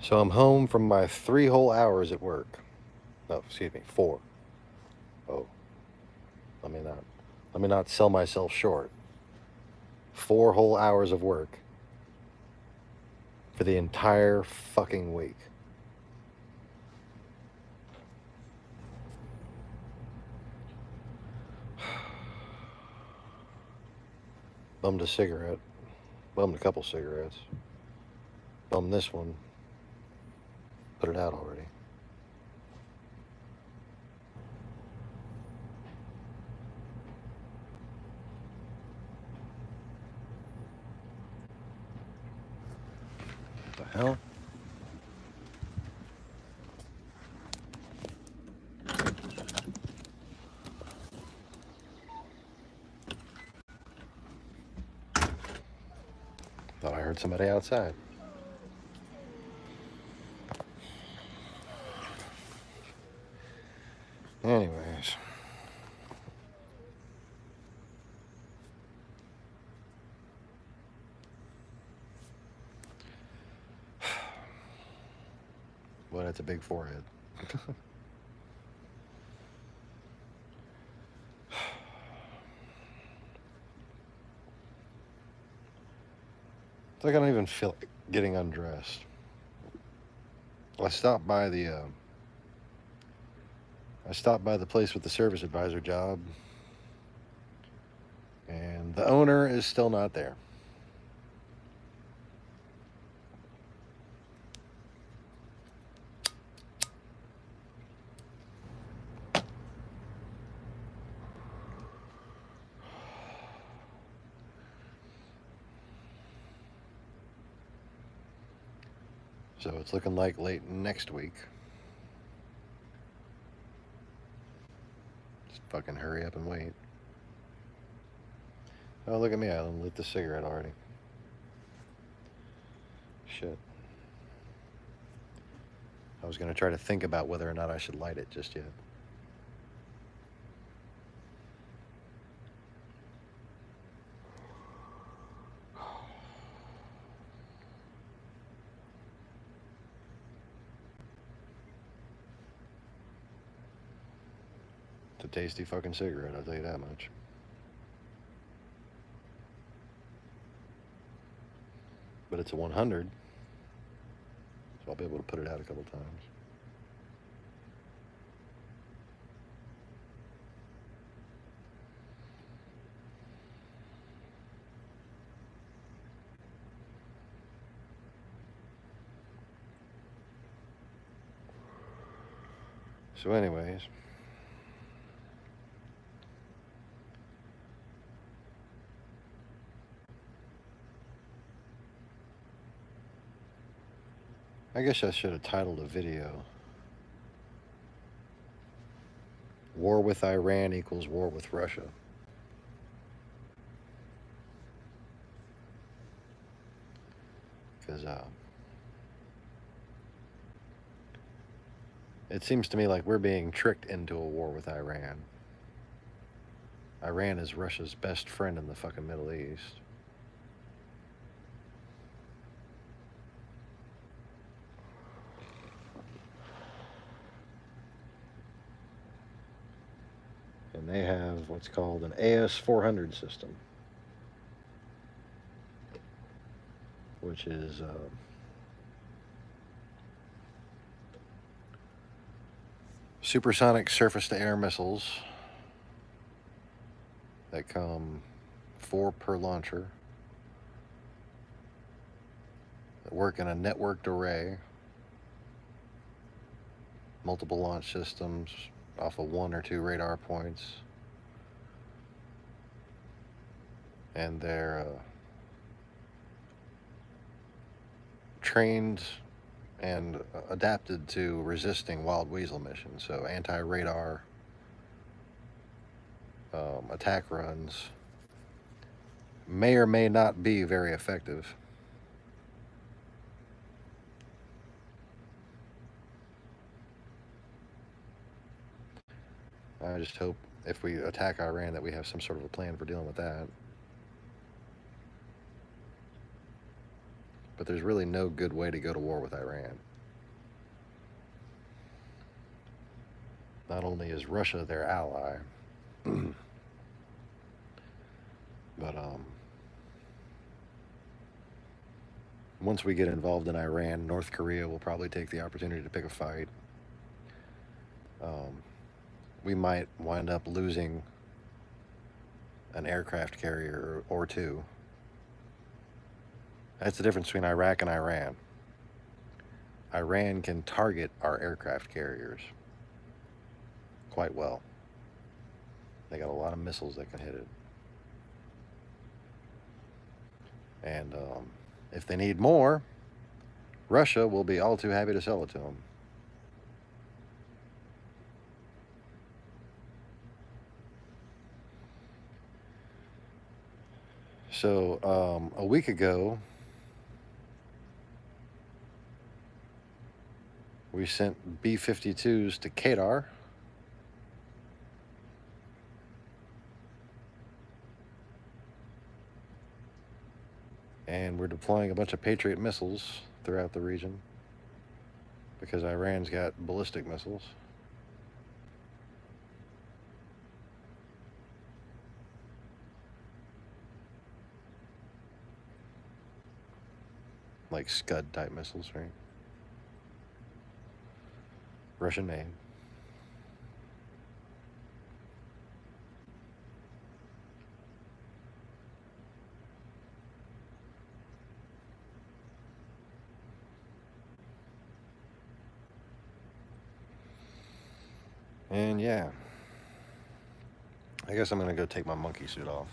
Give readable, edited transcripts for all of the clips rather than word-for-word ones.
So I'm home from my 3 whole hours at work. No, excuse me, 4. Oh, let me not sell myself short. 4 whole hours of work for the entire fucking week. Bummed a cigarette. Bummed a couple cigarettes. Bummed this one. Put it out already. What the hell? Thought I heard somebody outside. Anyways. Well, that's a big forehead. It's like I don't even feel like getting undressed. I stopped by the place with the service advisor job, and the owner is still not there. So it's looking like late next week. Just fucking hurry up and wait. Oh, look at me. I lit the cigarette already. Shit. I was going to try to think about whether or not I should light it just yet. It's a tasty fucking cigarette, I'll tell you that much. But it's a 100, so I'll be able to put it out a couple times. So anyways, I guess I should have titled a video, War with Iran equals War with Russia. Because it seems to me like we're being tricked into a war with Iran. Iran is Russia's best friend in the fucking Middle East. And they have what's called an AS-400 system, which is supersonic surface-to-air missiles that come 4 per launcher, that work in a networked array, multiple launch systems off of 1 or 2 radar points, and they're trained and adapted to resisting wild weasel missions, so anti-radar attack runs may or may not be very effective. I just hope if we attack Iran that we have some sort of a plan for dealing with that. But there's really no good way to go to war with Iran. Not only is Russia their ally, but once we get involved in Iran, North Korea will probably take the opportunity to pick a fight. We might wind up losing an aircraft carrier or two. That's the difference between Iraq and Iran. Iran can target our aircraft carriers quite well. They got a lot of missiles that can hit it. And if they need more, Russia will be all too happy to sell it to them. So a week ago, we sent B-52s to Qatar. And we're deploying a bunch of Patriot missiles throughout the region because Iran's got ballistic missiles. Like Scud type missiles, right? Russian made. And yeah, I guess I'm gonna go take my monkey suit off.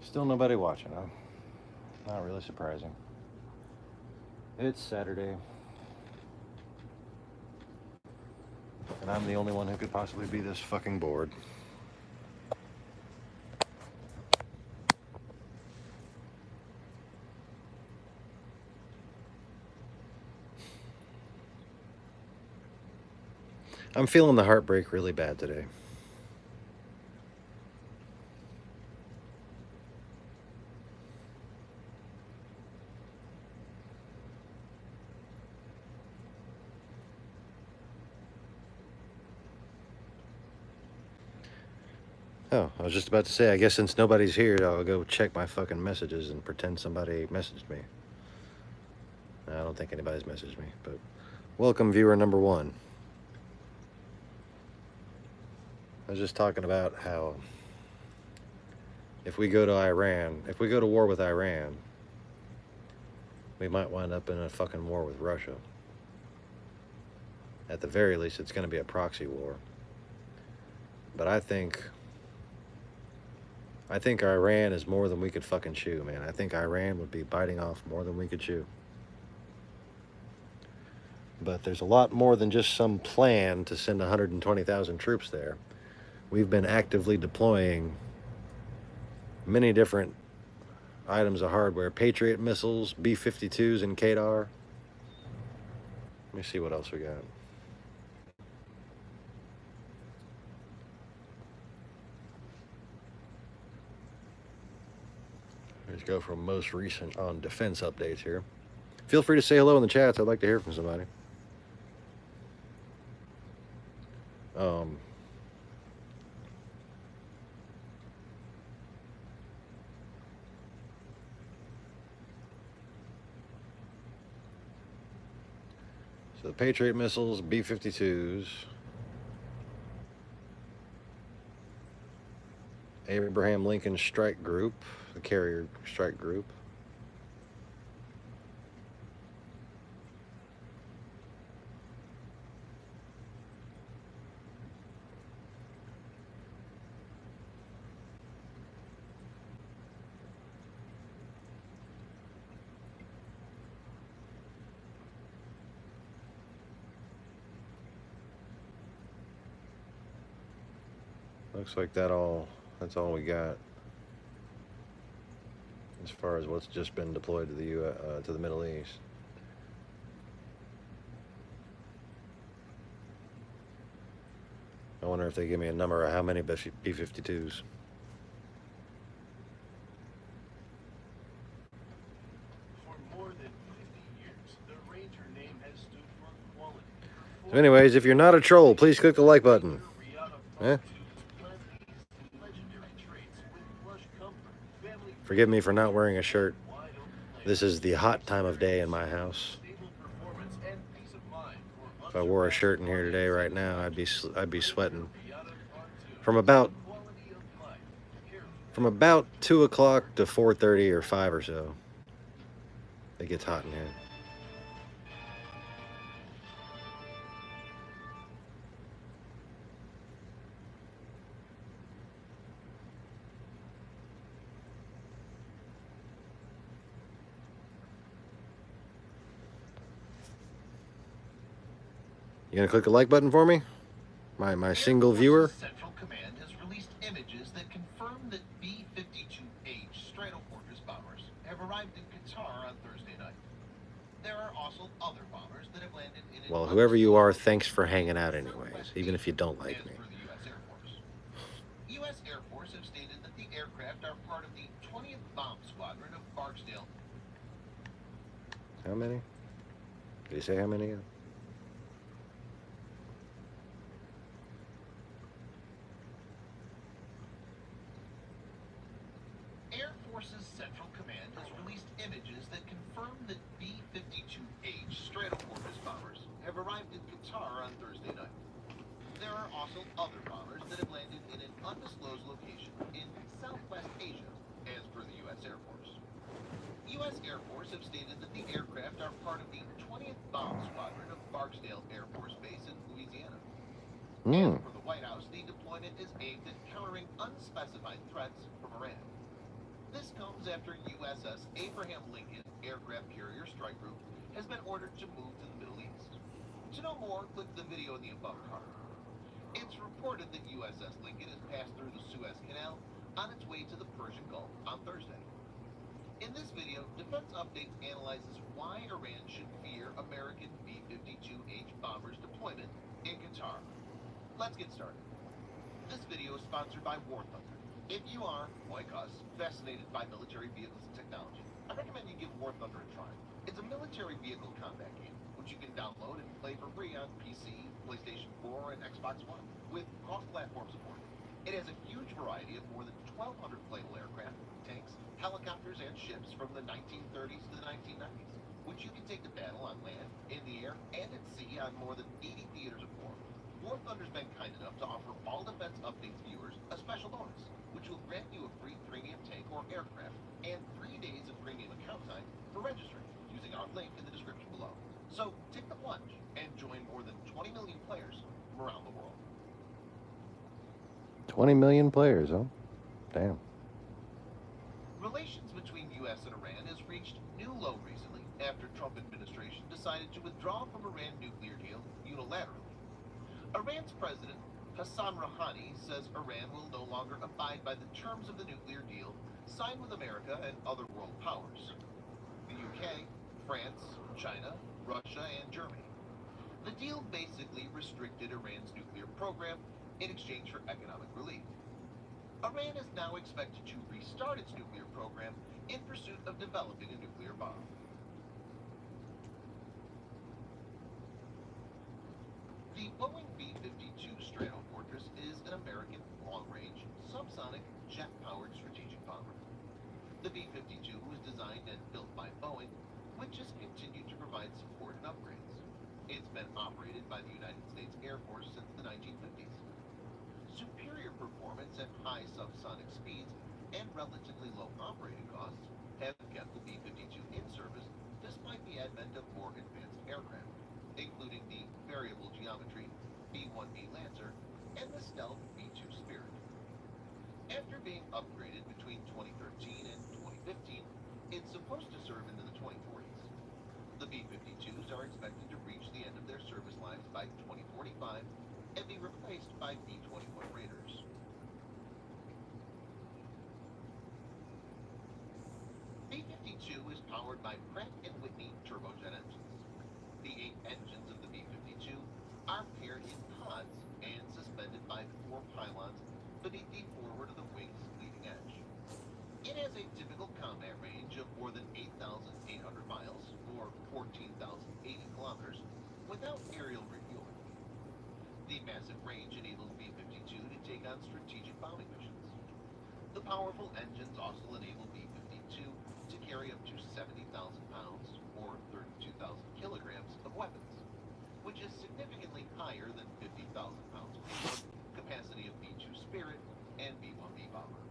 Still nobody watching, huh? Not really surprising. It's Saturday. And I'm the only one who could possibly be this fucking bored. I'm feeling the heartbreak really bad today. Oh, I was just about to say, I guess since nobody's here, I'll go check my fucking messages and pretend somebody messaged me. I don't think anybody's messaged me, but welcome, viewer number 1. I was just talking about how if we go to Iran, if we go to war with Iran, we might wind up in a fucking war with Russia. At the very least, it's going to be a proxy war. But I think Iran is more than we could fucking chew, man. I think Iran would be biting off more than we could chew. But there's a lot more than just some plan to send 120,000 troops there. We've been actively deploying many different items of hardware. Patriot missiles, B-52s in Kadar. Let me see what else we got. Let's go from most recent on defense updates here. Feel free to say hello in the chats. I'd like to hear from somebody. So the Patriot missiles, B-52s, Abraham Lincoln Strike Group, the Carrier Strike Group. Looks like that's all we got as far as what's just been deployed to the Middle East. I wonder if they give me a number of how many B-52s. So anyways, if you're not a troll, please click the like button. Eh? Forgive me for not wearing a shirt. This is the hot time of day in my house. If I wore a shirt in here today, right now, I'd be sweating. From about 2 o'clock to 4:30 or 5 or so, it gets hot in here. You gonna click the like button for me? My single viewer? Central Command has released images that confirm that B-52H Stratofortress bombers have arrived in Qatar on Thursday night. There are also other bombers that have landed in... Well, whoever you are, thanks for hanging out anyways, even if you don't like me. The U.S. Air Force have stated that the aircraft are part of the 20th Bomb Squadron of Barksdale. How many? Did he say how many? Air Force's Central Command has released images that confirm that B-52H Stratofortress bombers have arrived in Qatar on Thursday night. There are also other bombers that have landed in an undisclosed location in Southwest Asia, as per the U.S. Air Force. U.S. Air Force have stated that the aircraft are part of the 20th Bomb Squadron of Barksdale Air Force Base in Louisiana. As per the White House, the deployment is aimed at countering unspecified threats from Iran. This comes after USS Abraham Lincoln Aircraft Carrier Strike Group has been ordered to move to the Middle East. To know more, click the video in the above card. It's reported that USS Lincoln has passed through the Suez Canal on its way to the Persian Gulf on Thursday. In this video, Defense Updates analyzes why Iran should fear American B-52H bombers' deployment in Qatar. Let's get started. This video is sponsored by War Thunder. If you are, like us, fascinated by military vehicles and technology, I recommend you give War Thunder a try. It's a military vehicle combat game, which you can download and play for free on PC, PlayStation 4, and Xbox One, with cross-platform support. It has a huge variety of more than 1,200 playable aircraft, tanks, helicopters, and ships from the 1930s to the 1990s, which you can take to battle on land, in the air, and at sea on more than 80 theaters of war. War Thunder's been kind enough to offer All Defense Updates viewers a special bonus, which will grant you a free premium tank or aircraft and 3 days of premium account time for registering using our link in the description below. So take the plunge and join more than 20 million players from around the world. 20 million players, huh? Damn. Relations between U.S. and Iran has reached new low recently after Trump administration decided to withdraw from Iran nuclear deal unilaterally. Iran's president, Hassan Rouhani, says Iran will no longer abide by the terms of the nuclear deal signed with America and other world powers. The UK, France, China, Russia, and Germany. The deal basically restricted Iran's nuclear program in exchange for economic relief. Iran is now expected to restart its nuclear program in pursuit of developing a nuclear bomb. The Boeing B-52 Stratofortress is an American long-range, subsonic, jet-powered strategic bomber. The B-52 was designed and built by Boeing, which has continued to provide support and upgrades. It's been operated by the United States Air Force since the 1950s. Superior performance at high subsonic speeds and relatively low operating costs have kept the B-52 in service despite the advent of more advanced aircraft, including the variable geometry B-1B Lancer and the stealth B-2 Spirit. After being upgraded between 2013 and 2015, it's supposed to serve into the 2040s. The B-52s are expected to reach the end of their service lives by 2045 and be replaced by B-21 Raiders. B-52 is powered by Pratt & Whitney turbojet engines. The 8 engines of the B-52 are paired in pods and suspended by 4 pylons beneath the forward of the wing's leading edge. It has a typical combat range of more than 8,800 miles, or 14,080 kilometers, without aerial refueling. The massive range enables B-52 to take on strategic bombing missions. The powerful engines also enable B-52 to carry up to 70,000 pounds, or 32,000 kilograms, of weapons, which is significantly higher than 50,000 pounds of payload capacity of B-2 Spirit and B-1B bomber.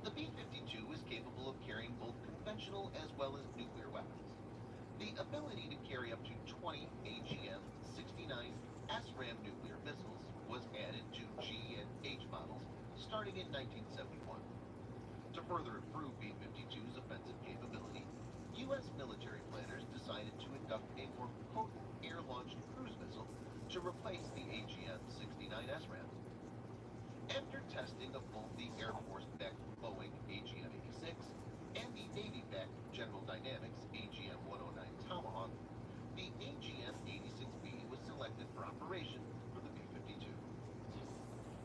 The B-52 is capable of carrying both conventional as well as nuclear weapons. The ability to carry up to 20 AGM-69 SRAM nuclear missiles was added to G and H models starting in 1971. To further improve B-52's offensive capability, U.S. military planners decided to induct a more potent air-launched cruise missile to replace the AGM-69 SRAM. After testing of both the Air Force-backed Boeing AGM-86 and the Navy-backed General Dynamics AGM-109 Tomahawk, the AGM-86B was selected for operation for the B-52.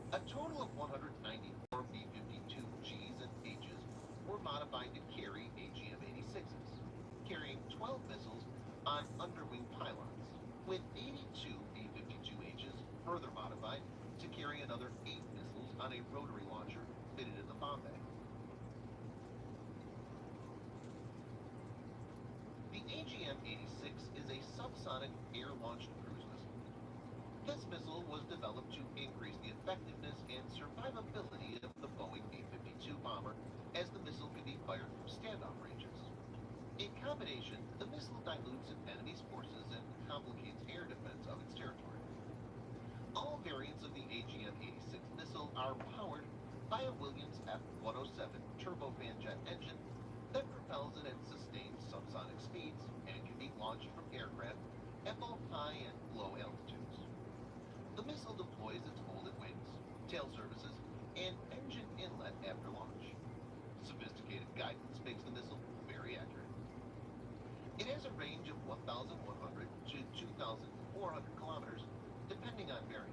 A total of 194 B-52Gs and Hs were modified to carry AGM-86s, carrying 12 missiles on underwing pylons, with 82 B-52Hs further modified to carry another 8 missiles on a rotary launcher fitted in the bomb bay. The AGM-86 is a subsonic air-launched cruise missile. This missile was developed to increase the effectiveness and survivability of the Boeing B-52 bomber, as the missile can be fired from standoff ranges. In combination, the missile dilutes an enemy's forces and complicates air defense of its territory. All variants of the AGM-86 missile are powered by a Williams F-107 turbofan jet engine that propels it at sustained subsonic speeds and can be launched from aircraft at both high and low altitudes. The missile deploys its folded wings, tail services, and engine inlet after launch. Sophisticated guidance makes the missile very accurate. It has a range of 1,100 to 2,400 kilometers, depending on variant.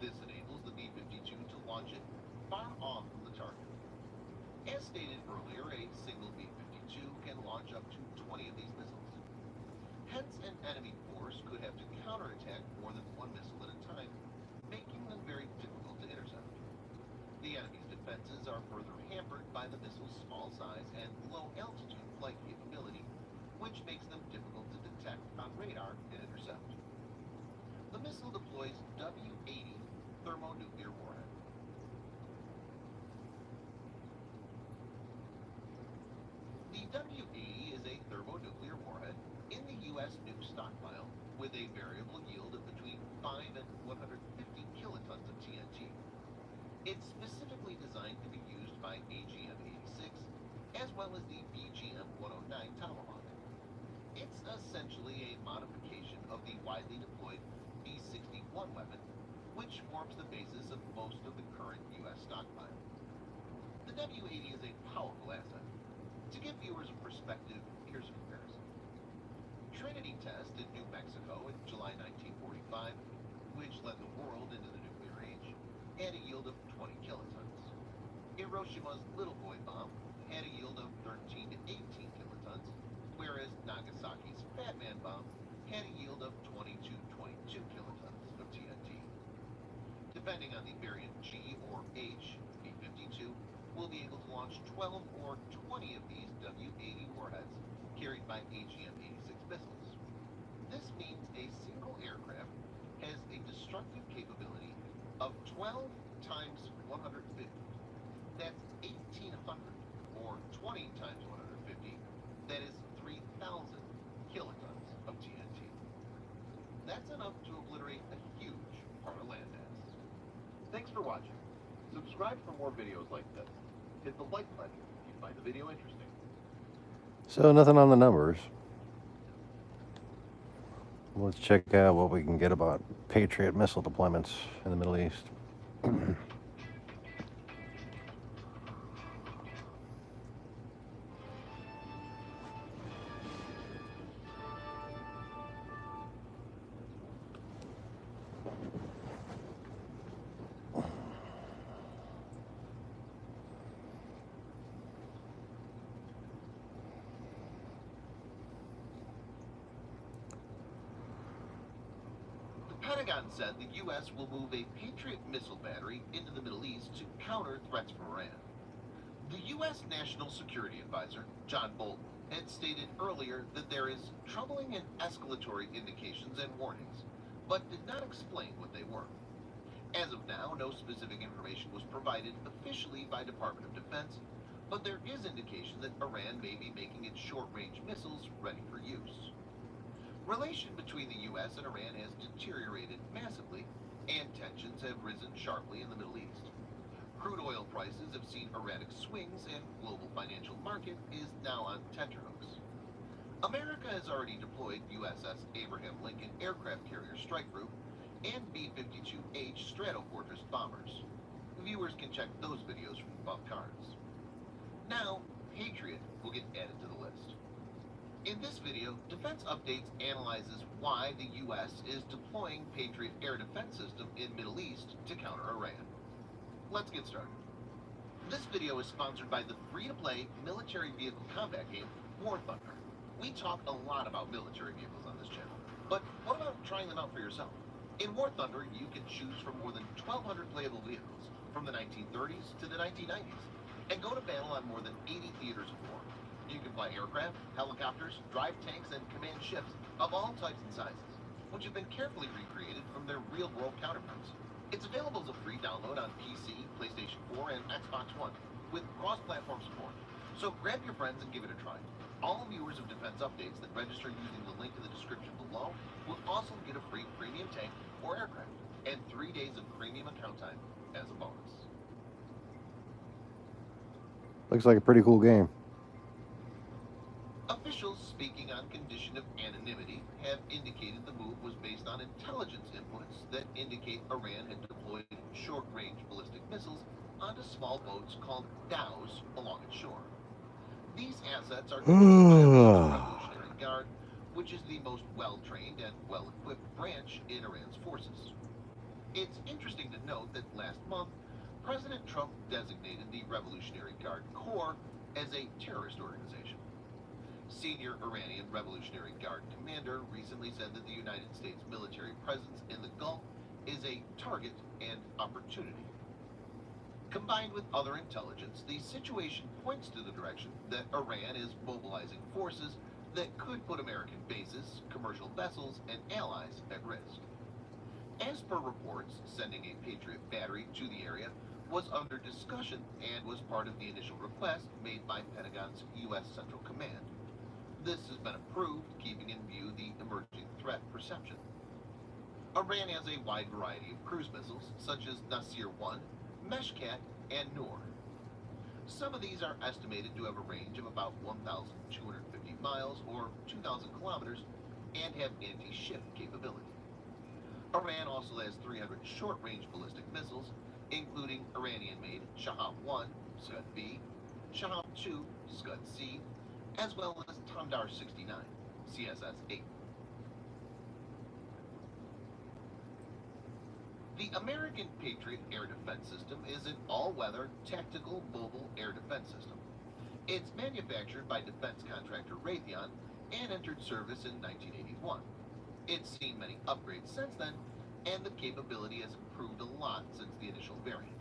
This enables the B-52 to launch it far off from the target. As stated earlier, a single B-52 can launch up to 20 of these missiles. Hence, an enemy force could have to counterattack more than one missile at a time, making them very difficult to intercept. The enemy's defenses are further hampered by the missile's small size and low altitude flight capability, which makes them difficult to detect on radar and intercept. The missile deploys W-80 thermonuclear warhead. The W-80 is a thermonuclear warhead in the U.S. nuke stockpile with a variable yield of between 5 and 150 kilotons of TNT. It's specifically designed to be used by AGM-86 as well as the BGM-109 Tomahawk. It's essentially a modification of the widely deployed B-61 weapon, which forms the basis of most of the current U.S. stockpile. The W-80 is a powerful asset. To give viewers a perspective, here's a comparison. Trinity test in New Mexico in July 1945, which led the world into the nuclear age, had a yield of 20 kilotons. Hiroshima's Little Boy bomb had a yield of 13 to 18 kilotons, whereas Nagasaki's Fat Man bomb had a yield of 20 to 22 kilotons of TNT. Depending on the variant G or H, B-52 will be able to launch 12 or 20 of these W-80 warheads carried by AGM-86 missiles. This means a single aircraft has a destructive capability of 12 times 150. That's 1,800, or 20 times 150. That is 3,000 kilotons of TNT. That's enough to obliterate a huge part of landmass. Thanks for watching. Subscribe for more videos like this. Hit the like button if you find the video interesting. So nothing on the numbers. Let's check out what we can get about Patriot missile deployments in the Middle East. The Pentagon said the U.S. will move a Patriot missile battery into the Middle East to counter threats from Iran. The U.S. National Security Advisor, John Bolton, had stated earlier that there is troubling and escalatory indications and warnings, but did not explain what they were. As of now, no specific information was provided officially by Department of Defense, but there is indication that Iran may be making its short-range missiles ready for use. Relation between the U.S. and Iran has deteriorated massively, and tensions have risen sharply in the Middle East. Crude oil prices have seen erratic swings, and global financial market is now on tenterhooks. America has already deployed USS Abraham Lincoln Aircraft Carrier Strike Group and B-52H Stratofortress bombers. Viewers can check those videos from above cards. Now, Patriot will get added to the list. In this video, Defense Updates analyzes why the U.S. is deploying Patriot air defense system in Middle East to counter Iran. Let's get started. This video is sponsored by the free-to-play military vehicle combat game, War Thunder. We talk a lot about military vehicles on this channel, but what about trying them out for yourself? In War Thunder, you can choose from more than 1,200 playable vehicles, from the 1930s to the 1990s, and go to battle on more than 80 theaters of war. You can fly aircraft, helicopters, drive tanks, and command ships of all types and sizes, which have been carefully recreated from their real-world counterparts. It's available as a free download on PC, PlayStation 4, and Xbox One, with cross-platform support. So grab your friends and give it a try. All viewers of Defense Updates that register using the link in the description below will also get a free premium tank or aircraft, and 3 days of premium account time as a bonus. Looks like a pretty cool game. Officials speaking on condition of anonymity have indicated the move was based on intelligence inputs that indicate Iran had deployed short-range ballistic missiles onto small boats called dhows along its shore. These assets are deployed by the Revolutionary Guard, which is the most well-trained and well-equipped branch in Iran's forces. It's interesting to note that last month, President Trump designated the Revolutionary Guard Corps as a terrorist organization. Senior Iranian Revolutionary Guard commander recently said that the United States military presence in the Gulf is a target and opportunity. Combined with other intelligence, the situation points to the direction that Iran is mobilizing forces that could put American bases, commercial vessels, and allies at risk. As per reports, sending a Patriot battery to the area was under discussion and was part of the initial request made by Pentagon's U.S. Central Command. This has been approved, keeping in view the emerging threat perception. Iran has a wide variety of cruise missiles, such as Nasir-1, Meshkat, and Noor. Some of these are estimated to have a range of about 1,250 miles or 2,000 kilometers and have anti-ship capability. Iran also has 300 short-range ballistic missiles, including Iranian-made Shahab-1, Scud-B, Shahab-2, Scud-C, as well as Tandar-69, CSS-8. The American Patriot air defense system is an all-weather, tactical, mobile air defense system. It's manufactured by defense contractor Raytheon and entered service in 1981. It's seen many upgrades since then, and the capability has improved a lot since the initial variant.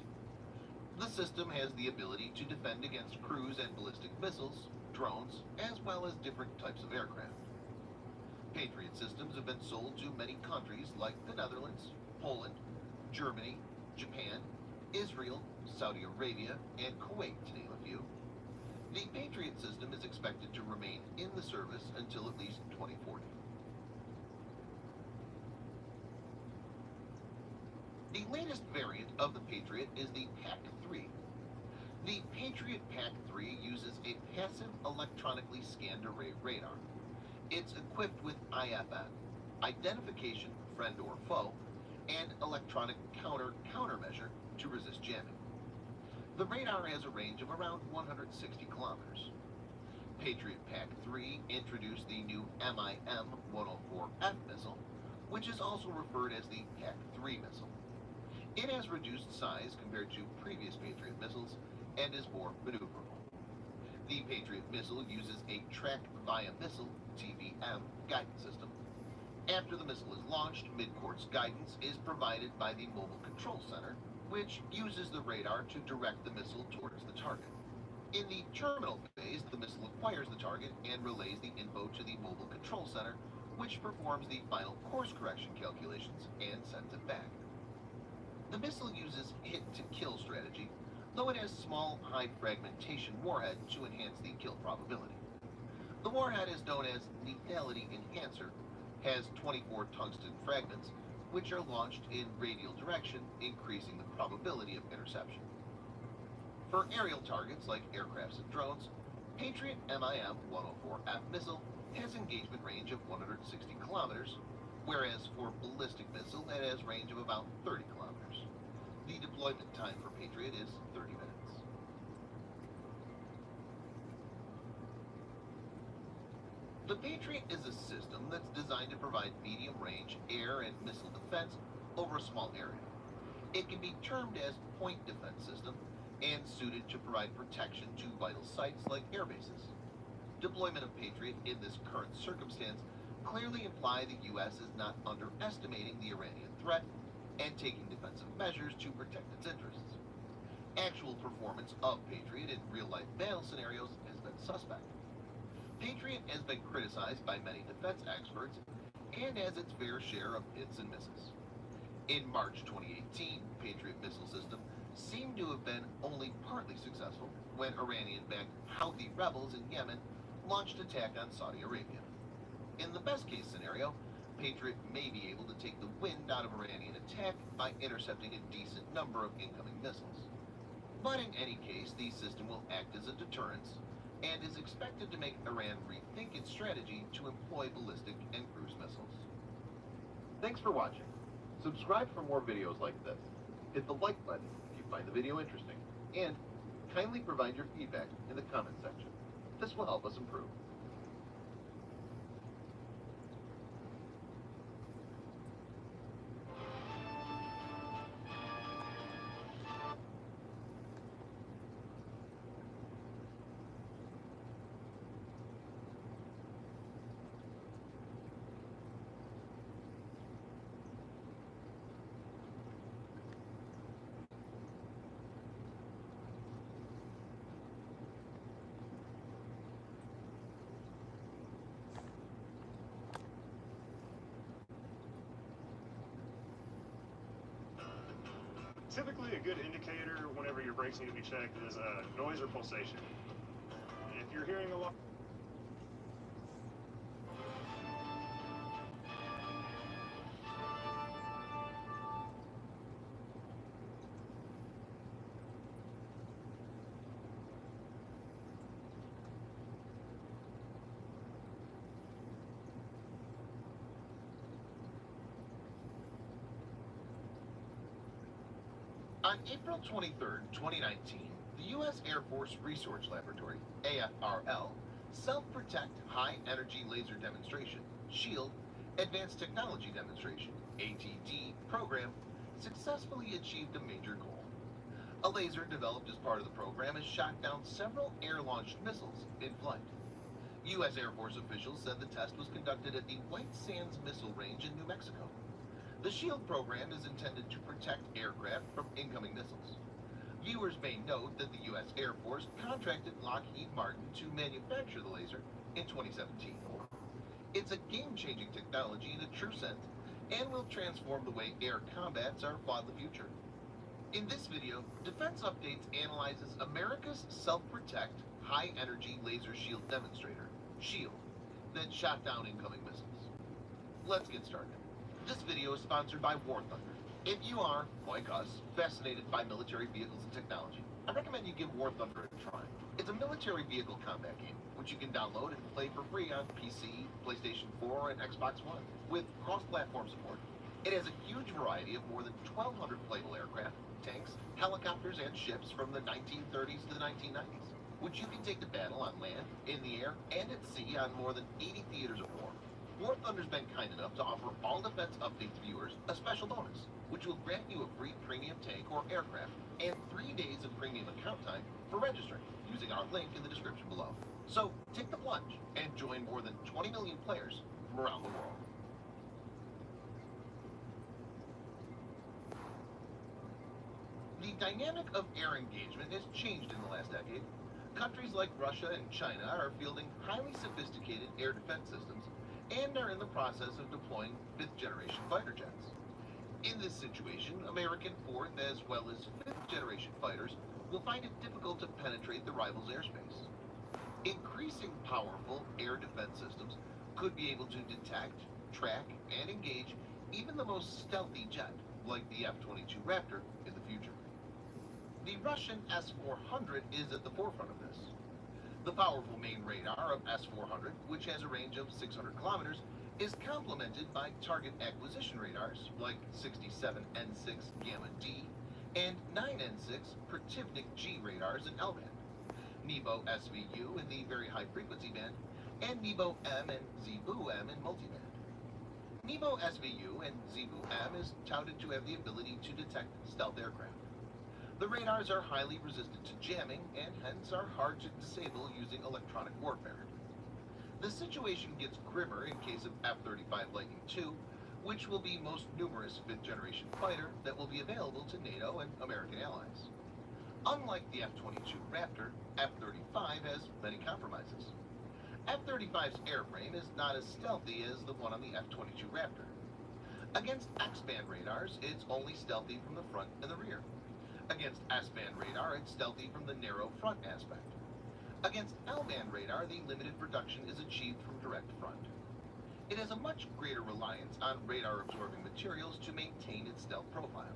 The system has the ability to defend against cruise and ballistic missiles, drones, as well as different types of aircraft. Patriot systems have been sold to many countries like the Netherlands, Poland, Germany, Japan, Israel, Saudi Arabia, and Kuwait, to name a few. The Patriot system is expected to remain in the service until at least 2040. The latest variant of the Patriot is the PAC-3. The Patriot PAC-3 uses a passive electronically scanned array radar. It's equipped with IFN, identification friend or foe, and electronic countermeasure to resist jamming. The radar has a range of around 160 kilometers. Patriot PAC-3 introduced the new MIM-104F missile, which is also referred as the PAC-3 missile. It has reduced size compared to previous Patriot missiles and is more maneuverable. The Patriot missile uses a tracked via missile TVM guidance system. After the missile is launched, mid-course guidance is provided by the Mobile Control Center, which uses the radar to direct the missile towards the target. In the terminal phase, the missile acquires the target and relays the info to the Mobile Control Center, which performs the final course correction calculations and sends it back. The missile uses hit-to-kill strategy, though it has small, high-fragmentation warhead to enhance the kill probability. The warhead is known as Lethality Enhancer, has 24 tungsten fragments, which are launched in radial direction, increasing the probability of interception. For aerial targets like aircrafts and drones, Patriot MIM-104F missile has engagement range of 160 kilometers, whereas for ballistic missile it has range of about 30 kilometers. The deployment time for Patriot is 30 minutes. The Patriot is a system that's designed to provide medium-range air and missile defense over a small area. It can be termed as point defense system and suited to provide protection to vital sites like air bases. Deployment of Patriot in this current circumstance clearly imply the U.S. is not underestimating the Iranian threat and taking defensive measures to protect its interests. Actual performance of Patriot in real-life battle scenarios has been suspect. Patriot has been criticized by many defense experts and has its fair share of hits and misses. In March 2018, Patriot missile system seemed to have been only partly successful when Iranian-backed Houthi rebels in Yemen launched attack on Saudi Arabia. In the best-case scenario, Patriot may be able to take the wind out of Iranian attack by intercepting a decent number of incoming missiles. But in any case, the system will act as a deterrence and is expected to make Iran rethink its strategy to employ ballistic and cruise missiles. Thanks for watching. Subscribe for more videos like this. Hit the like button if you find the video interesting, and kindly provide your feedback in the comment section. This will help us improve. Typically, a good indicator whenever your brakes need to be checked is noise or pulsation. If you're hearing a lot. On April 23, 2019, the U.S. Air Force Research Laboratory, AFRL, Self-Protect High Energy Laser Demonstration, SHIELD, Advanced Technology Demonstration, ATD, program successfully achieved a major goal. A laser developed as part of the program has shot down several air-launched missiles in flight. U.S. Air Force officials said the test was conducted at the White Sands Missile Range in New Mexico. The SHIELD program is intended to protect aircraft from incoming missiles. Viewers may note that the U.S. Air Force contracted Lockheed Martin to manufacture the laser in 2017. It's a game-changing technology in a true sense and will transform the way air combats are fought in the future. In this video, Defense Updates analyzes America's Self-Protect High Energy Laser Shield Demonstrator, SHIELD, that shot down incoming missiles. Let's get started. This video is sponsored by War Thunder. If you are, like us, fascinated by military vehicles and technology, I recommend you give War Thunder a try. It's a military vehicle combat game, which you can download and play for free on PC, PlayStation 4, and Xbox One, with cross-platform support. It has a huge variety of more than 1,200 playable aircraft, tanks, helicopters, and ships from the 1930s to the 1990s, which you can take to battle on land, in the air, and at sea on more than 80 theaters of war. War Thunder's been kind enough to offer all Defense Updates viewers a special bonus, which will grant you a free premium tank or aircraft and 3 days of premium account time for registering using our link in the description below. So take the plunge and join more than 20 million players from around the world. The dynamic of air engagement has changed in the last decade. Countries like Russia and China are fielding highly sophisticated air defense systems and are in the process of deploying fifth-generation fighter jets. In this situation, American fourth as well as fifth-generation fighters will find it difficult to penetrate the rival's airspace. Increasing powerful air defense systems could be able to detect, track, and engage even the most stealthy jet, like the F-22 Raptor, in the future. The Russian S-400 is at the forefront of this. The powerful main radar of S-400, which has a range of 600 kilometers, is complemented by target acquisition radars like 67N6 Gamma D and 9N6 Protivnik G radars in L-band, Nebo SVU in the very high frequency band, and Nebo M and Zibu M in multiband. Nebo SVU and Zibu M is touted to have the ability to detect stealth aircraft. The radars are highly resistant to jamming and hence are hard to disable using electronic warfare. The situation gets grimmer in case of F-35 Lightning II, which will be most numerous fifth-generation fighter that will be available to NATO and American allies. Unlike the F-22 Raptor, F-35 has many compromises. F-35's airframe is not as stealthy as the one on the F-22 Raptor. Against X-band radars, it's only stealthy from the front and the rear. Against S-band radar, it's stealthy from the narrow front aspect. Against L-band radar, the limited production is achieved from direct front. It has a much greater reliance on radar-absorbing materials to maintain its stealth profile.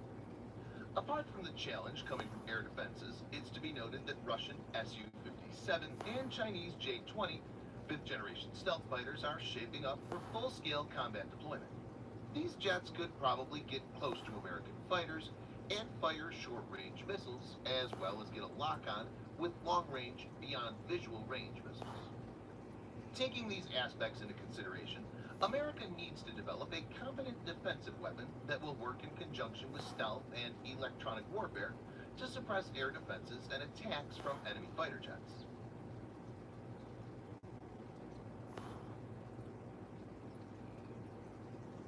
Apart from the challenge coming from air defenses, it's to be noted that Russian Su-57 and Chinese J-20 fifth-generation stealth fighters are shaping up for full-scale combat deployment. These jets could probably get close to American fighters and fire short-range missiles, as well as get a lock-on with long-range, beyond-visual range missiles. Taking these aspects into consideration, America needs to develop a competent defensive weapon that will work in conjunction with stealth and electronic warfare to suppress air defenses and attacks from enemy fighter jets.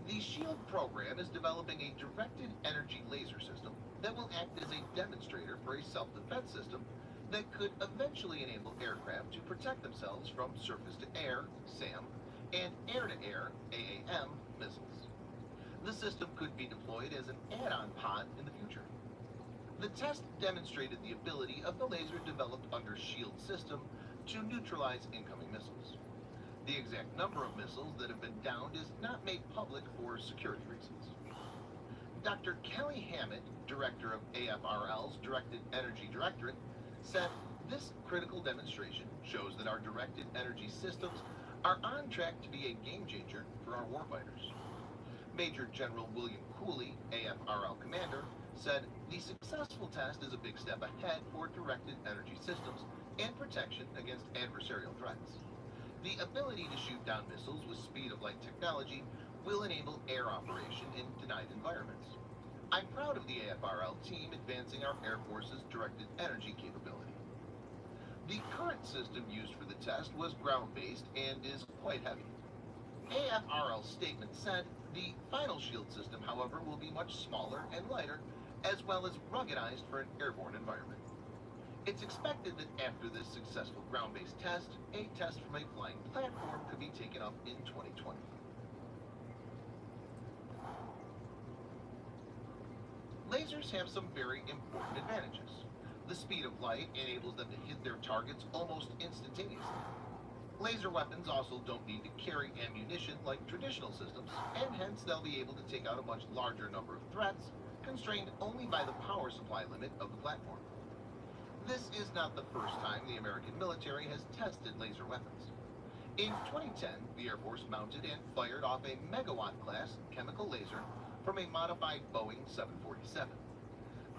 The SHIELD program is developing a directed energy laser system that will act as a demonstrator for a self-defense system that could eventually enable aircraft to protect themselves from surface-to-air, SAM, and air-to-air, AAM, missiles. The system could be deployed as an add-on pod in the future. The test demonstrated the ability of the laser developed under SHIELD system to neutralize incoming missiles. The exact number of missiles that have been downed is not made public for security reasons. Dr. Kelly Hammett, director of AFRL's Directed Energy Directorate, said this critical demonstration shows that our directed energy systems are on track to be a game changer for our warfighters. Major General William Cooley, AFRL commander, said the successful test is a big step ahead for directed energy systems and protection against adversarial threats. The ability to shoot down missiles with speed of light technology will enable air operation in denied environments. I'm proud of the AFRL team advancing our Air Force's directed energy capability. The current system used for the test was ground-based and is quite heavy. AFRL's statement said the final SHIELD system, however, will be much smaller and lighter, as well as ruggedized for an airborne environment. It's expected that after this successful ground-based test, a test from a flying platform could be taken up in 2020. Lasers have some very important advantages. The speed of light enables them to hit their targets almost instantaneously. Laser weapons also don't need to carry ammunition like traditional systems, and hence they'll be able to take out a much larger number of threats, constrained only by the power supply limit of the platform. This is not the first time the American military has tested laser weapons. In 2010, the Air Force mounted and fired off a megawatt-class chemical laser from a modified Boeing 747.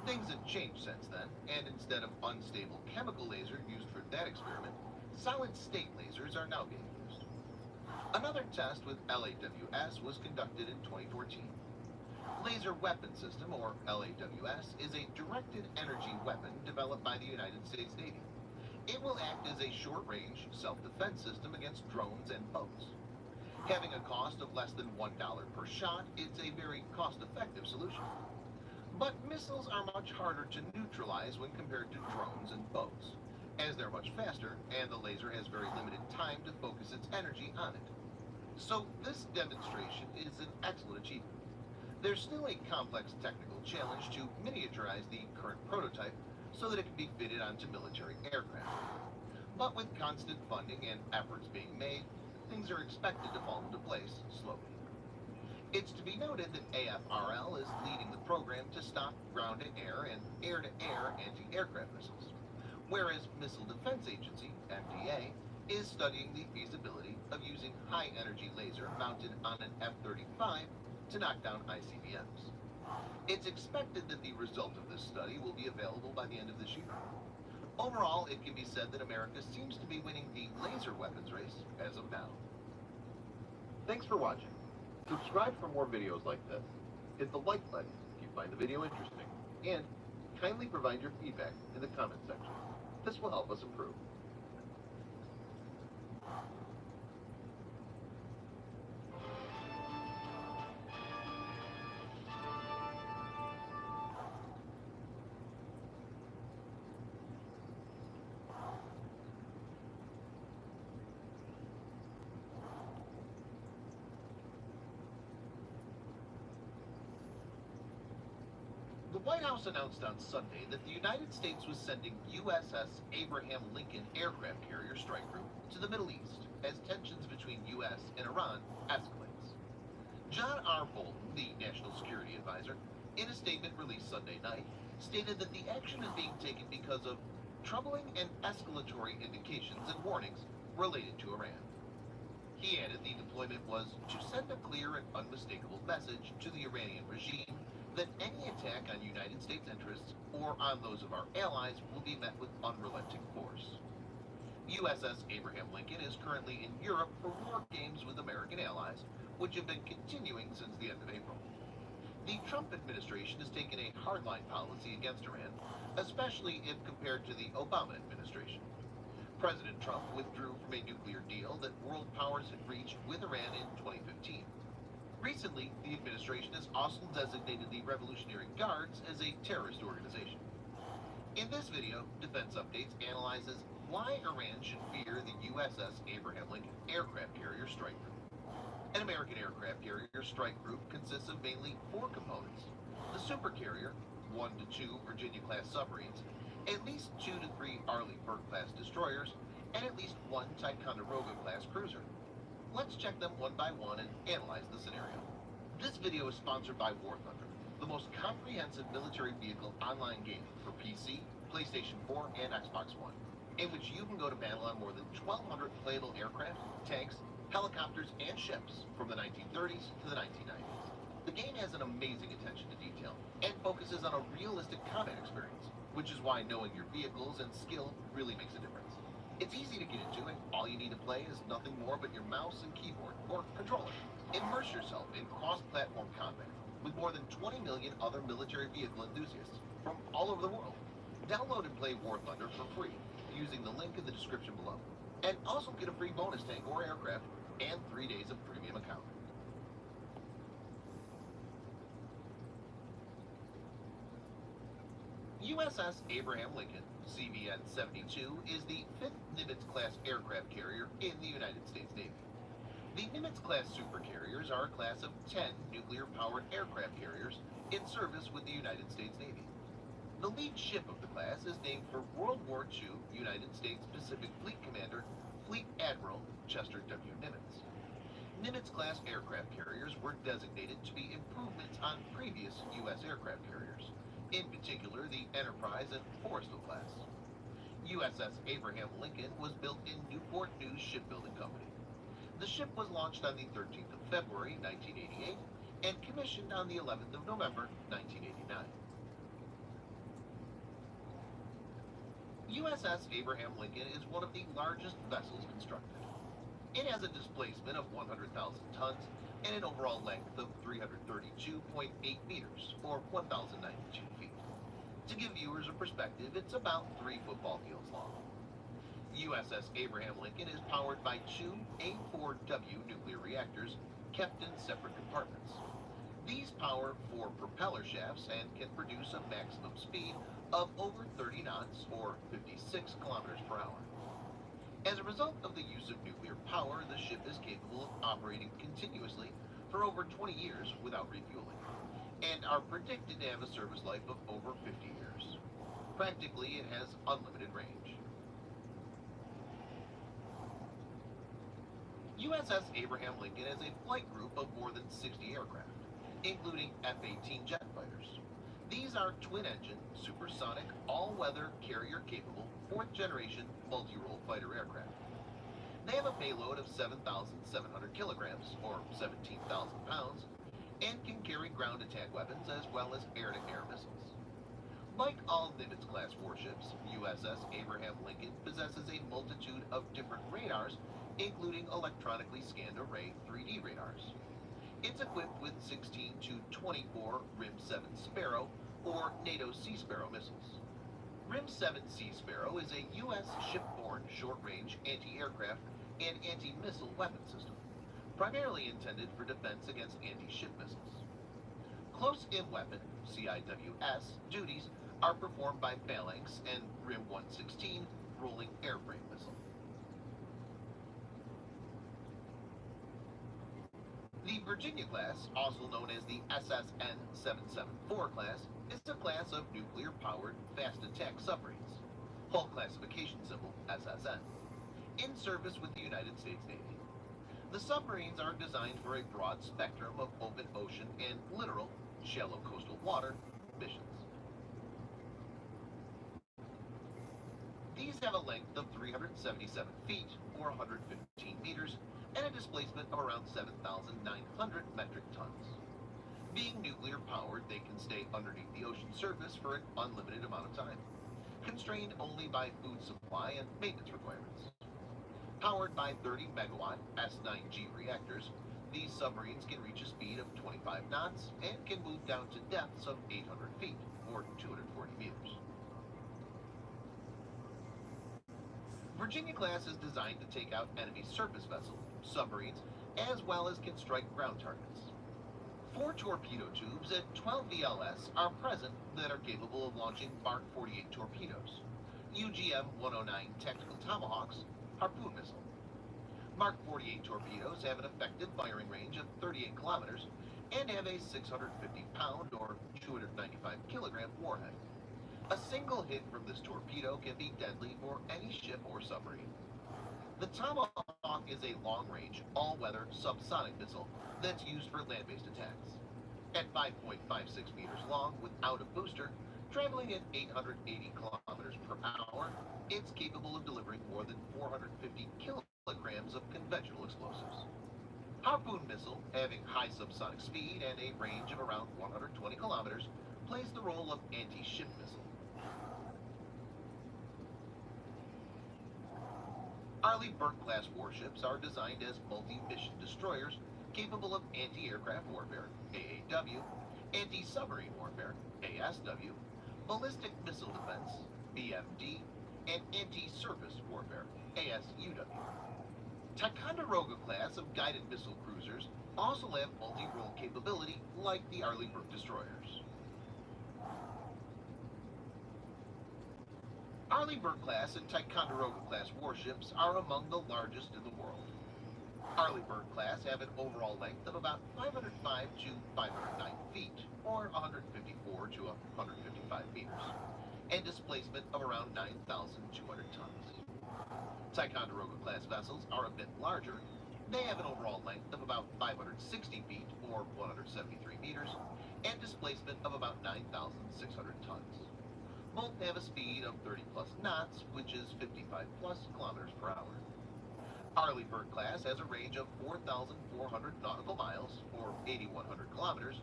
Things have changed since then, and instead of unstable chemical laser used for that experiment, solid-state lasers are now being used. Another test with LAWS was conducted in 2014. Laser Weapon System, or LAWS, is a directed energy weapon developed by the United States Navy. It will act as a short-range, self-defense system against drones and boats. Having a cost of less than $1 per shot, it's a very cost-effective solution. But missiles are much harder to neutralize when compared to drones and boats, as they're much faster, and the laser has very limited time to focus its energy on it. So this demonstration is an excellent achievement. There's still a complex technical challenge to miniaturize the current prototype so that it can be fitted onto military aircraft. But with constant funding and efforts being made, things are expected to fall into place slowly. It's to be noted that AFRL is leading the program to stop ground-to-air and air-to-air anti-aircraft missiles, whereas Missile Defense Agency, MDA, is studying the feasibility of using high-energy laser mounted on an F-35 to knock down ICBMs. It's expected that the result of this study will be available by the end of this year. Overall, it can be said that America seems to be winning the laser weapons race as of now. Thanks for watching. Subscribe for more videos like this. Hit the like button if you find the video interesting. And kindly provide your feedback in the comment section. This will help us improve. The White House announced on Sunday that the United States was sending USS Abraham Lincoln aircraft carrier strike group to the Middle East as tensions between U.S. and Iran escalates. John R. Bolton, the National Security Advisor, in a statement released Sunday night, stated that the action is being taken because of troubling and escalatory indications and warnings related to Iran. He added the deployment was to send a clear and unmistakable message to the Iranian regime that any attack on United States interests or on those of our allies will be met with unrelenting force. USS Abraham Lincoln is currently in Europe for war games with American allies, which have been continuing since the end of April. The Trump administration has taken a hardline policy against Iran, especially if compared to the Obama administration. President Trump withdrew from a nuclear deal that world powers had reached with Iran in 2015. Recently, the administration has also designated the Revolutionary Guards as a terrorist organization. In this video, Defense Updates analyzes why Iran should fear the USS Abraham Lincoln aircraft carrier strike group. An American aircraft carrier strike group consists of mainly four components: the supercarrier, 1 to 2 Virginia-class submarines, at least 2 to 3 Arleigh Burke-class destroyers, and at least 1 Ticonderoga-class cruiser. Let's check them one by one and analyze the scenario. This video is sponsored by War Thunder, the most comprehensive military vehicle online game for PC, PlayStation 4, and Xbox One, in which you can go to battle on more than 1,200 playable aircraft, tanks, helicopters, and ships from the 1930s to the 1990s. The game has an amazing attention to detail and focuses on a realistic combat experience, which is why knowing your vehicles and skill really makes a difference. It's easy to get into, and all you need to play is nothing more but your mouse and keyboard, or controller. Immerse yourself in cross-platform combat with more than 20 million other military vehicle enthusiasts from all over the world. Download and play War Thunder for free using the link in the description below. And also get a free bonus tank or aircraft and 3 days of premium account. USS Abraham Lincoln, CVN-72, is the 5th Nimitz-class aircraft carrier in the United States Navy. The Nimitz-class supercarriers are a class of 10 nuclear-powered aircraft carriers in service with the United States Navy. The lead ship of the class is named for World War II United States Pacific Fleet Commander, Fleet Admiral Chester W. Nimitz. Nimitz-class aircraft carriers were designated to be improvements on previous U.S. aircraft carriers, in particular the Enterprise and Forrestal class. USS Abraham Lincoln was built in Newport News Shipbuilding Company. The ship was launched on the 13th of February, 1988, and commissioned on the 11th of November, 1989. USS Abraham Lincoln is one of the largest vessels constructed. It has a displacement of 100,000 tons and an overall length of 332.8 meters, or 1,092 feet. To give viewers a perspective, it's about 3 football fields long. USS Abraham Lincoln is powered by 2 A4W nuclear reactors kept in separate compartments. These power 4 propeller shafts and can produce a maximum speed of over 30 knots, or 56 kilometers per hour. As a result of the use of nuclear power, the ship is capable of operating continuously for over 20 years without refueling, and are predicted to have a service life of over 50 years. Practically, it has unlimited range. USS Abraham Lincoln has a flight group of more than 60 aircraft, including F-18 jet fighters. These are twin-engine, supersonic, all-weather, carrier-capable, 4th-generation, multi-role fighter aircraft. They have a payload of 7,700 kilograms, or 17,000 pounds, and can carry ground attack weapons as well as air-to-air missiles. Like all Nimitz-class warships, USS Abraham Lincoln possesses a multitude of different radars, including electronically scanned array 3D radars. It's equipped with 16 to 24 RIM-7 Sparrow, or NATO Sea Sparrow missiles. RIM-7 Sea Sparrow is a U.S. shipborne short-range anti-aircraft and anti-missile weapon system, primarily intended for defense against anti-ship missiles. Close-in weapon, CIWS, duties are performed by Phalanx and RIM-116 rolling airframe missile. The Virginia class, also known as the SSN-774 class, is a class of nuclear-powered fast attack submarines, hull classification symbol SSN, in service with the United States Navy. The submarines are designed for a broad spectrum of open ocean and literal, shallow coastal water missions. These have a length of 377 feet, or 115 meters, and a displacement of around 7,900 metric tons. Being nuclear-powered, they can stay underneath the ocean surface for an unlimited amount of time, constrained only by food supply and maintenance requirements. Powered by 30-megawatt S9G reactors, these submarines can reach a speed of 25 knots and can move down to depths of 800 feet, or 240 meters. Virginia-class is designed to take out enemy surface vessels, submarines, as well as can strike ground targets. 4 torpedo tubes at 12 VLS are present that are capable of launching Mark 48 torpedoes, UGM-109 Tactical Tomahawks, Harpoon missile. Mark 48 torpedoes have an effective firing range of 38 kilometers and have a 650-pound or 295-kilogram warhead. A single hit from this torpedo can be deadly for any ship or submarine. The Tomahawk is a long-range, all-weather subsonic missile that's used for land-based attacks. At 5.56 meters long without a booster, traveling at 880 kilometers per hour, it's capable of delivering more than 450 kilograms of conventional explosives. Harpoon missile, having high subsonic speed and a range of around 120 kilometers, plays the role of anti-ship missile. Arleigh Burke-class warships are designed as multi-mission destroyers capable of anti-aircraft warfare, AAW, anti-submarine warfare, ASW, ballistic missile defense, BMD, and anti-surface warfare, ASUW. Ticonderoga class of guided missile cruisers also have multi-role capability like the Arleigh Burke destroyers. Arleigh Burke class and Ticonderoga class warships are among the largest in the world. Arleigh Burke class have an overall length of about 505 to 509 feet, or 154 to 155 meters, and displacement of around 9,200 tons. Ticonderoga class vessels are a bit larger. They have an overall length of about 560 feet, or 173 meters, and displacement of about 9,600 tons. Both have a speed of 30 plus knots, which is 55 plus kilometers per hour. Arleigh Burke class has a range of 4,400 nautical miles, or 8,100 kilometers,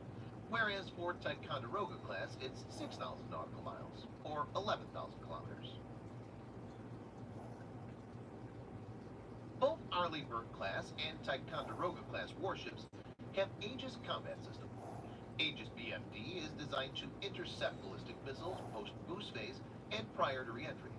whereas for Ticonderoga class it's 6,000 nautical miles, or 11,000 kilometers. Both Arleigh Burke class and Ticonderoga class warships have Aegis combat system. Aegis BMD is designed to intercept ballistic missiles post-boost phase and prior to re-entry.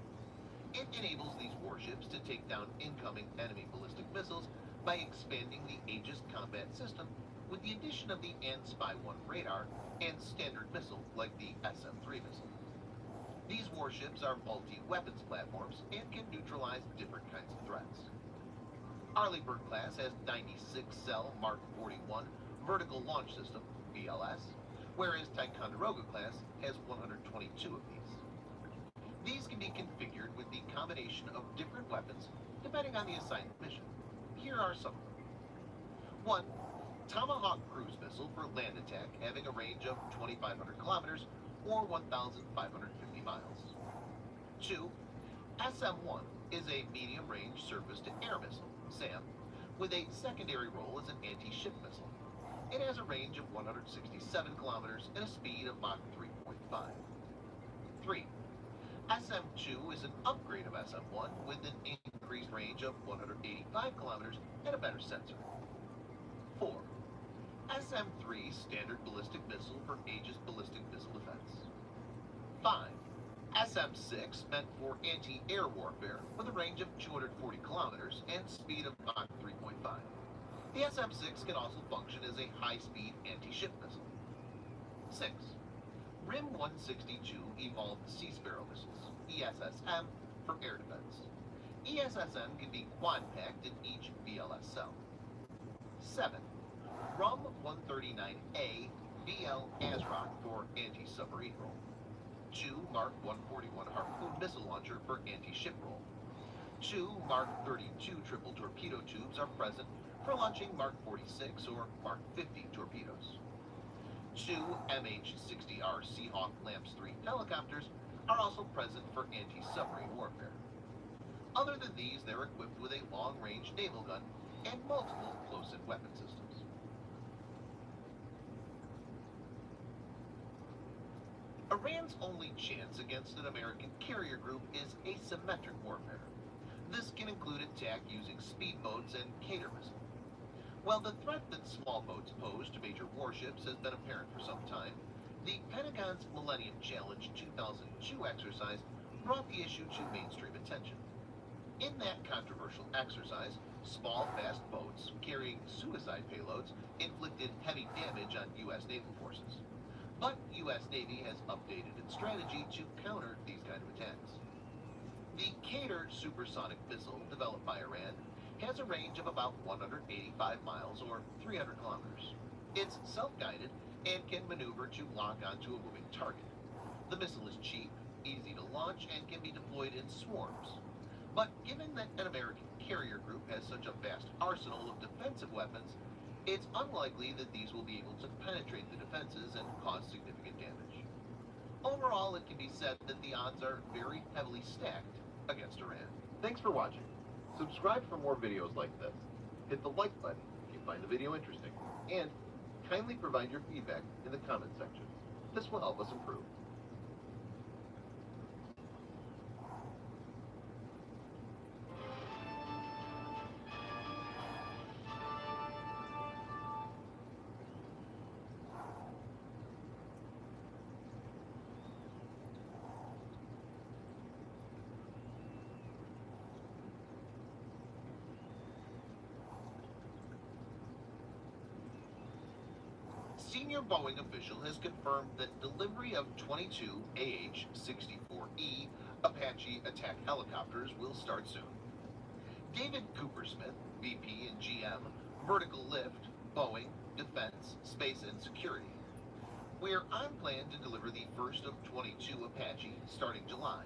It enables these warships to take down incoming enemy ballistic missiles by expanding the Aegis combat system with the addition of the AN-SPY-1 radar and standard missile like the SM-3 missile. These warships are multi-weapons platforms and can neutralize different kinds of threats. Arleigh Burke class has 96-cell Mark 41 vertical launch system, VLS, whereas Ticonderoga class has 122 of these. These can be configured with the combination of different weapons depending on the assigned mission. Here are some of them. 1. Tomahawk cruise missile for land attack having a range of 2,500 kilometers or 1,550 miles. 2. SM-1 is a medium-range surface-to-air missile, SAM, with a secondary role as an anti-ship missile. It has a range of 167 kilometers and a speed of Mach 3.5. 3. SM-2 is an upgrade of SM-1 with an increased range of 185 kilometers and a better sensor. 4. SM-3 standard ballistic missile for Aegis ballistic missile defense. 5. SM-6 meant for anti-air warfare with a range of 240 kilometers and speed of Mach 3.5. The SM-6 can also function as a high-speed anti-ship missile. 6. RIM-162 Evolved Sea Sparrow missiles, ESSM, for air defense. ESSM can be quad-packed in each VLS cell. 7. RUM-139A BL ASROC for anti-submarine role. 2 Mark 141 Harpoon missile launcher for anti-ship role. 2 Mark 32 triple torpedo tubes are present for launching Mark 46 or Mark 50 torpedoes. 2 MH-60R Seahawk LAMPS 3 helicopters are also present for anti-submarine warfare. Other than these, they're equipped with a long-range naval gun and multiple close-in weapon systems. Iran's only chance against an American carrier group is asymmetric warfare. This can include attack using speedboats and Qatar missiles. While the threat that small boats pose to major warships has been apparent for some time, the Pentagon's Millennium Challenge 2002 exercise brought the issue to mainstream attention. In that controversial exercise, small, fast boats carrying suicide payloads inflicted heavy damage on U.S. naval forces. But U.S. Navy has updated its strategy to counter these kind of attacks. The Qatar supersonic missile, developed by Iran, has a range of about 185 miles or 300 kilometers. It's self-guided and can maneuver to lock onto a moving target. The missile is cheap, easy to launch, and can be deployed in swarms. But given that an American carrier group has such a vast arsenal of defensive weapons, it's unlikely that these will be able to penetrate the defenses and cause significant damage. Overall, it can be said that the odds are very heavily stacked against Iran. Thanks for watching. Subscribe for more videos like this. Hit the like button if you find the video interesting. And kindly provide your feedback in the comment section. This will help us improve. Senior Boeing official has confirmed that delivery of 22 AH-64E Apache attack helicopters will start soon. David Coopersmith, VP and GM, Vertical Lift, Boeing, Defense, Space and Security. We're on plan to deliver the first of 22 Apache starting July.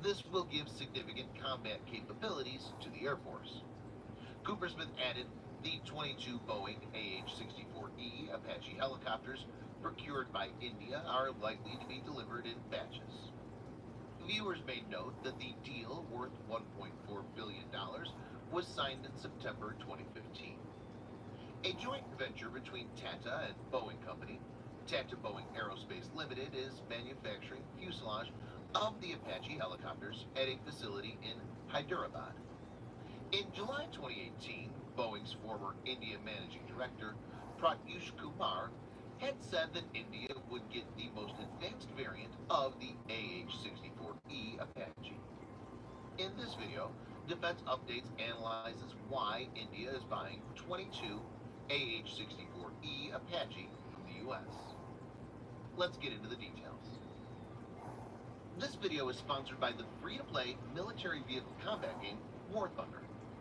This will give significant combat capabilities to the Air Force. Coopersmith added, the 22 Boeing AH-64E Apache helicopters procured by India are likely to be delivered in batches. Viewers may note that the deal, worth $1.4 billion, was signed in September 2015. A joint venture between Tata and Boeing Company, Tata Boeing Aerospace Limited, is manufacturing fuselage of the Apache helicopters at a facility in Hyderabad. In July 2018, Boeing's former India managing director, Pratyush Kumar, had said that India would get the most advanced variant of the AH-64E Apache. In this video, Defense Updates analyzes why India is buying 22 AH-64E Apache from the US. Let's get into the details. This video is sponsored by the free-to-play military vehicle combat game, War Thunder.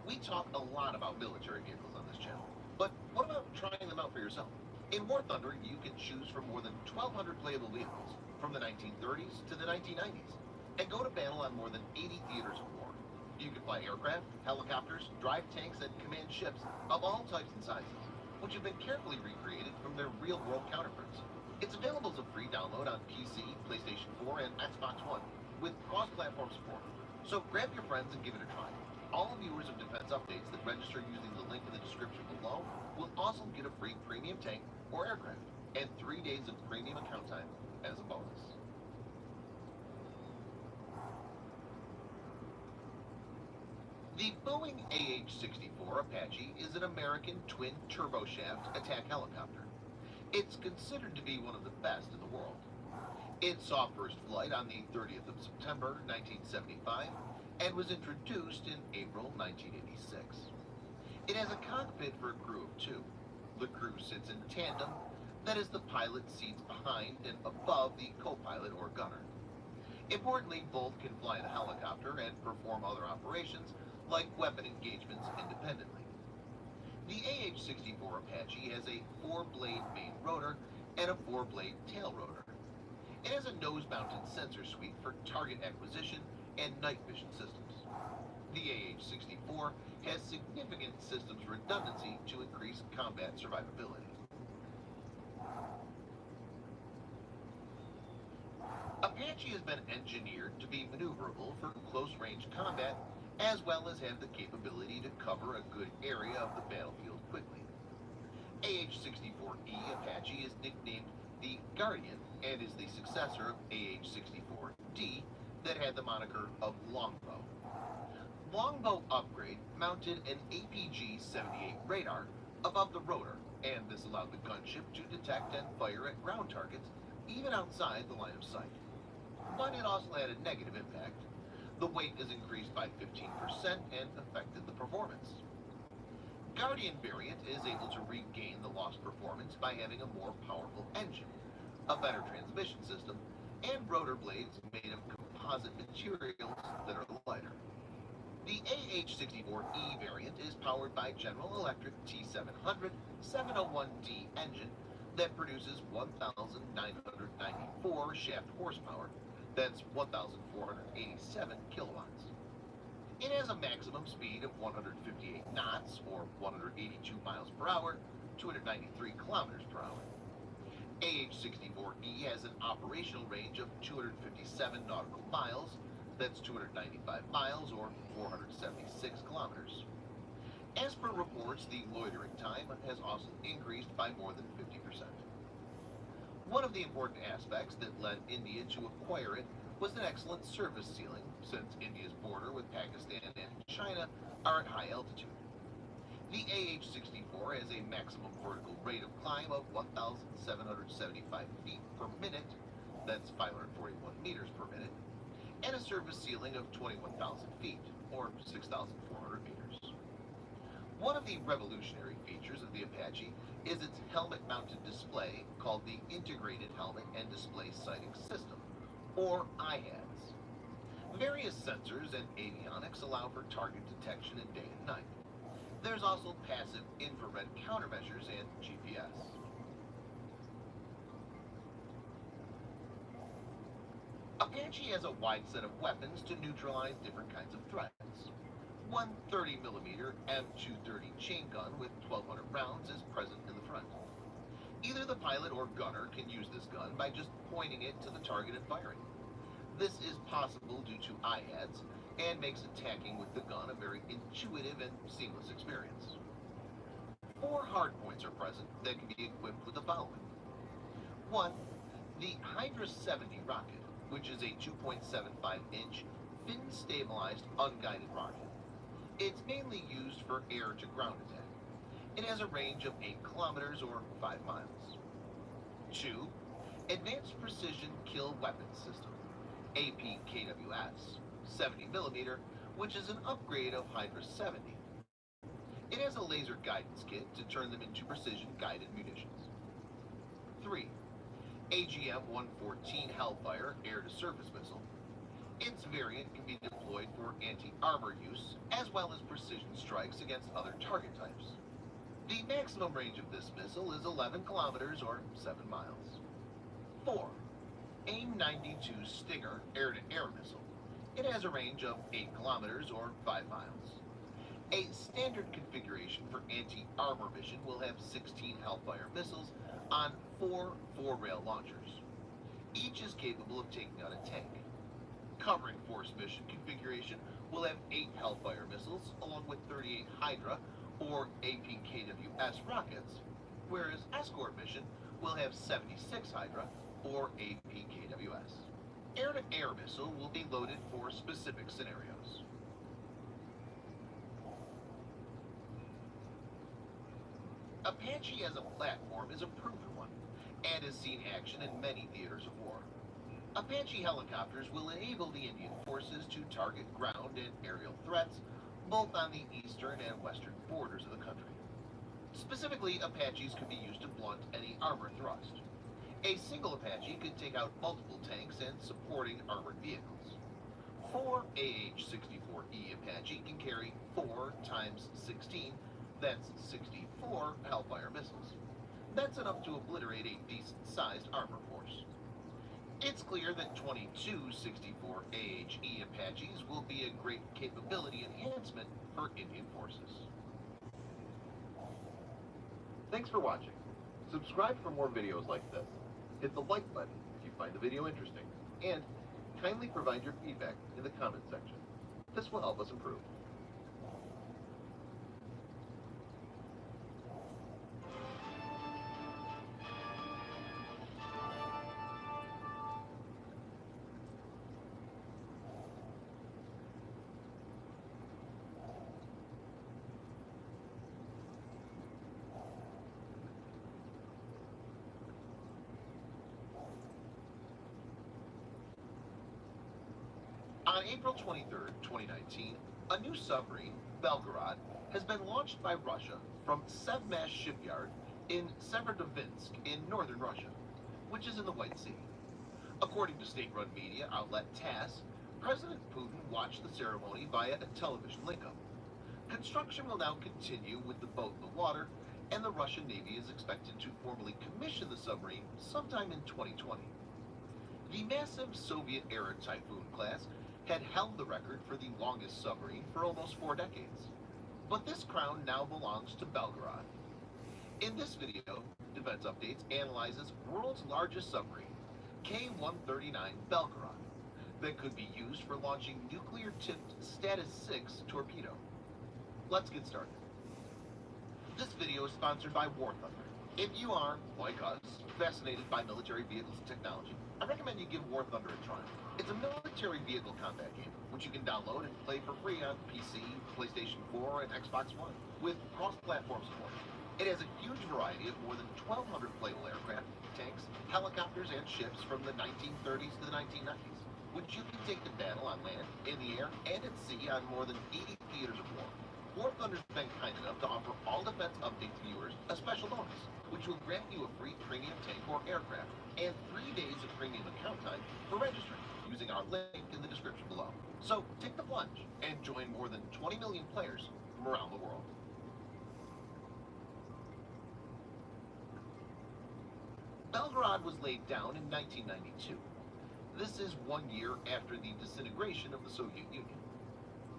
We talk a lot about military vehicles on this channel, but what about trying them out for yourself? In War Thunder, you can choose from more than 1,200 playable vehicles, from the 1930s to the 1990s, and go to battle on more than 80 theaters of war. You can fly aircraft, helicopters, drive tanks, and command ships of all types and sizes, which have been carefully recreated from their real-world counterparts. It's available as a free download on PC, PlayStation 4, and Xbox One, with cross-platform support. So grab your friends and give it a try. All viewers of Defense Updates that register using the link in the description below will also get a free premium tank or aircraft and 3 days of premium account time as a bonus. The Boeing AH-64 Apache is an American twin turboshaft attack helicopter. It's considered to be one of the best in the world. It saw first flight on the 30th of September 1975 and was introduced in April 1986. It has a cockpit for a crew of 2. The crew sits in tandem, that is, the pilot seats behind and above the co-pilot or gunner. Importantly, both can fly the helicopter and perform other operations like weapon engagements independently. The AH-64 Apache has a 4-blade main rotor and a 4-blade tail rotor. It has a nose-mounted sensor suite for target acquisition and night vision systems. The AH-64 has significant systems redundancy to increase combat survivability. Apache has been engineered to be maneuverable for close-range combat, as well as have the capability to cover a good area of the battlefield quickly. AH-64E Apache is nicknamed the Guardian and is the successor of AH-64D that had the moniker of Longbow. Longbow upgrade mounted an APG-78 radar above the rotor, and this allowed the gunship to detect and fire at ground targets even outside the line of sight. But it also had a negative impact. The weight is increased by 15% and affected the performance. Guardian variant is able to regain the lost performance by having a more powerful engine, a better transmission system, and rotor blades made of composite materials that are lighter. The AH-64E variant is powered by General Electric T700 701D engine that produces 1,994 shaft horsepower. That's 1,487 kilowatts. It has a maximum speed of 158 knots, or 182 miles per hour, 293 kilometers per hour. AH-64E has an operational range of 257 nautical miles, that's 295 miles, or 476 kilometers. As per reports, the loitering time has also increased by more than 50%. One of the important aspects that led India to acquire it was an excellent surface ceiling, since India's border with Pakistan and China are at high altitude. The AH-64 has a maximum vertical rate of climb of 1,775 feet per minute, that's 541 meters per minute, and a surface ceiling of 21,000 feet, or 6,400 meters. One of the revolutionary features of the Apache is its helmet-mounted display called the Integrated Helmet and Display Sighting System, or IHADS. Various sensors and avionics allow for target detection in day and night. There's also passive infrared countermeasures and GPS. Apache has a wide set of weapons to neutralize different kinds of threats. One 30mm M230 chain gun with 1,200 rounds is present in the front. Either the pilot or gunner can use this gun by just pointing it to the target and firing. This is possible due to IHADS and makes attacking with the gun a very intuitive and seamless experience. 4 hardpoints are present that can be equipped with the following. 1. The Hydra 70 rocket, which is a 2.75-inch fin-stabilized unguided rocket. It's mainly used for air-to-ground attack. It has a range of 8 kilometers or 5 miles. 2. Advanced Precision Kill Weapons System, APKWS, 70mm, which is an upgrade of Hydra 70. It has a laser guidance kit to turn them into precision-guided munitions. 3. AGM-114 Hellfire air-to-surface missile. Its variant can be deployed for anti-armor use, as well as precision strikes against other target types. The maximum range of this missile is 11 kilometers or 7 miles. 4. AIM-92 Stinger air-to-air missile. It has a range of 8 kilometers or 5 miles. A standard configuration for anti-armor mission will have 16 Hellfire missiles on 4 4-rail launchers. Each is capable of taking out a tank. Covering force mission configuration will have 8 Hellfire missiles along with 38 Hydra or APKWS rockets, whereas escort mission will have 76 Hydra or APKWS. Air-to-air missile will be loaded for specific scenarios. Apache as a platform is a proven one and has seen action in many theaters of war. Apache helicopters will enable the Indian forces to target ground and aerial threats both on the eastern and western borders of the country. Specifically, Apaches can be used to blunt any armor thrust. A single Apache could take out multiple tanks and supporting armored vehicles. 4 AH-64E Apache can carry 4 times 16, that's 64 Hellfire missiles. That's enough to obliterate a decent-sized armor force. It's clear that 22 64 AHE Apaches will be a great capability enhancement for Indian forces. Thanks for watching. Subscribe for more videos like this. Hit the like button if you find the video interesting, and kindly provide your feedback in the comment section. This will help us improve. On April 23, 2019, a new submarine, Belgorod, has been launched by Russia from Sevmash shipyard in Severodvinsk in northern Russia, which is in the White Sea. According to state-run media outlet TASS, President Putin watched the ceremony via a television link-up. Construction will now continue with the boat in the water, and the Russian Navy is expected to formally commission the submarine sometime in 2020. The massive Soviet-era Typhoon class had held the record for the longest submarine for almost 4 decades. But this crown now belongs to Belgorod. In this video, Defense Updates analyzes world's largest submarine, K-139 Belgorod, that could be used for launching nuclear-tipped Status 6 torpedo. Let's get started. This video is sponsored by War Thunder. If you are, like us, fascinated by military vehicles and technology, I recommend you give War Thunder a try. It's a military vehicle combat game, which you can download and play for free on PC, PlayStation 4, and Xbox One, with cross-platform support. It has a huge variety of more than 1,200 playable aircraft, tanks, helicopters, and ships from the 1930s to the 1990s, which you can take to battle on land, in the air, and at sea on more than 80 theaters of war. War Thunder's been kind enough to offer all Defense Updates viewers a special bonus, which will grant you a free premium tank or aircraft, and 3 days of premium account time for registering, using our link in the description below. So take the plunge and join more than 20 million players from around the world. Belgorod was laid down in 1992. This is 1 year after the disintegration of the Soviet Union.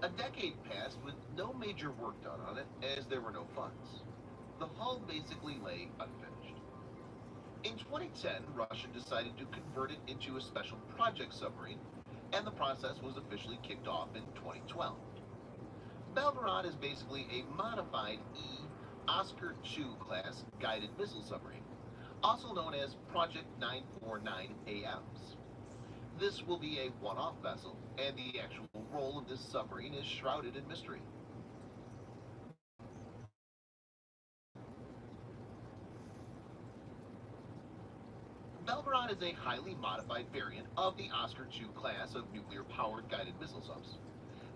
A decade passed with no major work done on it, as there were no funds. The hull basically lay unfinished. In 2010, Russia decided to convert it into a special project submarine, and the process was officially kicked off in 2012. Belgorod is basically a modified E Oscar II class guided missile submarine, also known as Project 949 AMs. This will be a one-off vessel, and the actual role of this submarine is shrouded in mystery. Belgorod is a highly modified variant of the Oscar II class of nuclear-powered guided missile subs.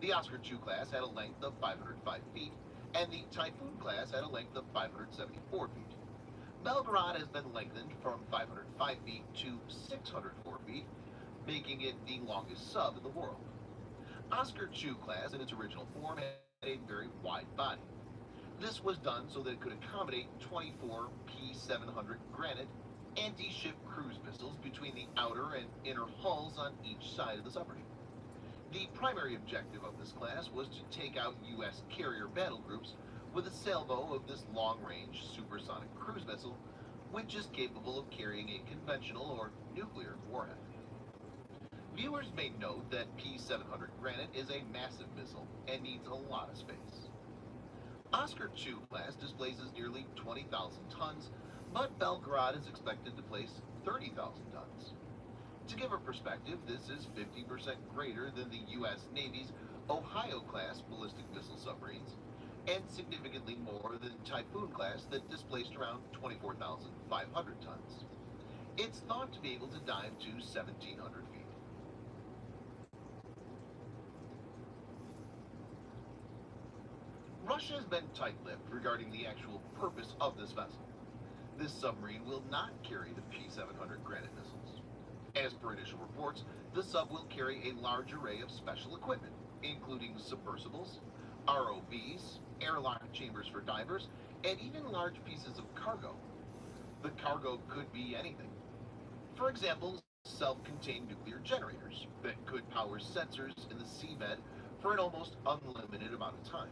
The Oscar II class had a length of 505 feet, and the Typhoon class had a length of 574 feet. Belgorod has been lengthened from 505 feet to 604 feet, making it the longest sub in the world. Oscar II class in its original form had a very wide body. This was done so that it could accommodate 24 P-700 Granite anti-ship cruise missiles between the outer and inner hulls on each side of the submarine. The primary objective of this class was to take out U.S. carrier battle groups with a salvo of this long-range supersonic cruise missile, which is capable of carrying a conventional or nuclear warhead. Viewers may note that P-700 Granite is a massive missile and needs a lot of space. Oscar II class displaces nearly 20,000 tons, but Belgorod is expected to place 30,000 tons. To give a perspective, this is 50% greater than the U.S. Navy's Ohio-class ballistic missile submarines, and significantly more than Typhoon class that displaced around 24,500 tons. It's thought to be able to dive to 1,700 feet. Russia has been tight-lipped regarding the actual purpose of this vessel. This submarine will not carry the P-700 Granite missiles. As per initial reports, the sub will carry a large array of special equipment, including submersibles, ROVs, airlock chambers for divers, and even large pieces of cargo. The cargo could be anything. For example, self-contained nuclear generators that could power sensors in the seabed for an almost unlimited amount of time.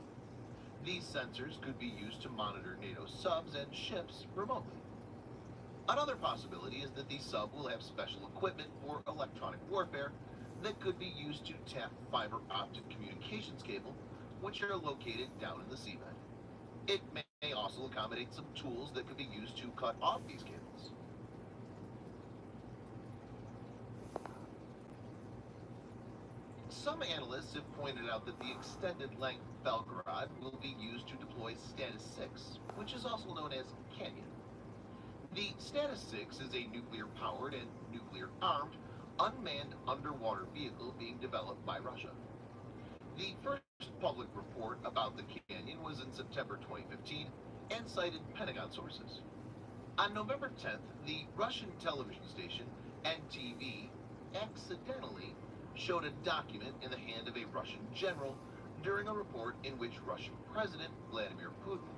These sensors could be used to monitor NATO subs and ships remotely. Another possibility is that the sub will have special equipment for electronic warfare that could be used to tap fiber optic communications cable, which are located down in the seabed. It may also accommodate some tools that could be used to cut off these cables. Some analysts have pointed out that the extended length Belgorod will be used to deploy Status 6, which is also known as Canyon. The Status 6 is a nuclear-powered and nuclear-armed unmanned underwater vehicle being developed by Russia. The first public report about the Canyon was in September 2015 and cited Pentagon sources. On November 10th, the Russian television station NTV accidentally showed a document in the hand of a Russian general during a report in which Russian President Vladimir Putin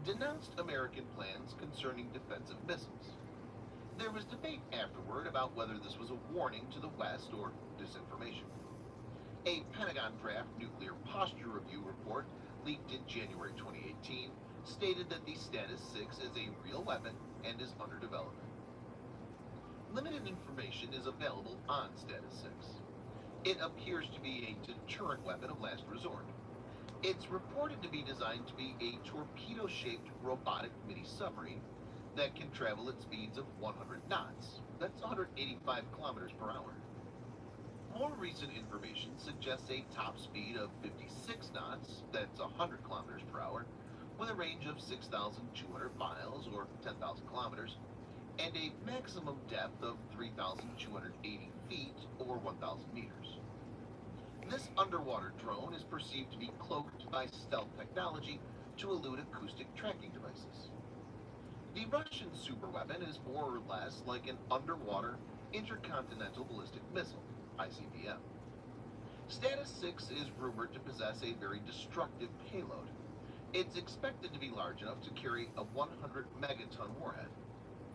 denounced American plans concerning defensive missiles. There was debate afterward about whether this was a warning to the West or disinformation. A Pentagon draft nuclear posture review report leaked in January 2018 stated that the Status 6 is a real weapon and is under development. Limited information is available on Status 6. It appears to be a deterrent weapon of last resort. It's reported to be designed to be a torpedo-shaped robotic mini-submarine that can travel at speeds of 100 knots. That's 185 kilometers per hour. More recent information suggests a top speed of 56 knots, that's 100 kilometers per hour, with a range of 6,200 miles or 10,000 kilometers, and a maximum depth of 3,280 feet or 1,000 meters. This underwater drone is perceived to be cloaked by stealth technology to elude acoustic tracking devices. The Russian superweapon is more or less like an underwater intercontinental ballistic missile, ICBM. Status 6 is rumored to possess a very destructive payload. It's expected to be large enough to carry a 100 megaton warhead.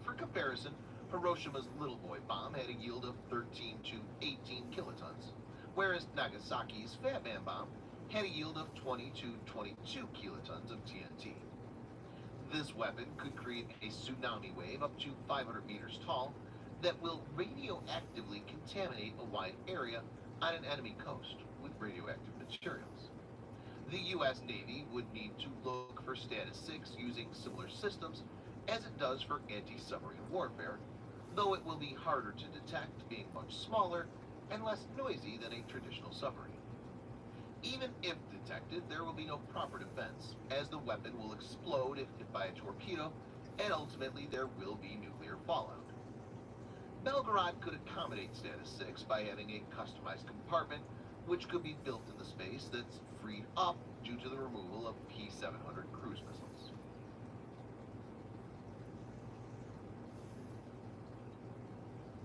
For comparison, Hiroshima's Little Boy bomb had a yield of 13 to 18 kilotons, whereas Nagasaki's Fat Man bomb had a yield of 20 to 22 kilotons of TNT. This weapon could create a tsunami wave up to 500 meters tall that will radioactively contaminate a wide area on an enemy coast with radioactive materials. The U.S. Navy would need to look for Status 6 using similar systems as it does for anti-submarine warfare, though it will be harder to detect, being much smaller and less noisy than a traditional submarine. Even if detected, there will be no proper defense, as the weapon will explode if hit by a torpedo, and ultimately there will be nuclear fallout. Belgorod could accommodate Status 6 by having a customized compartment which could be built in the space that's freed up due to the removal of P-700 cruise missiles.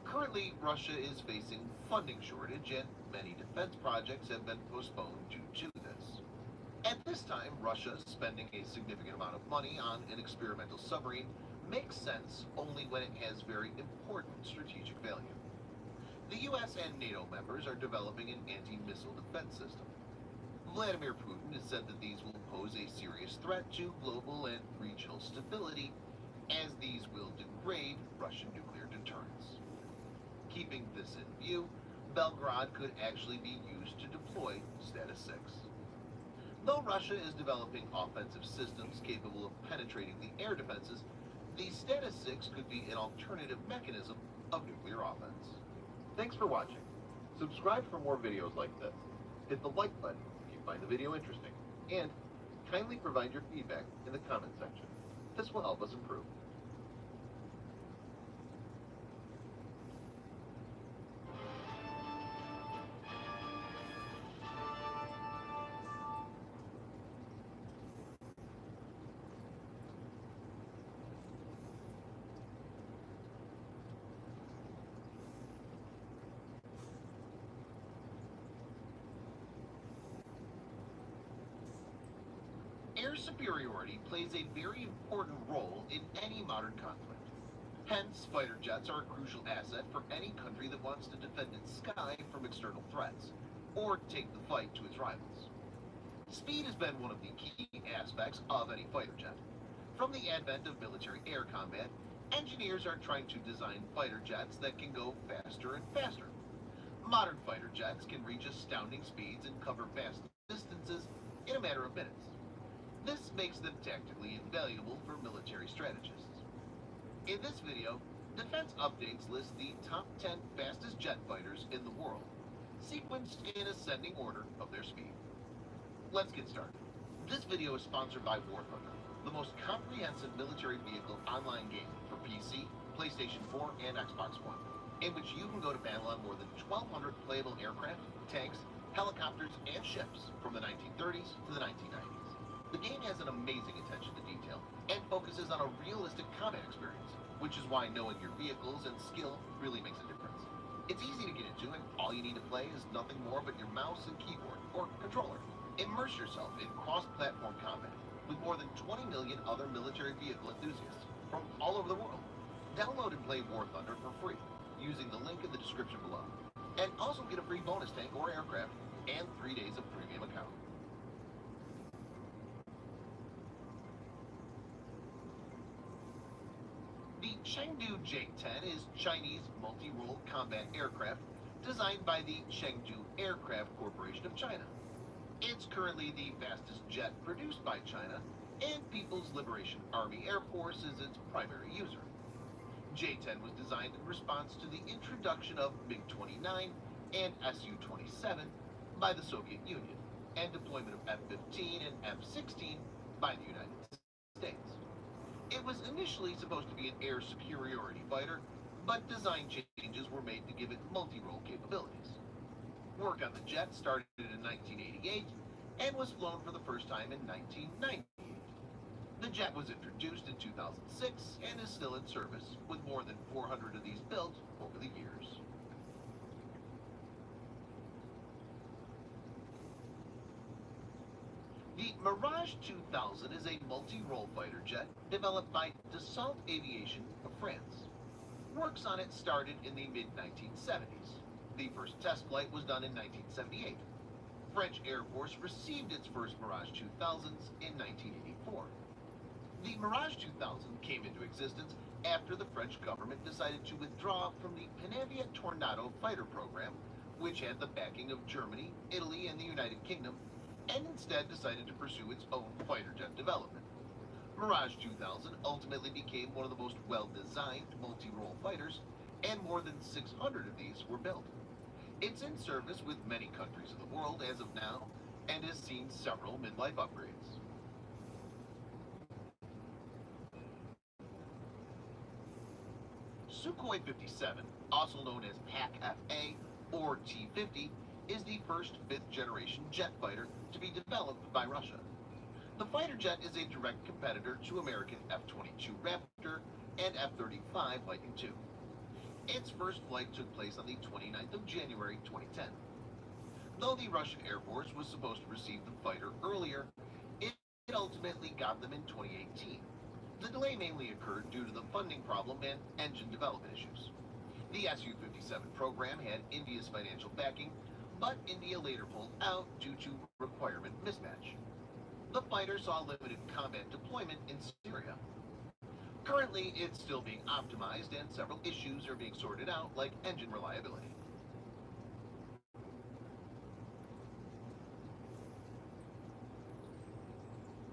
Currently, Russia is facing funding shortage and many defense projects have been postponed due to this. At this time, Russia spending a significant amount of money on an experimental submarine makes sense only when it has very important strategic value. The US and NATO members are developing an anti-missile defense system. Vladimir Putin has said that these will pose a serious threat to global and regional stability, as these will degrade Russian nuclear deterrence. Keeping this in view, Belgorod could actually be used to deploy Status 6. Though Russia is developing offensive systems capable of penetrating the air defenses, the Status 6 could be an alternative mechanism of nuclear offense. Thanks for watching. Subscribe for more videos like this. Hit the like button if you find the video interesting. And kindly provide your feedback in the comment section. This will help us improve. Air superiority plays a very important role in any modern conflict. Hence, fighter jets are a crucial asset for any country that wants to defend its sky from external threats, or take the fight to its rivals. Speed has been one of the key aspects of any fighter jet. From the advent of military air combat, engineers are trying to design fighter jets that can go faster and faster. Modern fighter jets can reach astounding speeds and cover vast distances in a matter of minutes. This makes them tactically invaluable for military strategists. In this video, Defense Updates lists the top 10 fastest jet fighters in the world, sequenced in ascending order of their speed. Let's get started. This video is sponsored by War Thunder, the most comprehensive military vehicle online game for PC, PlayStation 4, and Xbox One, in which you can go to battle on more than 1,200 playable aircraft, tanks, helicopters, and ships from the 1930s to the 1990s. The game has an amazing attention to detail and focuses on a realistic combat experience, which is why knowing your vehicles and skill really makes a difference. It's easy to get into, and all you need to play is nothing more but your mouse and keyboard, or controller. Immerse yourself in cross-platform combat with more than 20 million other military vehicle enthusiasts from all over the world. Download and play War Thunder for free using the link in the description below. And also get a free bonus tank or aircraft and 3 days of premium account. The Chengdu J-10 is Chinese multi-role combat aircraft designed by the Chengdu Aircraft Corporation of China. It's currently the fastest jet produced by China, and People's Liberation Army Air Force is its primary user. J-10 was designed in response to the introduction of MiG-29 and Su-27 by the Soviet Union, and deployment of F-15 and F-16 by the United States. It was initially supposed to be an air superiority fighter, but design changes were made to give it multi-role capabilities. Work on the jet started in 1988 and was flown for the first time in 1998. The jet was introduced in 2006 and is still in service, with more than 400 of these built over the years. The Mirage 2000 is a multi-role fighter jet developed by Dassault Aviation of France. Works on it started in the mid-1970s. The first test flight was done in 1978. French Air Force received its first Mirage 2000s in 1984. The Mirage 2000 came into existence after the French government decided to withdraw from the Panavia Tornado fighter program, which had the backing of Germany, Italy, and the United Kingdom, and instead decided to pursue its own fighter jet development. Mirage 2000 ultimately became one of the most well-designed multi-role fighters, and more than 600 of these were built. It's in service with many countries in the world as of now, and has seen several mid-life upgrades. Sukhoi 57, also known as PAK-FA or T-50, is the first fifth-generation jet fighter to be developed by Russia. The fighter jet is a direct competitor to American F-22 Raptor and F-35 Lightning II. Its first flight took place on the 29th of January 2010. Though the Russian Air Force was supposed to receive the fighter earlier, it ultimately got them in 2018. The delay mainly occurred due to the funding problem and engine development issues. The Su-57 program had India's financial backing, but India later pulled out due to requirement mismatch. The fighter saw limited combat deployment in Syria. Currently, it's still being optimized and several issues are being sorted out, like engine reliability.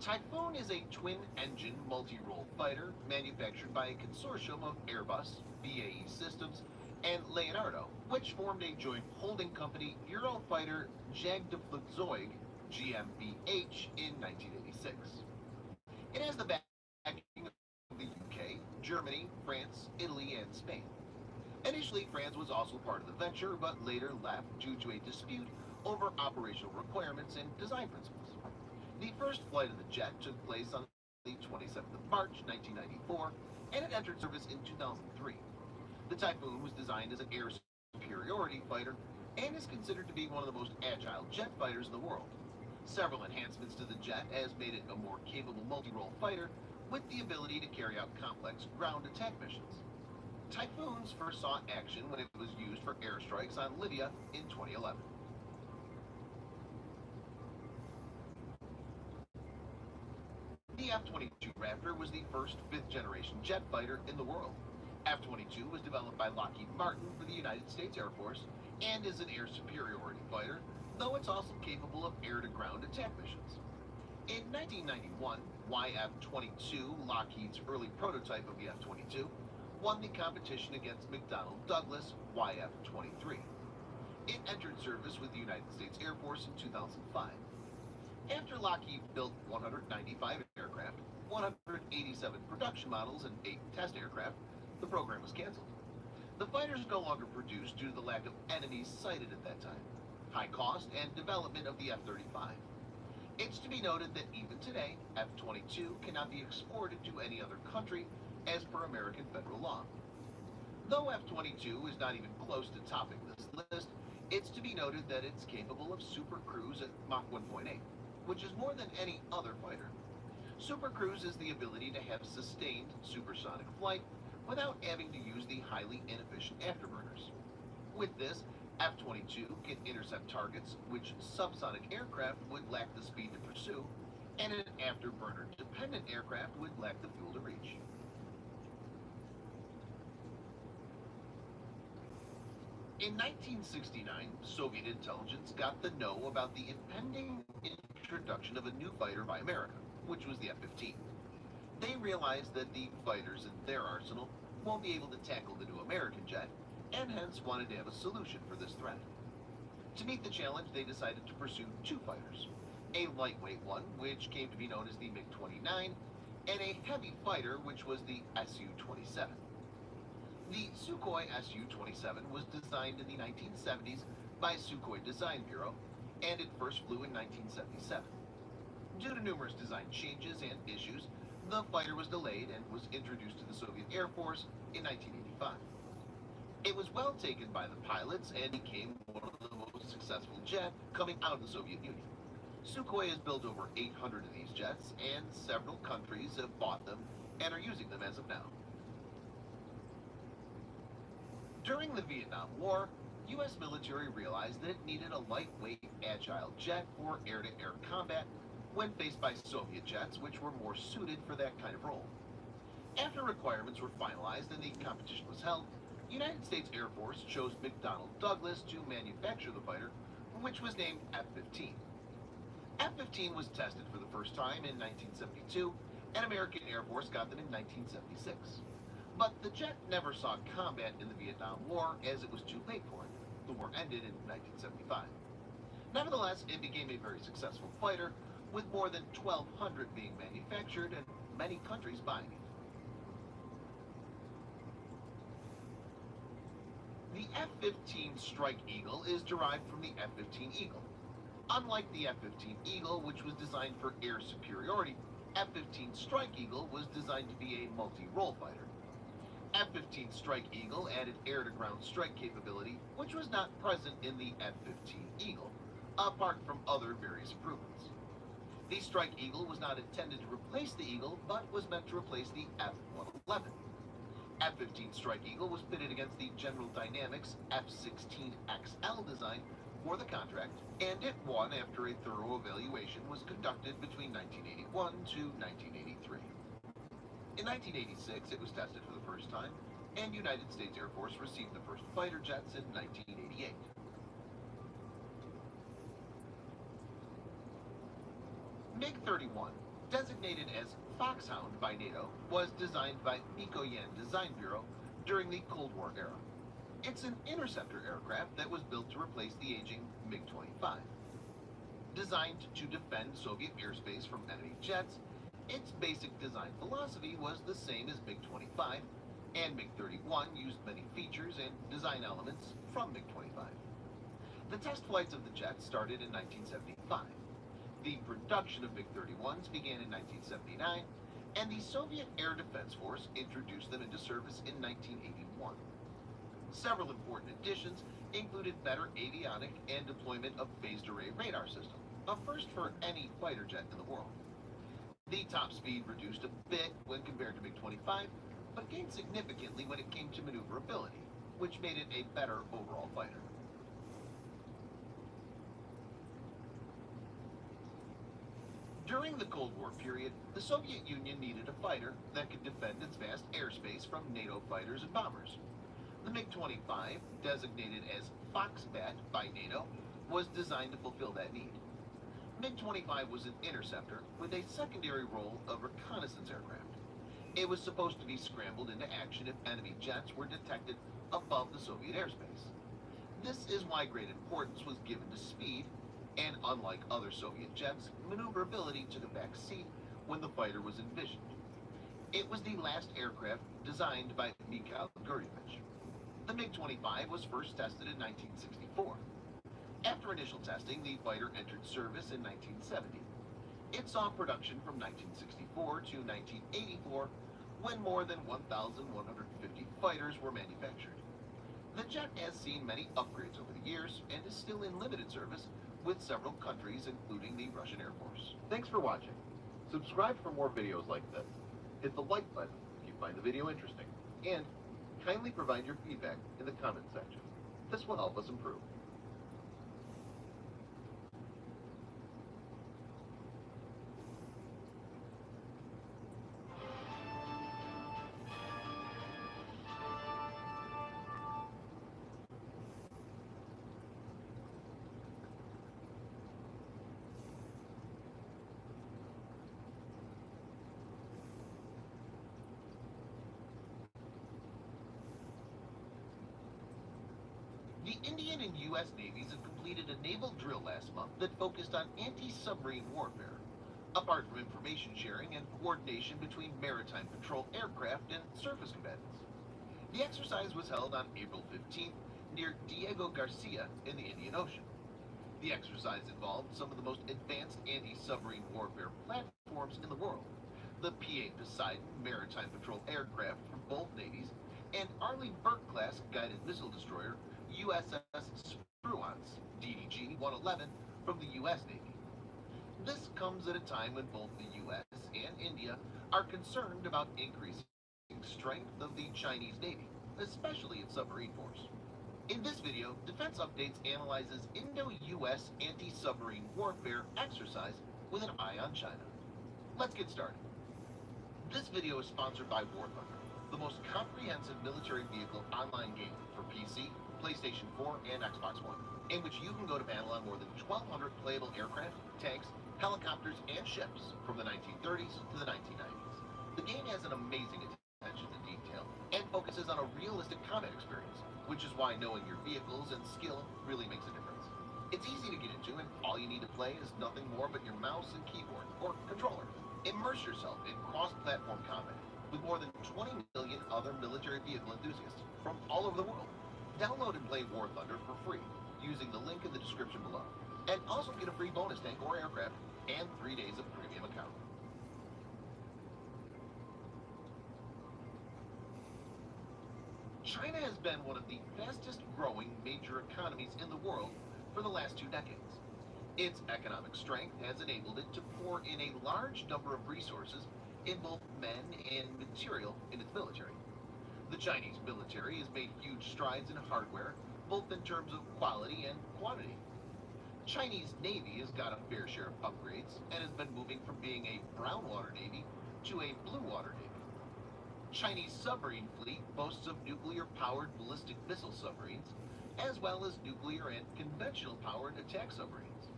Typhoon is a twin-engine multi-role fighter manufactured by a consortium of Airbus, BAE Systems, and Leonardo, which formed a joint holding company, Eurofighter Jagdflugzeug GmbH, in 1986. It has the backing of the UK, Germany, France, Italy, and Spain. Initially, France was also part of the venture, but later left due to a dispute over operational requirements and design principles. The first flight of the jet took place on the 27th of March, 1994, and it entered service in 2003. The Typhoon was designed as an air superiority fighter and is considered to be one of the most agile jet fighters in the world. Several enhancements to the jet has made it a more capable multi-role fighter with the ability to carry out complex ground attack missions. Typhoons first saw action when it was used for airstrikes on Libya in 2011. The F-22 Raptor was the first fifth-generation jet fighter in the world. F-22 was developed by Lockheed Martin for the United States Air Force and is an air superiority fighter, though it's also capable of air-to-ground attack missions. In 1991, YF-22, Lockheed's early prototype of the F-22, won the competition against McDonnell Douglas YF-23. It entered service with the United States Air Force in 2005. After Lockheed built 195 aircraft, 187 production models, and 8 test aircraft, the program was canceled. The fighter is no longer produced due to the lack of enemies sighted at that time, high cost, and development of the F-35. It's to be noted that even today, F-22 cannot be exported to any other country as per American federal law. Though F-22 is not even close to topping this list, it's to be noted that it's capable of supercruise at Mach 1.8, which is more than any other fighter. Supercruise is the ability to have sustained supersonic flight without having to use the highly inefficient afterburners. With this, F-22 can intercept targets which subsonic aircraft would lack the speed to pursue, and an afterburner-dependent aircraft would lack the fuel to reach. In 1969, Soviet intelligence got the know about the impending introduction of a new fighter by America, which was the F-15. They realized that the fighters in their arsenal won't be able to tackle the new American jet, and hence wanted to have a solution for this threat. To meet the challenge, they decided to pursue two fighters, a lightweight one, which came to be known as the MiG-29, and a heavy fighter, which was the Su-27. The Sukhoi Su-27 was designed in the 1970s by Sukhoi Design Bureau, and it first flew in 1977. Due to numerous design changes and issues, the fighter was delayed and was introduced to the Soviet Air Force in 1985. It was well taken by the pilots and became one of the most successful jets coming out of the Soviet Union. Sukhoi has built over 800 of these jets, and several countries have bought them and are using them as of now. During the Vietnam War, U.S. military realized that it needed a lightweight, agile jet for air-to-air combat when faced by Soviet jets, which were more suited for that kind of role. After requirements were finalized and the competition was held, United States Air Force chose McDonnell Douglas to manufacture the fighter, which was named F-15. F-15 was tested for the first time in 1972, and American Air Force got them in 1976. But the jet never saw combat in the Vietnam War, as it was too late for it. The war ended in 1975. Nevertheless, it became a very successful fighter, with more than 1,200 being manufactured and many countries buying it. The F-15 Strike Eagle is derived from the F-15 Eagle. Unlike the F-15 Eagle, which was designed for air superiority, F-15 Strike Eagle was designed to be a multi-role fighter. F-15 Strike Eagle added air-to-ground strike capability, which was not present in the F-15 Eagle, apart from other various improvements. The Strike Eagle was not intended to replace the Eagle, but was meant to replace the F-111. F-15 Strike Eagle was pitted against the General Dynamics F-16XL design for the contract, and it won after a thorough evaluation was conducted between 1981 to 1983. In 1986, it was tested for the first time, and United States Air Force received the first fighter jets in 1988. MiG-31, designated as Foxhound by NATO, was designed by Mikoyan Design Bureau during the Cold War era. It's an interceptor aircraft that was built to replace the aging MiG-25. Designed to defend Soviet airspace from enemy jets, its basic design philosophy was the same as MiG-25, and MiG-31 used many features and design elements from MiG-25. The test flights of the jet started in 1975. The production of MiG-31s began in 1979, and the Soviet Air Defense Force introduced them into service in 1981. Several important additions included better avionic and deployment of phased array radar system, a first for any fighter jet in the world. The top speed reduced a bit when compared to MiG-25, but gained significantly when it came to maneuverability, which made it a better overall fighter. During the Cold War period, the Soviet Union needed a fighter that could defend its vast airspace from NATO fighters and bombers. The MiG-25, designated as Foxbat by NATO, was designed to fulfill that need. MiG-25 was an interceptor with a secondary role of reconnaissance aircraft. It was supposed to be scrambled into action if enemy jets were detected above the Soviet airspace. This is why great importance was given to speed, and unlike other Soviet jets, maneuverability took a back seat when the fighter was envisioned. It was the last aircraft designed by Mikhail Gurevich. The MiG-25 was first tested in 1964. After initial testing, the fighter entered service in 1970. It saw production from 1964 to 1984, when more than 1,150 fighters were manufactured. The jet has seen many upgrades over the years and is still in limited service with several countries, including the Russian Air Force. Thanks for watching. Subscribe for more videos like this. Hit the like button if you find the video interesting. And kindly provide your feedback in the comment section. This will help us improve. The Indian and U.S. navies have completed a naval drill last month that focused on anti-submarine warfare, apart from information sharing and coordination between maritime patrol aircraft and surface combatants. The exercise was held on April 15th near Diego Garcia in the Indian Ocean. The exercise involved some of the most advanced anti-submarine warfare platforms in the world, the P-8 Poseidon maritime patrol aircraft from both navies, and Arleigh Burke-class guided missile destroyer USS Spruance, DDG-111, from the U.S. Navy. This comes at a time when both the U.S. and India are concerned about increasing strength of the Chinese Navy, especially its submarine force. In this video, Defense Updates analyzes Indo-U.S. anti-submarine warfare exercise with an eye on China. Let's get started. This video is sponsored by War Thunder, the most comprehensive military vehicle online game for PC, PlayStation 4, and Xbox One, in which you can go to battle on more than 1,200 playable aircraft, tanks, helicopters, and ships from the 1930s to the 1990s. The game has an amazing attention to detail and focuses on a realistic combat experience, which is why knowing your vehicles and skill really makes a difference. It's easy to get into, and all you need to play is nothing more but your mouse and keyboard, or controller. Immerse yourself in cross-platform combat with more than 20 million other military vehicle enthusiasts from all over the world. Download and play War Thunder for free using the link in the description below. And also get a free bonus tank or aircraft and 3 days of premium account. China has been one of the fastest growing major economies in the world for the last 2 decades. Its economic strength has enabled it to pour in a large number of resources in both men and material in its military. The Chinese military has made huge strides in hardware, both in terms of quality and quantity. Chinese Navy has got a fair share of upgrades and has been moving from being a brown water navy to a blue water navy. Chinese submarine fleet boasts of nuclear-powered ballistic missile submarines, as well as nuclear and conventional-powered attack submarines.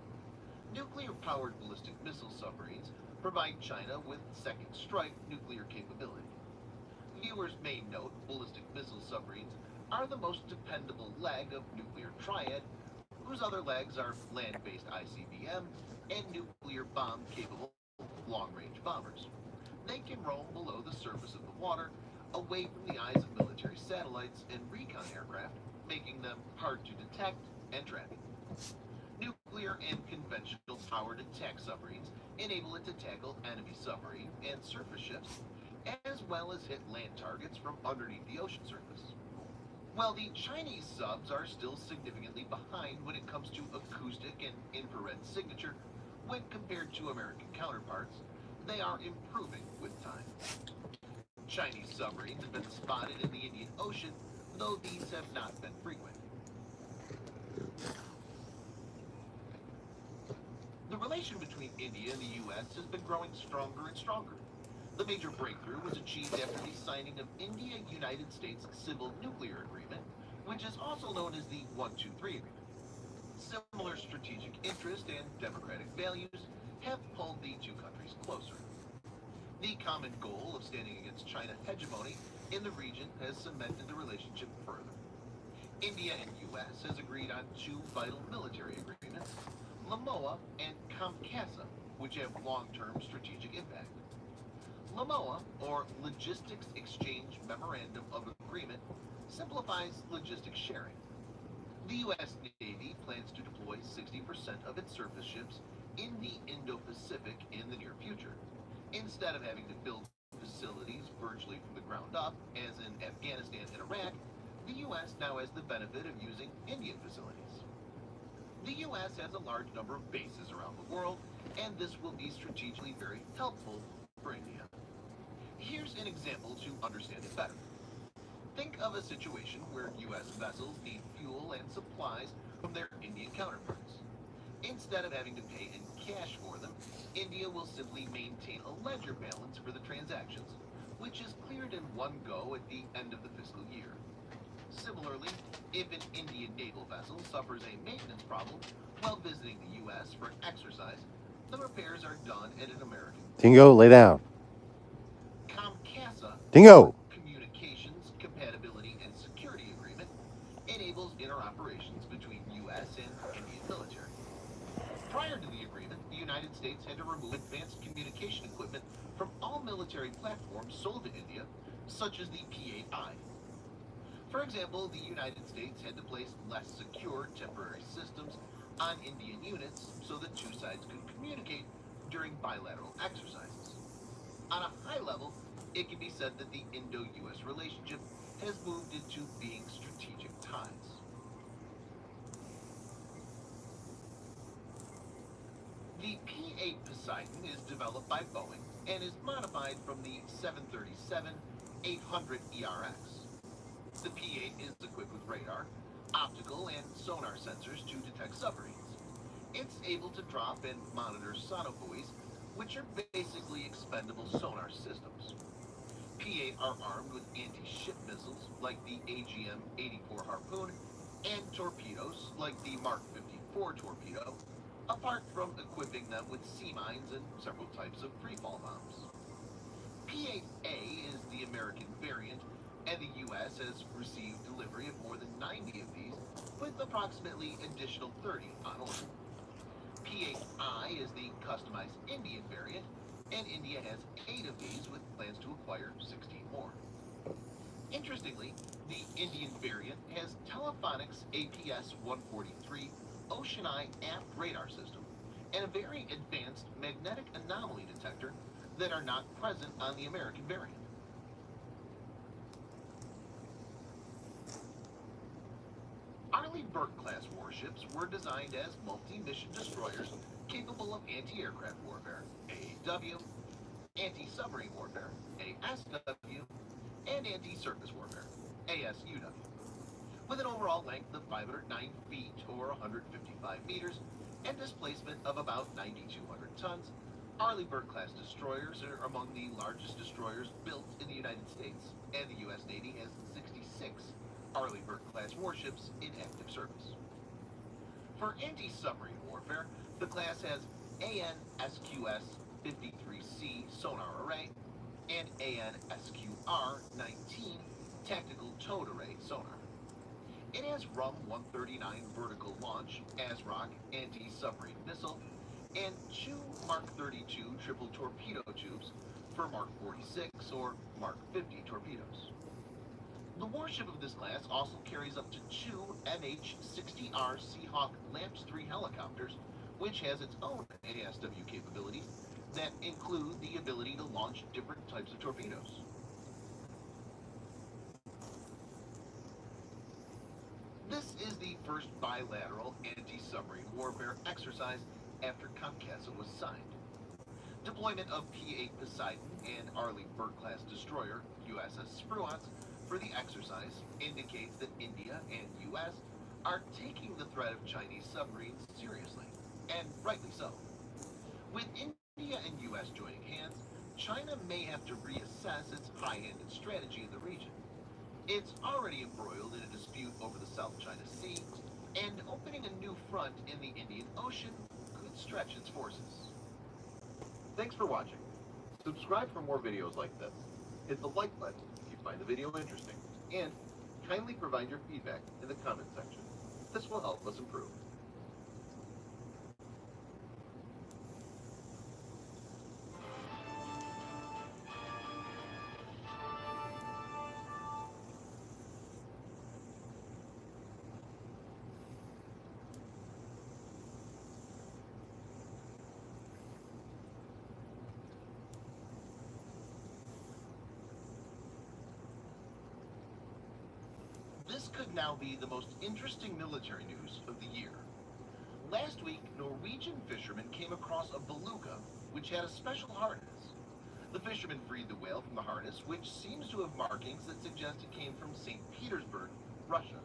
Nuclear-powered ballistic missile submarines provide China with second strike nuclear capability. Viewers may note ballistic missile submarines are the most dependable leg of nuclear triad, whose other legs are land-based ICBM and nuclear bomb-capable long-range bombers. They can roam below the surface of the water, away from the eyes of military satellites and recon aircraft, making them hard to detect and track. Nuclear and conventional powered attack submarines enable it to tackle enemy submarine and surface ships, as well as hit land targets from underneath the ocean surface. While the Chinese subs are still significantly behind when it comes to acoustic and infrared signature when compared to American counterparts, they are improving with time. Chinese submarines have been spotted in the Indian Ocean, though these have not been frequent. The relation between India and the U.S. has been growing stronger and stronger. The major breakthrough was achieved after the signing of India-United States Civil Nuclear Agreement, which is also known as the 123 Agreement. Similar strategic interest and democratic values have pulled the two countries closer. The common goal of standing against China hegemony in the region has cemented the relationship further. India and U.S. has agreed on 2 vital military agreements, LAMOA and COMCASA, which have long-term strategic impact. LAMOA, or Logistics Exchange Memorandum of Agreement, simplifies logistics sharing. The U.S. Navy plans to deploy 60% of its surface ships in the Indo-Pacific in the near future, instead of having to build facilities virtually from the ground up, as in Afghanistan and Iraq, the U.S. now has the benefit of using Indian facilities. The U.S. has a large number of bases around the world, and this will be strategically very helpful for India. Here's an example to understand it better. Think of a situation where U.S. vessels need fuel and supplies from their Indian counterparts. Instead of having to pay in cash for them, India will simply maintain a ledger balance for the transactions, which is cleared in one go at the end of the fiscal year. Similarly, if an Indian naval vessel suffers a maintenance problem while visiting the U.S. for an exercise, the repairs are done at an American. Dingo, lay down. COMCASA, Dingo. Communications, Compatibility, and Security Agreement, enables interoperations between U.S. and Indian military. Prior to the agreement, the United States had to remove advanced communication equipment from all military platforms sold to India, such as the P-8I. For example, the United States had to place less secure temporary systems on Indian units so the two sides could communicate during bilateral exercises. On a high level, it can be said that the Indo-US relationship has moved into being strategic ties. The P-8 Poseidon is developed by Boeing and is modified from the 737-800 ERX. The P-8 is equipped with radar, optical, and sonar sensors to detect submarines. It's able to drop and monitor sonobuoys, which are basically expendable sonar systems. P-8 are armed with anti-ship missiles like the AGM-84 Harpoon and torpedoes like the Mark 54 torpedo, apart from equipping them with sea mines and several types of freefall bombs. P-8A is the American variant, and the U.S. has received delivery of more than 90 of these, with approximately additional 30 on order. P-8I is the customized Indian variant, and India has 8 of these with plans to acquire 16 more. Interestingly, the Indian variant has Telephonics APS-143 Ocean Eye aft radar system and a very advanced magnetic anomaly detector that are not present on the American variant. Arleigh Burke-class warships were designed as multi-mission destroyers capable of anti-aircraft warfare, AAW, anti-submarine warfare, ASW, and anti-surface warfare, ASUW. With an overall length of 509 feet or 155 meters and displacement of about 9,200 tons, Arleigh Burke-class destroyers are among the largest destroyers built in the United States, and the U.S. Navy has 66 Arleigh Burke-class warships in active service. For anti-submarine warfare, the class has AN-SQS-53C sonar array and AN-SQR-19 tactical towed array sonar. It has RUM-139 vertical launch, ASROC anti-submarine missile, and 2 Mark 32 triple torpedo tubes for Mark 46 or Mark 50 torpedoes. The warship of this class also carries up to 2 MH-60R Seahawk LAMPS 3 helicopters, which has its own ASW capabilities that include the ability to launch different types of torpedoes. This is the first bilateral anti-submarine warfare exercise after COMCASA was signed. Deployment of P-8 Poseidon and Arleigh Burke-class destroyer USS Spruance for the exercise indicates that India and U.S. are taking the threat of Chinese submarines seriously, and rightly so. With India and U.S. joining hands, China may have to reassess its high-handed strategy in the region. It's already embroiled in a dispute over the South China Sea, and opening a new front in the Indian Ocean could stretch its forces. Thanks for watching. Subscribe for more videos like this. Hit the like button if you find the video interesting. And kindly provide your feedback in the comment section. This will help us improve. now be the most interesting military news of the year. Last week, Norwegian fishermen came across a beluga which had a special harness. The fishermen freed the whale from the harness, which seems to have markings that suggest it came from St. Petersburg, Russia.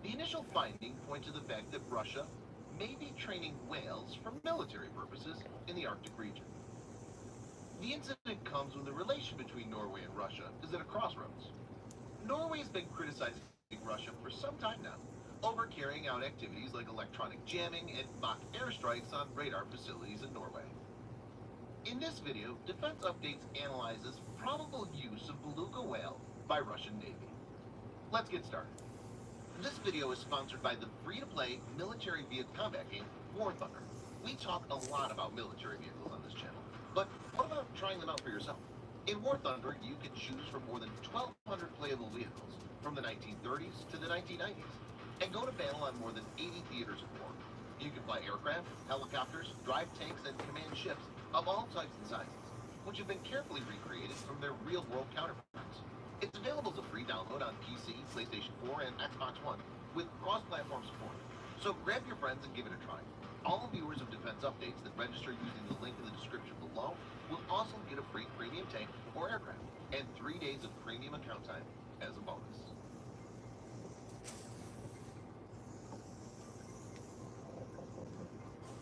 The initial finding points to the fact that Russia may be training whales for military purposes in the Arctic region. The incident comes when the relation between Norway and Russia is at a crossroads. Norway has been criticizing Russia for some time now over carrying out activities like electronic jamming and mock airstrikes on radar facilities in Norway. In this video, Defense Updates analyzes probable use of beluga whale by Russian Navy. Let's get started. This video is sponsored by the free-to-play military vehicle combat game, War Thunder. We talk a lot about military vehicles on this channel, but what about trying them out for yourself? In War Thunder, you can choose from more than 1,200 playable vehicles from the 1930s to the 1990s, and go to battle on more than 80 theaters of war. You can fly aircraft, helicopters, drive tanks, and command ships of all types and sizes, which have been carefully recreated from their real-world counterparts. It's available as a free download on PC, PlayStation 4, and Xbox One with cross-platform support. So grab your friends and give it a try. All viewers of Defense Updates that register using the link in the description below will also get a free premium tank or aircraft and 3 days of premium account time as a bonus.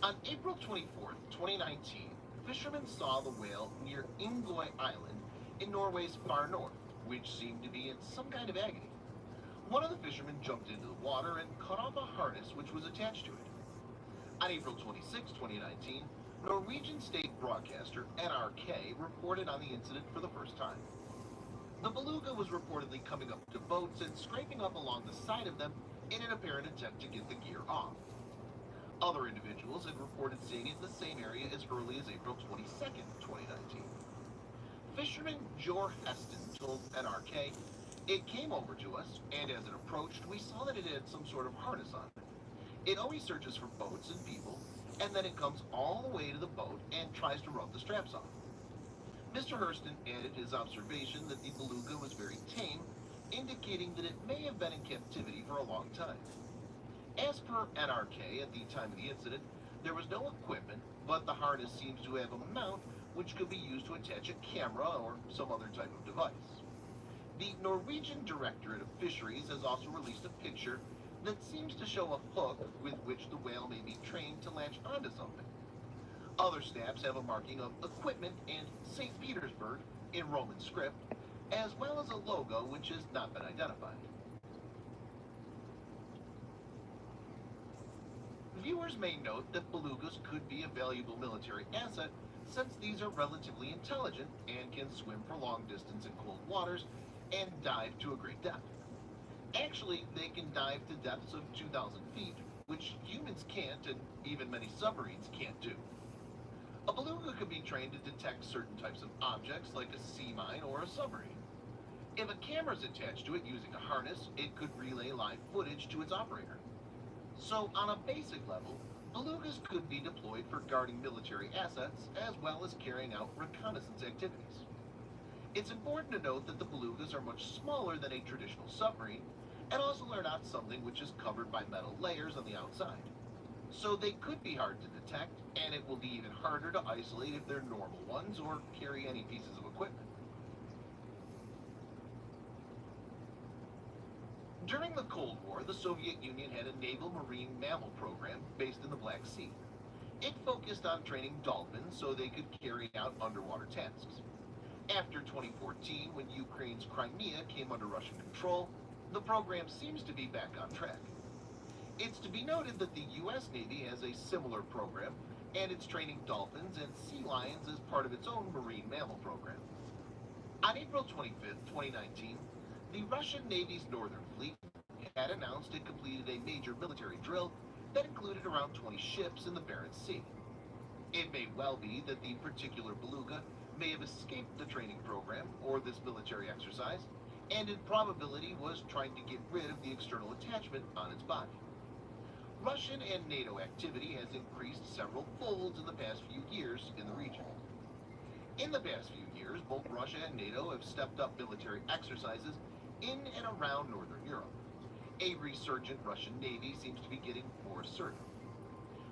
On April 24th, 2019, fishermen saw the whale near Ingoy Island in Norway's far north, which seemed to be in some kind of agony. One of the fishermen jumped into the water and cut off a harness which was attached to it. On April 26, 2019, Norwegian state broadcaster NRK reported on the incident for the first time. The beluga was reportedly coming up to boats and scraping up along the side of them in an apparent attempt to get the gear off. Other individuals had reported seeing it in the same area as early as April 22nd, 2019. Fisherman Jor Heston told NRK, "It came over to us, and as it approached, we saw that it had some sort of harness on it. It always searches for boats and people, and then it comes all the way to the boat and tries to rub the straps off." Mr. Hurston added his observation that the beluga was very tame, indicating that it may have been in captivity for a long time. As per NRK, at the time of the incident, there was no equipment, but the harness seems to have a mount which could be used to attach a camera or some other type of device. The Norwegian Directorate of Fisheries has also released a picture that seems to show a hook with which the whale may be trained to latch onto something. Other snaps have a marking of equipment and St. Petersburg in Roman script, as well as a logo which has not been identified. Viewers may note that belugas could be a valuable military asset since these are relatively intelligent and can swim for long distance in cold waters and dive to a great depth. Actually, they can dive to depths of 2,000 feet, which humans can't and even many submarines can't do. A beluga can be trained to detect certain types of objects like a sea mine or a submarine. If a camera is attached to it using a harness, it could relay live footage to its operator. So on a basic level, belugas could be deployed for guarding military assets as well as carrying out reconnaissance activities. It's important to note that the belugas are much smaller than a traditional submarine and also are not something which is covered by metal layers on the outside. So they could be hard to detect, and it will be even harder to isolate if they're normal ones or carry any pieces of equipment. During the Cold War, the Soviet Union had a naval marine mammal program based in the Black Sea. It focused on training dolphins so they could carry out underwater tasks. After 2014, when Ukraine's Crimea came under Russian control, the program seems to be back on track. It's to be noted that the U.S. Navy has a similar program, and it's training dolphins and sea lions as part of its own marine mammal program. On April 25th, 2019, the Russian Navy's Northern Fleet had announced it completed a major military drill that included around 20 ships in the Barents Sea. It may well be that the particular beluga may have escaped the training program or this military exercise, and in probability was trying to get rid of the external attachment on its body. Russian and NATO activity has increased several folds in the past few years in the region. In the past few years, both Russia and NATO have stepped up military exercises in and around Northern Europe. A resurgent Russian Navy seems to be getting more assertive.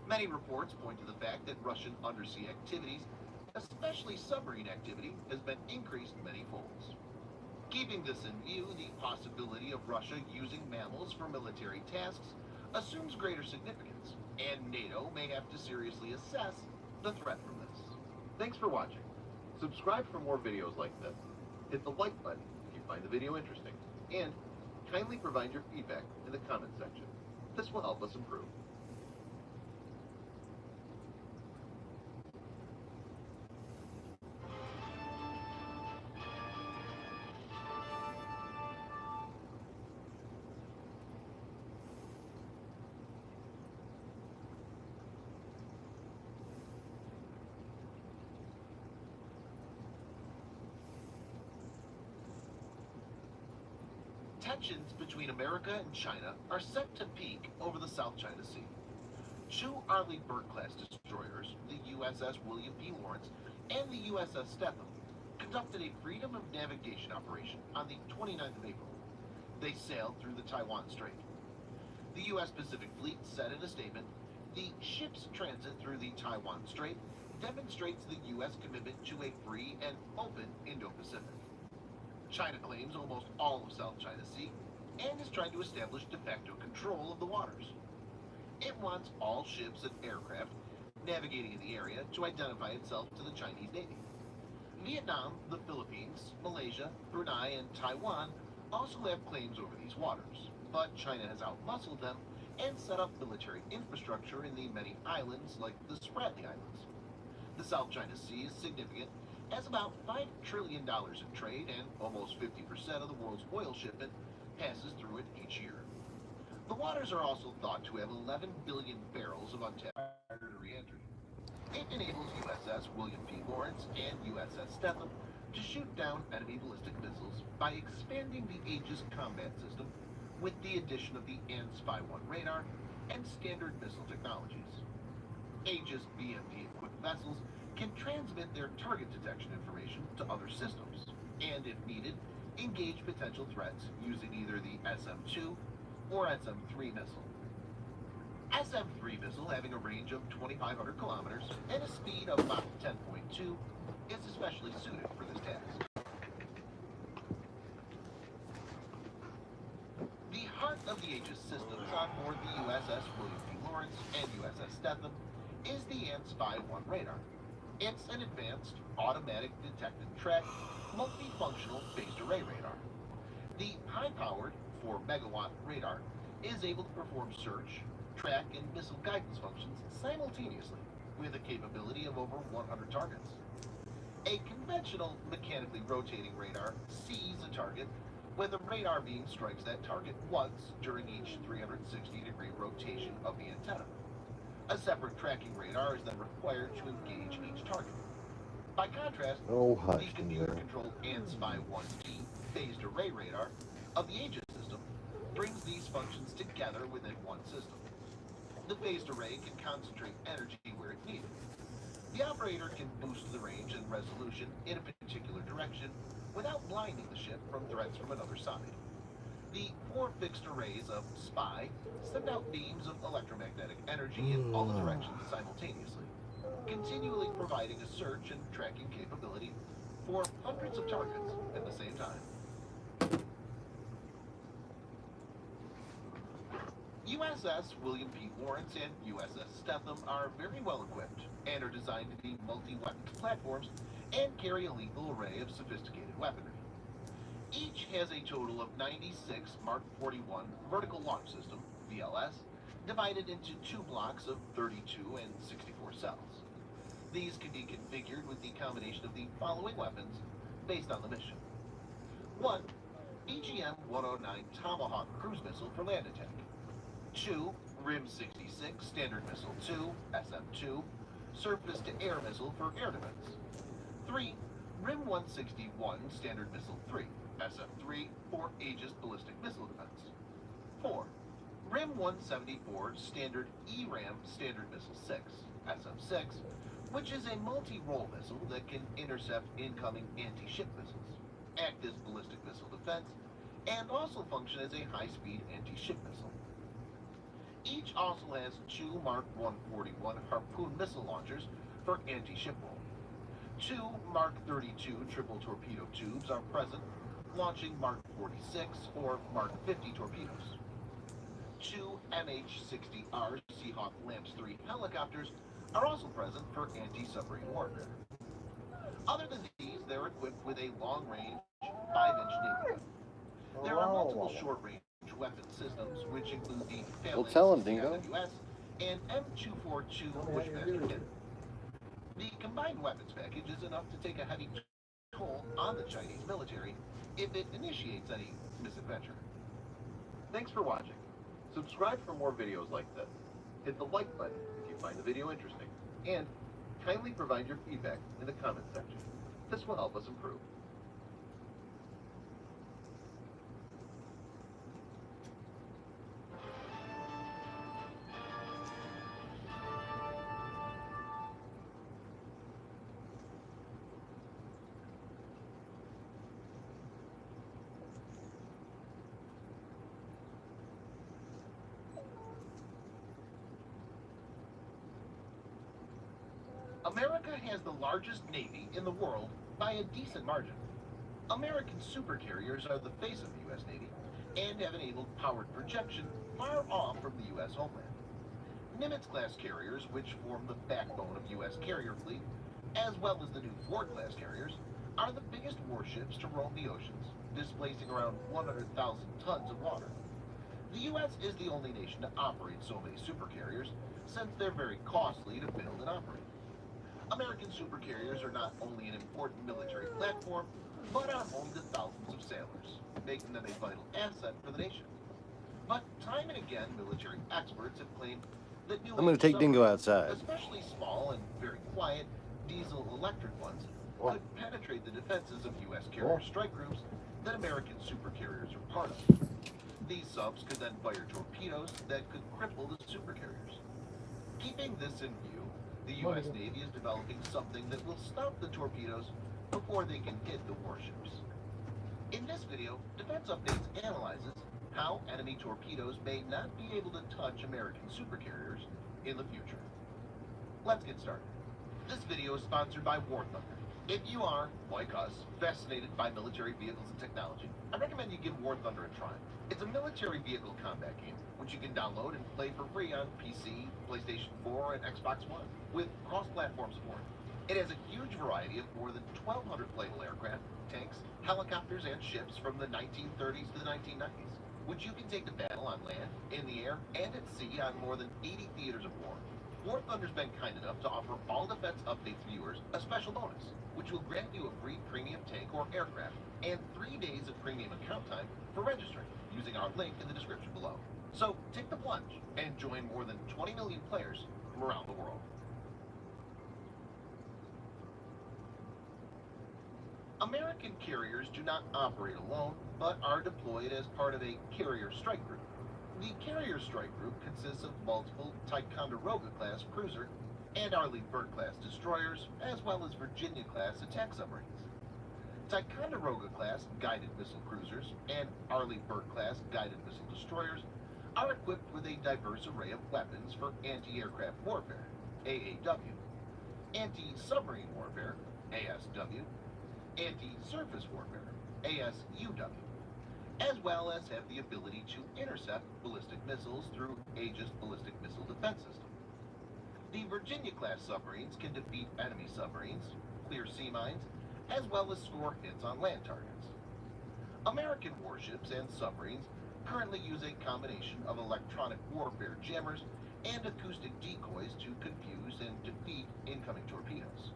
Many reports point to the fact that Russian undersea activities, especially submarine activity, has been increased many folds. Keeping this in view, the possibility of Russia using mammals for military tasks assumes greater significance, and NATO may have to seriously assess the threat from this. Thanks for watching. Subscribe for more videos like this. Hit the like button if you find the video interesting, and kindly provide your feedback in the comment section. This will help us improve. Tensions between America and China are set to peak over the South China Sea. Two Arleigh Burke-class destroyers, the USS William P. Lawrence and the USS Stetham, conducted a freedom of navigation operation on the 29th of April. They sailed through the Taiwan Strait. The U.S. Pacific Fleet said in a statement, "The ship's transit through the Taiwan Strait demonstrates the U.S. commitment to a free and open Indo-Pacific." China claims almost all of South China Sea and is trying to establish de facto control of the waters. It wants all ships and aircraft navigating in the area to identify itself to the Chinese Navy. Vietnam, the Philippines, Malaysia, Brunei, and Taiwan also have claims over these waters, but China has outmuscled them and set up military infrastructure in the many islands like the Spratly Islands. The South China Sea is significant as about $5 trillion in trade, and almost 50% of the world's oil shipment passes through it each year. The waters are also thought to have 11 billion barrels of untapped re-entry. It enables USS William P. Lawrence and USS Stetham to shoot down enemy ballistic missiles by expanding the Aegis combat system with the addition of the AN-SPY-1 radar and standard missile technologies. Aegis BMP-equipped vessels can transmit their target detection information to other systems, and if needed, engage potential threats using either the SM-2 or SM-3 missile. SM-3 missile, having a range of 2,500 kilometers and a speed of Mach 10.2, is especially suited for this task. The heart of the Aegis systems on board the USS William P. Lawrence and USS Stetham is the AN-SPY-1 radar. It's an advanced, automatic detect and track, multifunctional phased array radar. The high-powered 4 megawatt radar is able to perform search, track, and missile guidance functions simultaneously, with a capability of over 100 targets. A conventional mechanically rotating radar sees a target, with the radar beam strikes that target once during each 360-degree rotation of the antenna. A separate tracking radar is then required to engage each target. By contrast, Oh, the hush, computer-controlled AN-SPY-1D phased array radar of the Aegis system brings these functions together within one system. The phased array can concentrate energy where it's needed. The operator can boost the range and resolution in a particular direction without blinding the ship from threats from another side. The 4 fixed arrays of SPY send out beams of electromagnetic energy in all directions simultaneously, continually providing a search and tracking capability for hundreds of targets at the same time. USS William P. Lawrence and USS Stetham are very well equipped and are designed to be multi-weapons platforms and carry a lethal array of sophisticated weaponry. Each has a total of 96 Mark 41 vertical launch system, VLS, divided into 2 blocks of 32 and 64 cells. These can be configured with the combination of the following weapons based on the mission. 1. BGM-109 Tomahawk cruise missile for land attack. 2. RIM-66 Standard Missile 2, SM-2, surface-to-air missile for air defense. 3. RIM-161 Standard Missile 3, SM-3 for Aegis ballistic missile defense. 4. RIM-174 Standard ERAM Standard Missile 6, SM-6, which is a multi-role missile that can intercept incoming anti-ship missiles, act as ballistic missile defense, and also function as a high-speed anti-ship missile. Each also has two Mark 141 Harpoon missile launchers for anti-ship role. Two Mark 32 triple torpedo tubes are present, launching Mark 46 or Mark 50 torpedoes. Two MH-60R Seahawk LAMPS 3 helicopters are also present for anti-submarine warfare. Other than these, they're equipped with a long-range 5-inch Navy gun. There are multiple short-range weapon systems, which include the Well, Phalanx tell him, Dingo. CIWS and M242 Bushmaster cannon. The combined weapons package is enough to take a heavy toll on the Chinese military if it initiates any misadventure. Thanks for watching. Subscribe for more videos like this. Hit the like button if you find the video interesting. And kindly provide your feedback in the comment section. This will help us improve. America has the largest navy in the world by a decent margin. American supercarriers are the face of the U.S. Navy and have enabled powered projection far off from the U.S. homeland. Nimitz-class carriers, which form the backbone of U.S. carrier fleet, as well as the new Ford-class carriers, are the biggest warships to roam the oceans, displacing around 100,000 tons of water. The U.S. is the only nation to operate so many supercarriers, since they're very costly to build and operate. American supercarriers are not only an important military platform, but are home to thousands of sailors, making them a vital asset for the nation. But time and again, military experts have claimed that new I'm going to take Dingo submarines, outside. especially small and very quiet diesel-electric ones, could penetrate the defenses of U.S. carrier strike groups that American supercarriers are part of. These subs could then fire torpedoes that could cripple the supercarriers. Keeping this in view, the U.S. Navy is developing something that will stop the torpedoes before they can hit the warships. In this video, Defense Updates analyzes how enemy torpedoes may not be able to touch American supercarriers in the future. Let's get started. This video is sponsored by War Thunder. If you are, like us, fascinated by military vehicles and technology, I recommend you give War Thunder a try. It's a military vehicle combat game, which you can download and play for free on PC, PlayStation 4, and Xbox One, with cross-platform support. It has a huge variety of more than 1,200 playable aircraft, tanks, helicopters, and ships from the 1930s to the 1990s, which you can take to battle on land, in the air, and at sea on more than 80 theaters of war. War Thunder's been kind enough to offer all Defense Updates viewers a special bonus, which will grant you a free premium tank or aircraft and 3 days of premium account time for registering using our link in the description below. So take the plunge and join more than 20 million players from around the world. American carriers do not operate alone, but are deployed as part of a carrier strike group. The Carrier Strike Group consists of multiple Ticonderoga-class cruiser and Arleigh Burke-class destroyers, as well as Virginia-class attack submarines. Ticonderoga-class guided missile cruisers and Arleigh Burke-class guided missile destroyers are equipped with a diverse array of weapons for anti-aircraft warfare, AAW, anti-submarine warfare, ASW, anti-surface warfare, ASUW, as well as have the ability to intercept ballistic missiles through Aegis Ballistic Missile Defense System. The Virginia-class submarines can defeat enemy submarines, clear sea mines, as well as score hits on land targets. American warships and submarines currently use a combination of electronic warfare jammers and acoustic decoys to confuse and defeat incoming torpedoes.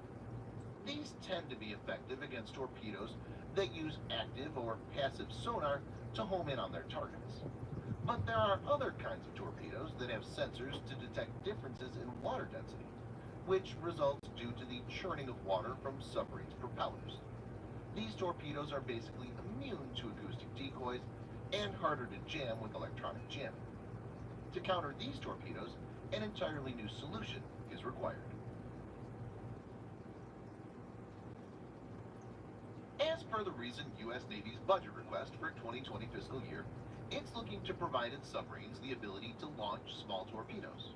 These tend to be effective against torpedoes that use active or passive sonar to home in on their targets. But there are other kinds of torpedoes that have sensors to detect differences in water density, which results due to the churning of water from submarines' propellers. These torpedoes are basically immune to acoustic decoys and harder to jam with electronic jamming. To counter these torpedoes, an entirely new solution is required. As per the recent U.S. Navy's budget request for 2020 fiscal year, it's looking to provide its submarines the ability to launch small torpedoes.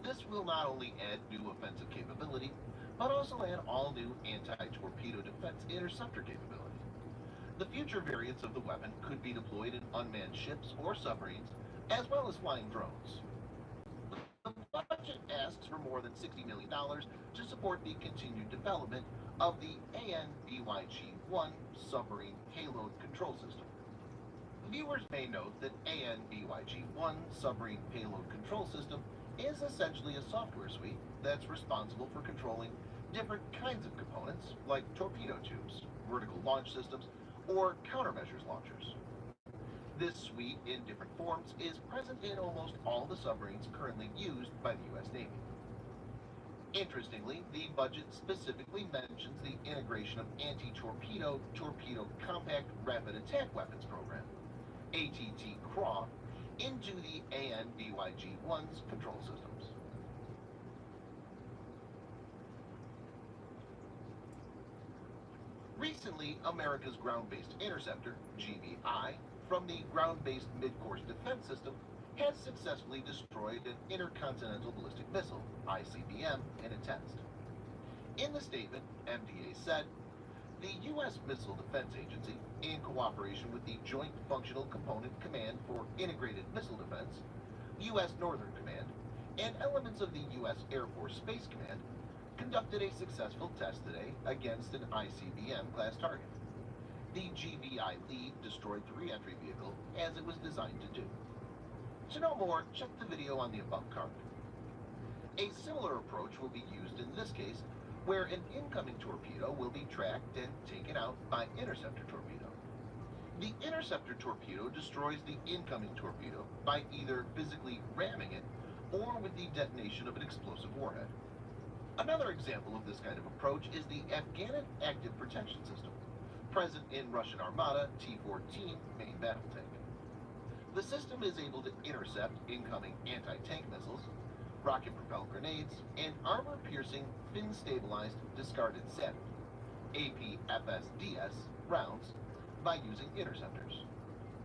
This will not only add new offensive capability, but also add all new anti-torpedo defense interceptor capability. The future variants of the weapon could be deployed in unmanned ships or submarines, as well as flying drones. The budget asks for more than $60 million to support the continued development of the AN/BYG-1 submarine payload control system. Viewers may note that AN/BYG-1 submarine payload control system is essentially a software suite that's responsible for controlling different kinds of components like torpedo tubes, vertical launch systems, or countermeasures launchers. This suite in different forms is present in almost all the submarines currently used by the U.S. Navy. Interestingly, the budget specifically mentions the integration of anti-torpedo Torpedo Compact Rapid Attack Weapons Program, ATT-CRAW, into the AN/BYG-1's control systems. Recently, America's Ground-Based Interceptor, GBI, from the Ground-Based Mid-Course Defense System, has successfully destroyed an Intercontinental Ballistic Missile, ICBM, in a test. In the statement, MDA said, the U.S. Missile Defense Agency, in cooperation with the Joint Functional Component Command for Integrated Missile Defense, U.S. Northern Command, and elements of the U.S. Air Force Space Command, conducted a successful test today against an ICBM-class target. The GBI lead destroyed the re-entry vehicle as it was designed to do. To know more, check the video on the above card. A similar approach will be used in this case, where an incoming torpedo will be tracked and taken out by interceptor torpedo. The interceptor torpedo destroys the incoming torpedo by either physically ramming it or with the detonation of an explosive warhead. Another example of this kind of approach is the Afghanin Active Protection System, present in Russian Armata T-14 main battle tank. The system is able to intercept incoming anti-tank missiles, rocket-propelled grenades, and armor-piercing, fin-stabilized discarded SAD, APFSDS, rounds by using interceptors.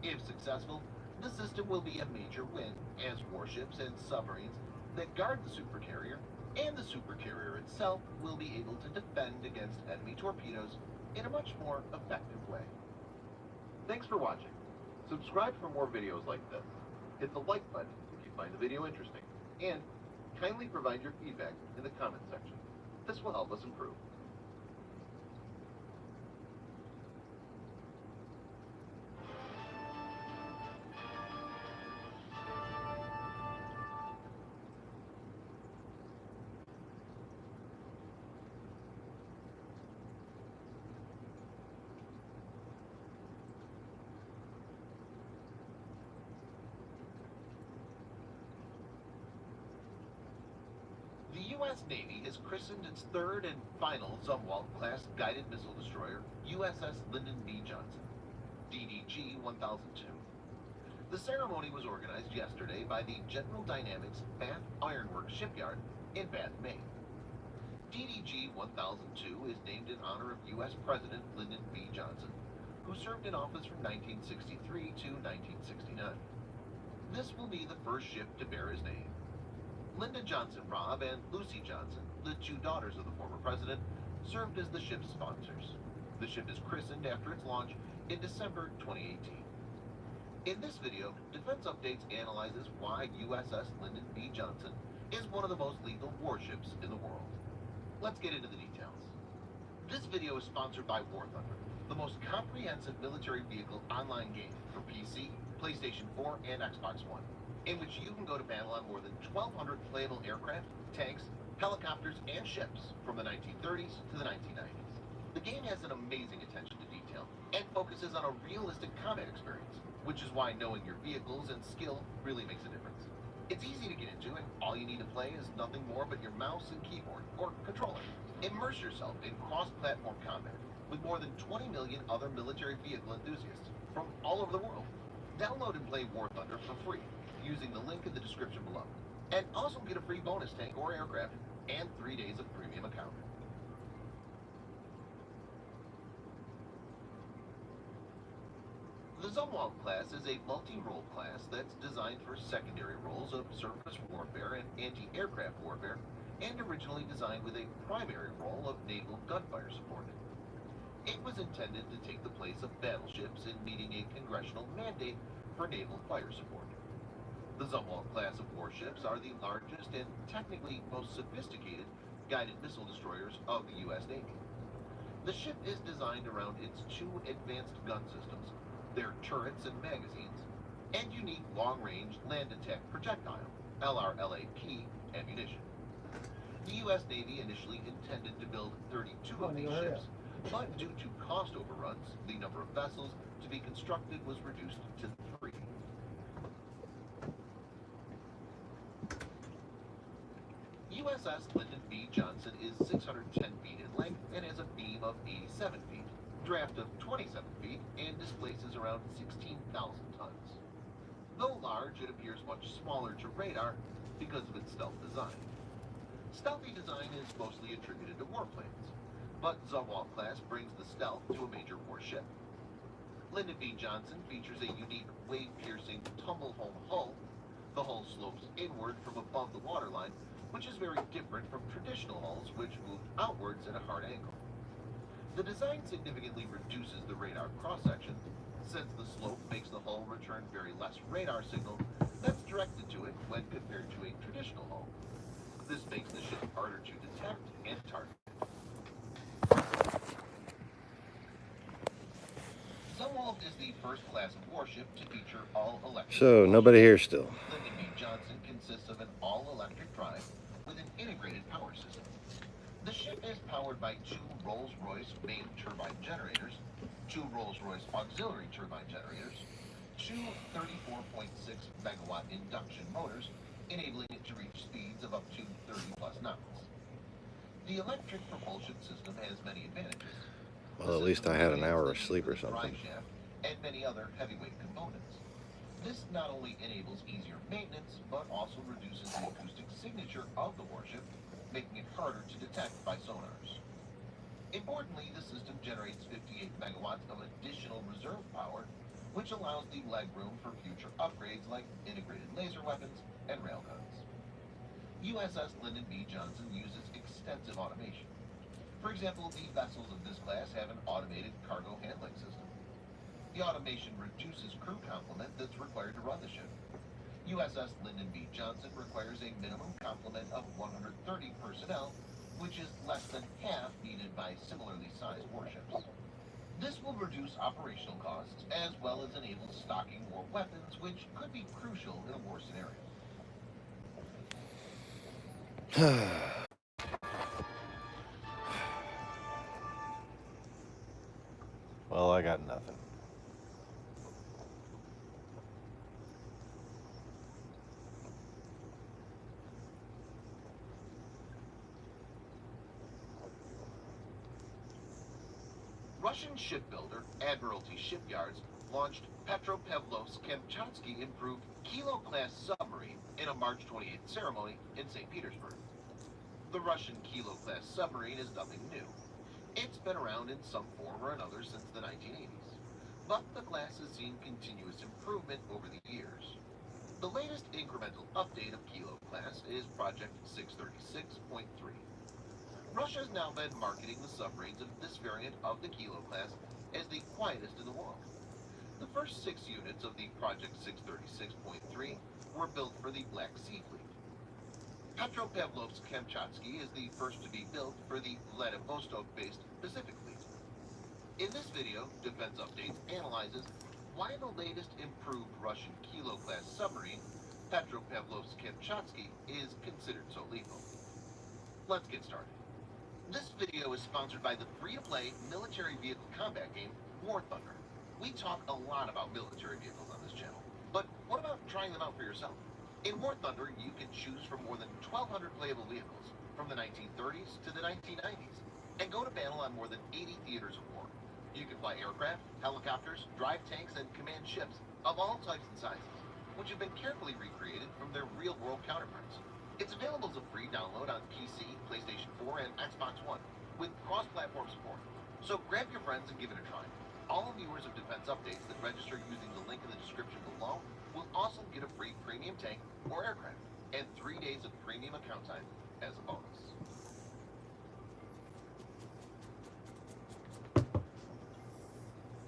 If successful, the system will be a major win as warships and submarines that guard the supercarrier and the supercarrier itself will be able to defend against enemy torpedoes in a much more effective way. Thanks for watching. Subscribe for more videos like this. Hit the like button if you find the video interesting. And kindly provide your feedback in the comment section. This will help us improve. The U.S. Navy has christened its third and final Zumwalt-class guided missile destroyer, USS Lyndon B. Johnson, DDG-1002. The ceremony was organized yesterday by the General Dynamics Bath Ironworks Shipyard in Bath, Maine. DDG-1002 is named in honor of U.S. President Lyndon B. Johnson, who served in office from 1963 to 1969. This will be the first ship to bear his name. Lyndon Johnson Robb and Lucy Johnson, the two daughters of the former president, served as the ship's sponsors. The ship is christened after its launch in December 2018. In this video, Defense Updates analyzes why USS Lyndon B. Johnson is one of the most lethal warships in the world. Let's get into the details. This video is sponsored by War Thunder, the most comprehensive military vehicle online game for PC, PlayStation 4, and Xbox One, in which you can go to battle on more than 1,200 playable aircraft, tanks, helicopters, and ships from the 1930s to the 1990s. The game has an amazing attention to detail and focuses on a realistic combat experience, which is why knowing your vehicles and skill really makes a difference. It's easy to get into, and all you need to play is nothing more but your mouse and keyboard, or controller. Immerse yourself in cross-platform combat with more than 20 million other military vehicle enthusiasts from all over the world. Download and play War Thunder for free using the link in the description below. And also get a free bonus tank or aircraft and 3 days of premium account. Zumwalt class is a multi-role class that's designed for secondary roles of surface warfare and anti-aircraft warfare, and originally designed with a primary role of naval gunfire support. It was intended to take the place of battleships in meeting a congressional mandate for naval fire support. The Zumwalt class of warships are the largest and technically most sophisticated guided missile destroyers of the U.S. Navy. The ship is designed around its two advanced gun systems, their turrets and magazines, and unique long-range land attack projectile, LRLAP, ammunition. The U.S. Navy initially intended to build 32 of these ships, but due to cost overruns, the number of vessels to be constructed was reduced to 3. USS Lyndon B. Johnson is 610 feet in length and has a beam of 87 feet, draft of 27 feet, and displaces around 16,000 tons. Though large, it appears much smaller to radar because of its stealth design. Stealthy design is mostly attributed to warplanes, but Zumwalt class brings the stealth to a major warship. Lyndon B. Johnson features a unique wave-piercing tumble-home hull. The hull slopes inward from above the waterline, which is very different from traditional hulls which move outwards at a hard angle. The design significantly reduces the radar cross-section, since the slope makes the hull return very less radar signal that's directed to it when compared to a traditional hull. This makes the ship harder to detect and target. Zumwalt is the first class of warship to feature all-electric. So, nobody here still. Lyndon B. Johnson consists of an all-electric drive with an integrated power system. The ship is powered by 2 Rolls-Royce main turbine generators, 2 Rolls-Royce auxiliary turbine generators, 2 34.6 megawatt induction motors, enabling it to reach speeds of up to 30 plus knots. The electric propulsion system has many advantages. Well, at least I had an hour of sleep or something. Drive shaft and many other heavyweight components. This not only enables easier maintenance, but also reduces the acoustic signature of the warship, making it harder to detect by sonars. Importantly, the system generates 58 megawatts of additional reserve power, which allows the legroom for future upgrades like integrated laser weapons and railguns. USS Lyndon B. Johnson uses extensive automation. For example, the vessels of this class have an automated cargo handling system. The automation reduces crew complement that's required to run the ship. USS Lyndon B. Johnson requires a minimum complement of 130 personnel, which is less than half needed by similarly sized warships. This will reduce operational costs as well as enable stocking more weapons, which could be crucial in a war scenario. Well, I got nothing. Russian shipbuilder Admiralty Shipyards launched Petropavlovsk-Kamchatsky improved Kilo-class submarine in a March 28th ceremony in St. Petersburg. The Russian Kilo-class submarine is nothing new. It's been around in some form or another since the 1980s, but the class has seen continuous improvement over the years. The latest incremental update of Kilo-class is Project 636.3. Russia has now been marketing the submarines of this variant of the Kilo-class as the quietest in the world. The first 6 units of the Project 636.3 were built for the Black Sea Fleet. Petropavlovsk-Kamchatsky is the first to be built for the Vladivostok-based Pacific Fleet. In this video, Defense Updates analyzes why the latest improved Russian Kilo-class submarine, Petropavlovsk-Kamchatsky, is considered so lethal. Let's get started. This video is sponsored by the free-to-play military vehicle combat game, War Thunder. We talk a lot about military vehicles on this channel, but what about trying them out for yourself? In War Thunder, you can choose from more than 1,200 playable vehicles, from the 1930s to the 1990s, and go to battle on more than 80 theaters of war. You can fly aircraft, helicopters, drive tanks, and command ships of all types and sizes, which have been carefully recreated from their real-world counterparts. It's available as a free download on PC, PlayStation 4, and Xbox One, with cross-platform support. So grab your friends and give it a try. All viewers of Defense Updates that register using the link in the description below will also get a free premium tank or aircraft and 3 days of premium account time as a bonus.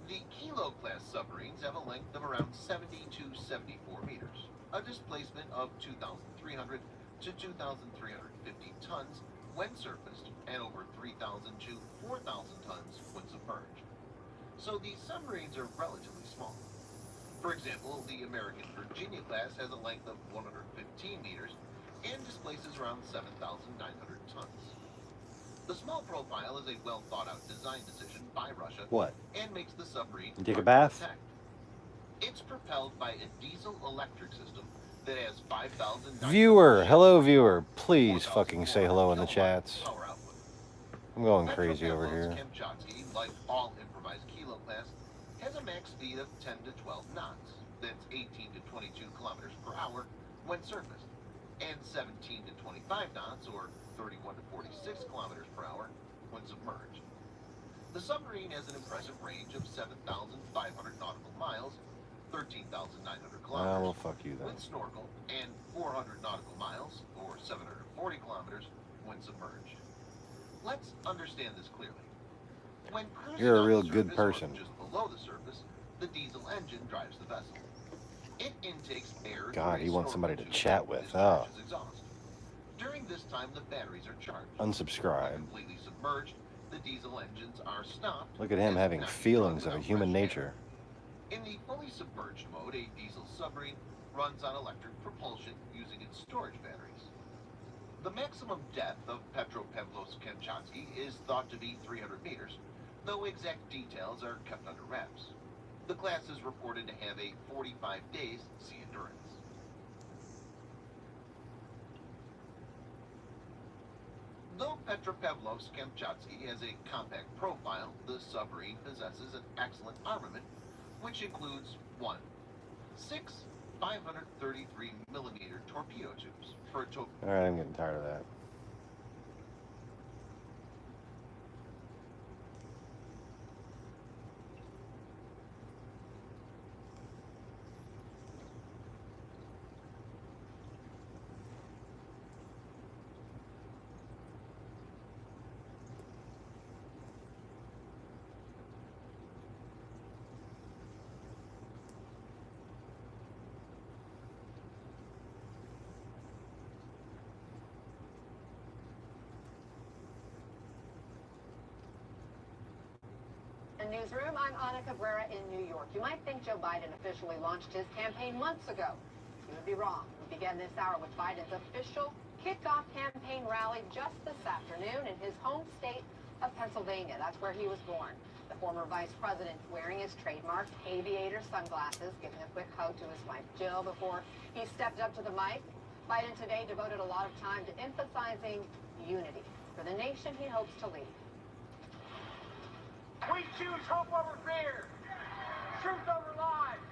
The Kilo class submarines have a length of around 70 to 74 meters, a displacement of 2,300 to 2,350 tons when surfaced, and over 3,000 to 4,000 tons when submerged. So these submarines are relatively small. For example, the American Virginia class has a length of 115 meters and displaces around 7,900 tons. The small profile is a well thought out design decision by Russia What? and makes the submarine You take a hard to bath? detect. It's propelled by a diesel electric system that has 5,000 Viewer, hello viewer. Please fucking say hello in the chats. power output. I'm going crazy over Petropavlovsk here. Kamchatsky, like all improvised Kilo class, has a max speed of 10 to 12 knots. That's 18 to 22 kilometers per hour when surfaced, and 17 to 25 knots, or 31 to 46 kilometers per hour when submerged. The submarine has an impressive range of 7,500 nautical miles, 13,900 Well, kilometers fuck you then. when snorkel, and 400 nautical miles, or 740 kilometers when submerged. Let's understand this clearly. When cruising You're a on real the good surface or person. just below the surface, the diesel engine drives the vessel. It intakes air. God, through he a wants snorkel somebody to tube chat that with. discharges exhaust. During this time, the batteries are charged. When Unsubscribe. completely submerged, the diesel engines are stopped. Look at him and having not used feelings of without a human fresh air. nature. In the fully submerged mode, a diesel submarine runs on electric propulsion using its storage batteries. The maximum depth of Petropavlovsk-Kamchatsky is thought to be 300 meters, though exact details are kept under wraps. The class is reported to have a 45 days sea endurance. Though Petropavlovsk-Kamchatsky has a compact profile, the submarine possesses an excellent armament, which includes 1. 6 533mm torpedo tubes for a total. Alright, I'm getting tired of that. Newsroom, I'm Ana Cabrera in New York. You might think Joe Biden officially launched his campaign months ago. You would be wrong. We began this hour with Biden's official kickoff campaign rally just this afternoon in his home state of Pennsylvania. That's where he was born. The former vice president wearing his trademark aviator sunglasses, giving a quick hug to his wife Jill before he stepped up to the mic. Biden today devoted a lot of time to emphasizing unity for the nation he hopes to lead. We choose hope over fear, truth over lies,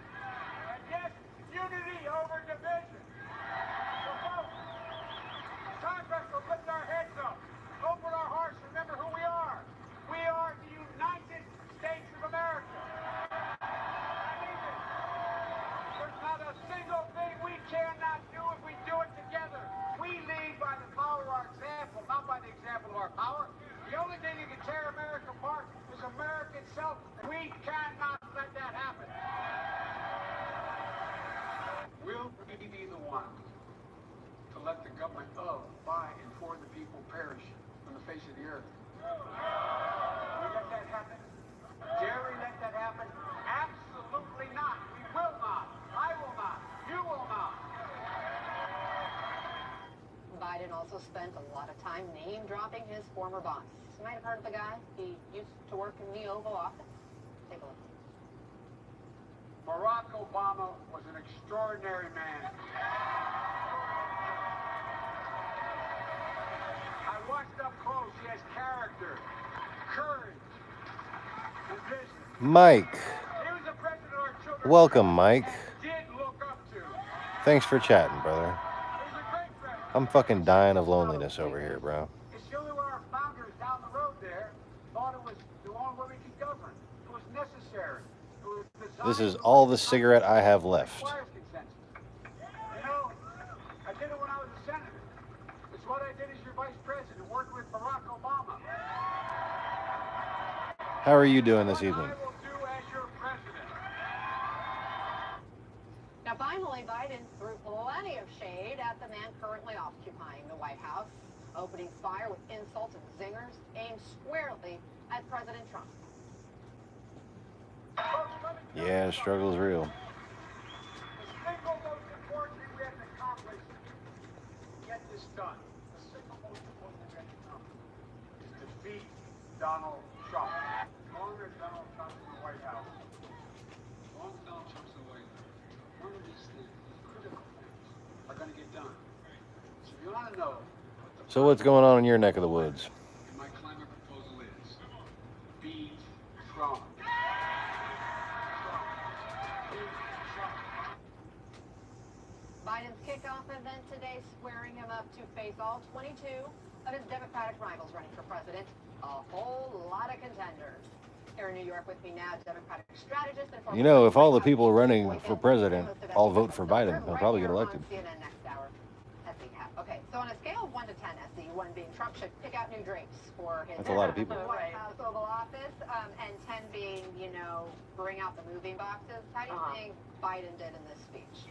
and yes, unity over division. So folks, time for us to lift our heads up, open our hearts, remember who we are. We are the United States of America. I mean it. There's not a single thing we cannot do if we do it together. We lead by the power of our example, not by the example of our power. The only thing that can tear America apart is America itself, and we cannot let that happen. Will we be the ones to let the government of, by, and for the people perish from the face of the earth? Will we let that happen? Dare we let that happen? Absolutely not. We will not. I will not. You will not. Biden also spent a lot of time name-dropping his former boss. You might have heard of the guy. He used to work in the Oval Office. Take a look. Barack Obama was an extraordinary man. I watched up close. He has character, courage, and vision. Mike. He was the president of our children. Welcome, Mike. Did look up to. Thanks for chatting, brother. He was a great president. I'm fucking dying of loneliness over here, bro. It's the only way our founders down the road there thought it was the only way we could govern. It was necessary. This is all the cigarette I have left. Requires consensus. You know, I did it when I was a senator. It's what I did as your vice president, working with Barack Obama. How are you doing this What evening? I will do as your president. Now, finally, Biden threw plenty of shade at the man currently occupying the White House, opening fire with insults and zingers aimed squarely at President Trump. Yeah, the struggle is real. The single most important thing we have to accomplish to get this done, the single most important thing we have to accomplish is defeat Donald Trump. As long as Donald Trump's in the White House, as long as Donald Trump's in the White House, one of these things, these critical things, are going to get done. So if you want to know what the So what's going on in your neck of the woods? and my climate proposal is, beat Trump. Biden's kickoff event today squaring him up to face all 22 of his Democratic rivals running for president. A whole lot of contenders. Here in New York with me now, Democratic strategist and former You know, if all the White people House running Boykin, for president host of all SC vote for Biden, he'll right probably here get elected. on CNN Next Hour. SC Cap. Okay, so on a scale of 1 to 10, SC, 1 being Trump should pick out new drapes for his That's a lot of people. White House Oval Office, and 10 being, you know, bring out the moving boxes. How do you think Biden did in this speech?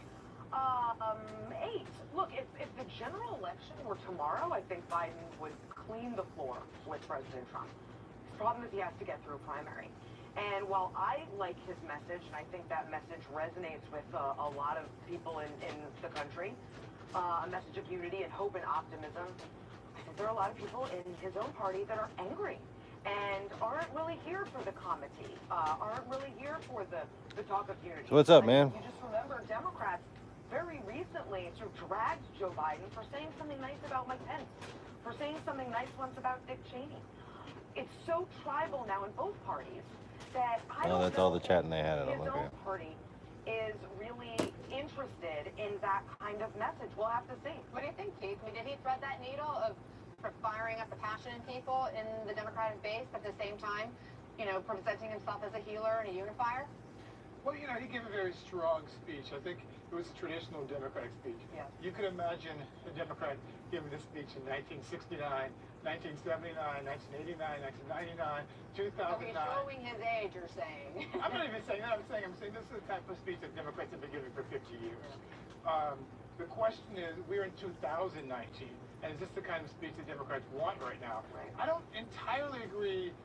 8. Look, if the general election were tomorrow, I think Biden would clean the floor with President Trump. The problem is he has to get through a primary. And while I like his message, and I think that message resonates with a lot of people in the country, a message of unity and hope and optimism, I think there are a lot of people in his own party that are angry and aren't really here for the comity, aren't really here for the talk of unity. So what's up, I man? mean, you just remember Democrats very recently sort of dragged Joe Biden for saying something nice about Mike Pence, for saying something nice once about Dick Cheney. It's so tribal now in both parties that I don't that's know all the chatting they had. I his don't look own at. party is really interested in that kind of message. We'll have to see. What do you think, Keith? I mean, did he thread that needle of firing up the passion in people in the Democratic base, but at the same time, you know, presenting himself as a healer and a unifier? Well, you know, he gave a very strong speech. I think it was a traditional Democratic speech. Yeah. You could imagine a Democrat giving this speech in 1969, 1979, 1989, 1999, 2009. So he's showing his age, you're saying. I'm not even saying that. I'm saying this is the type of speech that Democrats have been giving for 50 years. The question is, we're in 2019, and is this the kind of speech that Democrats want right now? Right. I don't entirely agree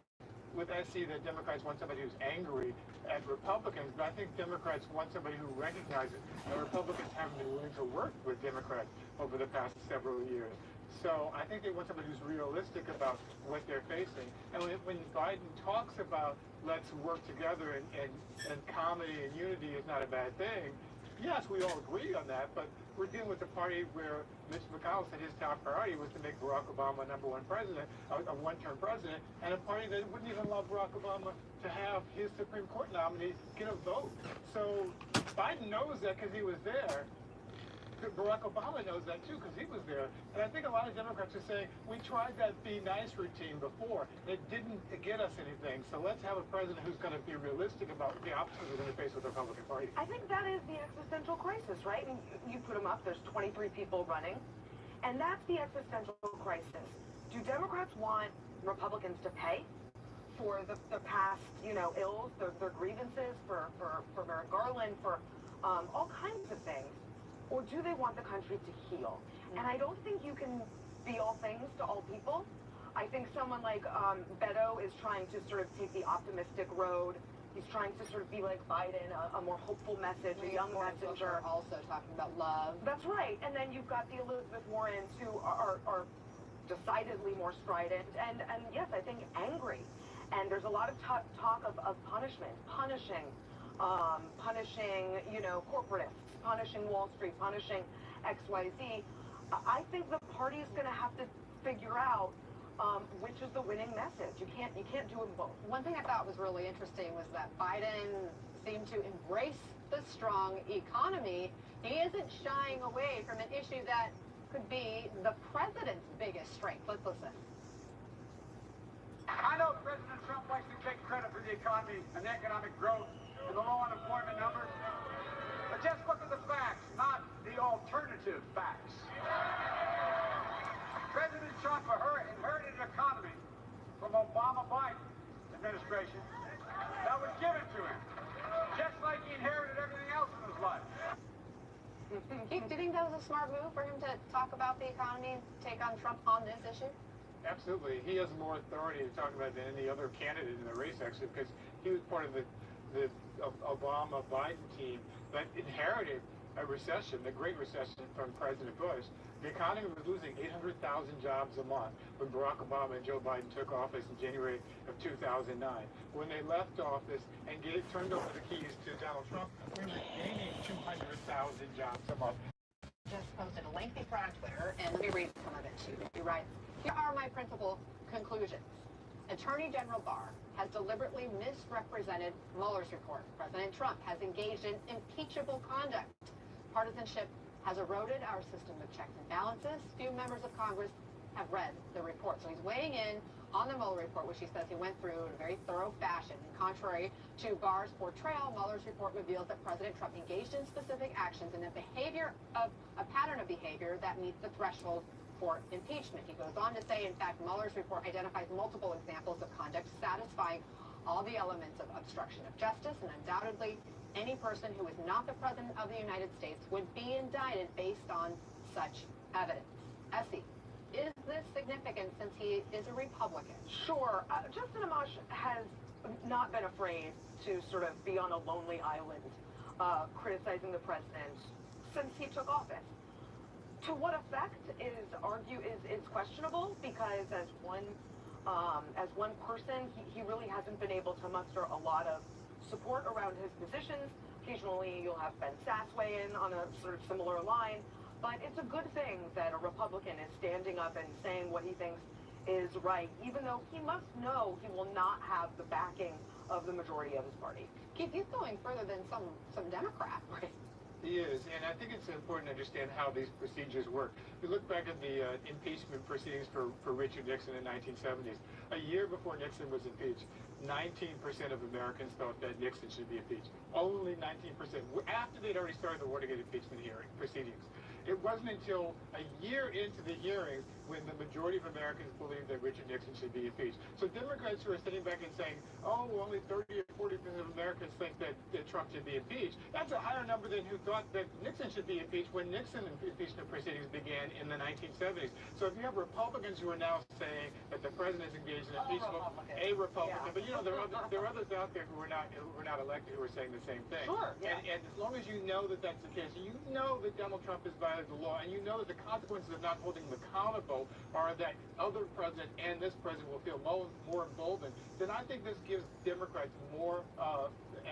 with SC that Democrats want somebody who's angry at Republicans, but I think Democrats want somebody who recognizes that Republicans haven't been willing to work with Democrats over the past several years. So I think they want somebody who's realistic about what they're facing. And when Biden talks about let's work together and comedy and unity is not a bad thing, yes, we all agree on that, but we're dealing with a party where Mitch McConnell said his top priority was to make Barack Obama #1 president, a one-term president, and a party that wouldn't even allow Barack Obama to have his Supreme Court nominee get a vote. So Biden knows that because he was there. Barack Obama knows that too because he was there. And I think a lot of Democrats are saying, we tried that be nice routine before. It didn't get us anything. So let's have a president who's going to be realistic about the obstacles we're going to face with the Republican Party. I think that is the existential crisis, right? And you put them up, there's 23 people running, and that's the existential crisis. Do Democrats want Republicans to pay for the past, you know, ills, their grievances, for Merrick Garland, for all kinds of things? Or do they want the country to heal? And I don't think you can be all things to all people. I think someone like Beto is trying to sort of take the optimistic road. He's trying to sort of be like Biden, a more hopeful message, a young messenger. Also talking about love. That's right. And then you've got the Elizabeth Warrens who are decidedly more strident and yes, I think angry. And there's a lot of talk of punishment, punishing, you know, corporatists, punishing Wall Street, punishing XYZ. I think the party is going to have to figure out which is the winning message. You can't do them both. One thing I thought was really interesting was that Biden seemed to embrace the strong economy. He isn't shying away from an issue that could be the president's biggest strength. Let's listen. I know President Trump likes to take credit for the economy and the economic growth, and the low unemployment number. But just look at the facts, not the alternative facts. President Trump inherited an economy from Obama-Biden administration that was given to him, just like he inherited everything else in his life. Do you think that was a smart move for him to talk about the economy and take on Trump on this issue? Absolutely. He has more authority to talk about than any other candidate in the race, actually, because he was part of the Obama-Biden team that inherited a recession, the Great Recession from President Bush. The economy was losing 800,000 jobs a month when Barack Obama and Joe Biden took office in January of 2009. When they left office and turned over the keys to Donald Trump, we were gaining 200,000 jobs a month. Just posted a lengthy thread on Twitter, and let me read some of it to you. He writes, "Here are my principal conclusions. Attorney General Barr has deliberately misrepresented Mueller's report. President Trump has engaged in impeachable conduct. Partisanship has eroded our system of checks and balances. Few members of Congress have read the report." So he's weighing in on the Mueller report, which he says he went through in a very thorough fashion. And contrary to Barr's portrayal, Mueller's report reveals that President Trump engaged in specific actions and a pattern of behavior that meets the threshold for impeachment. He goes on to say, in fact, Mueller's report identifies multiple examples of conduct satisfying all the elements of obstruction of justice, and undoubtedly any person who is not the President of the United States would be indicted based on such evidence. Essie, is this significant since he is a Republican? Sure. Justin Amash has not been afraid to sort of be on a lonely island criticizing the president since he took office. To what effect is questionable, because as one person, he really hasn't been able to muster a lot of support around his positions. Occasionally you'll have Ben Sass weigh in on a sort of similar line, but it's a good thing that a Republican is standing up and saying what he thinks is right, even though he must know he will not have the backing of the majority of his party. Keith, he's going further than some Democrat, right? He is, and I think it's important to understand how these procedures work. We look back at the impeachment proceedings for Richard Nixon in the 1970s. A year before Nixon was impeached, 19% of Americans thought that Nixon should be impeached. Only 19%, after they'd already started the Watergate impeachment proceedings. It wasn't until a year into the hearings when the majority of Americans believed that Richard Nixon should be impeached. So Democrats who are sitting back and saying, oh, only 30 or 40% of Americans think that Trump should be impeached, that's a higher number than who thought that Nixon should be impeached when Nixon impeachment proceedings began in the 1970s. So if you have Republicans who are now saying that the president is engaged in impeachment, a Republican, but you know, there are others out there who were not elected who are saying the same thing. Sure, yeah. And as long as you know that that's the case, you know that Donald Trump has violated the law, and you know that the consequences of not holding him accountable are that other president and this president will feel more emboldened, then I think this gives Democrats more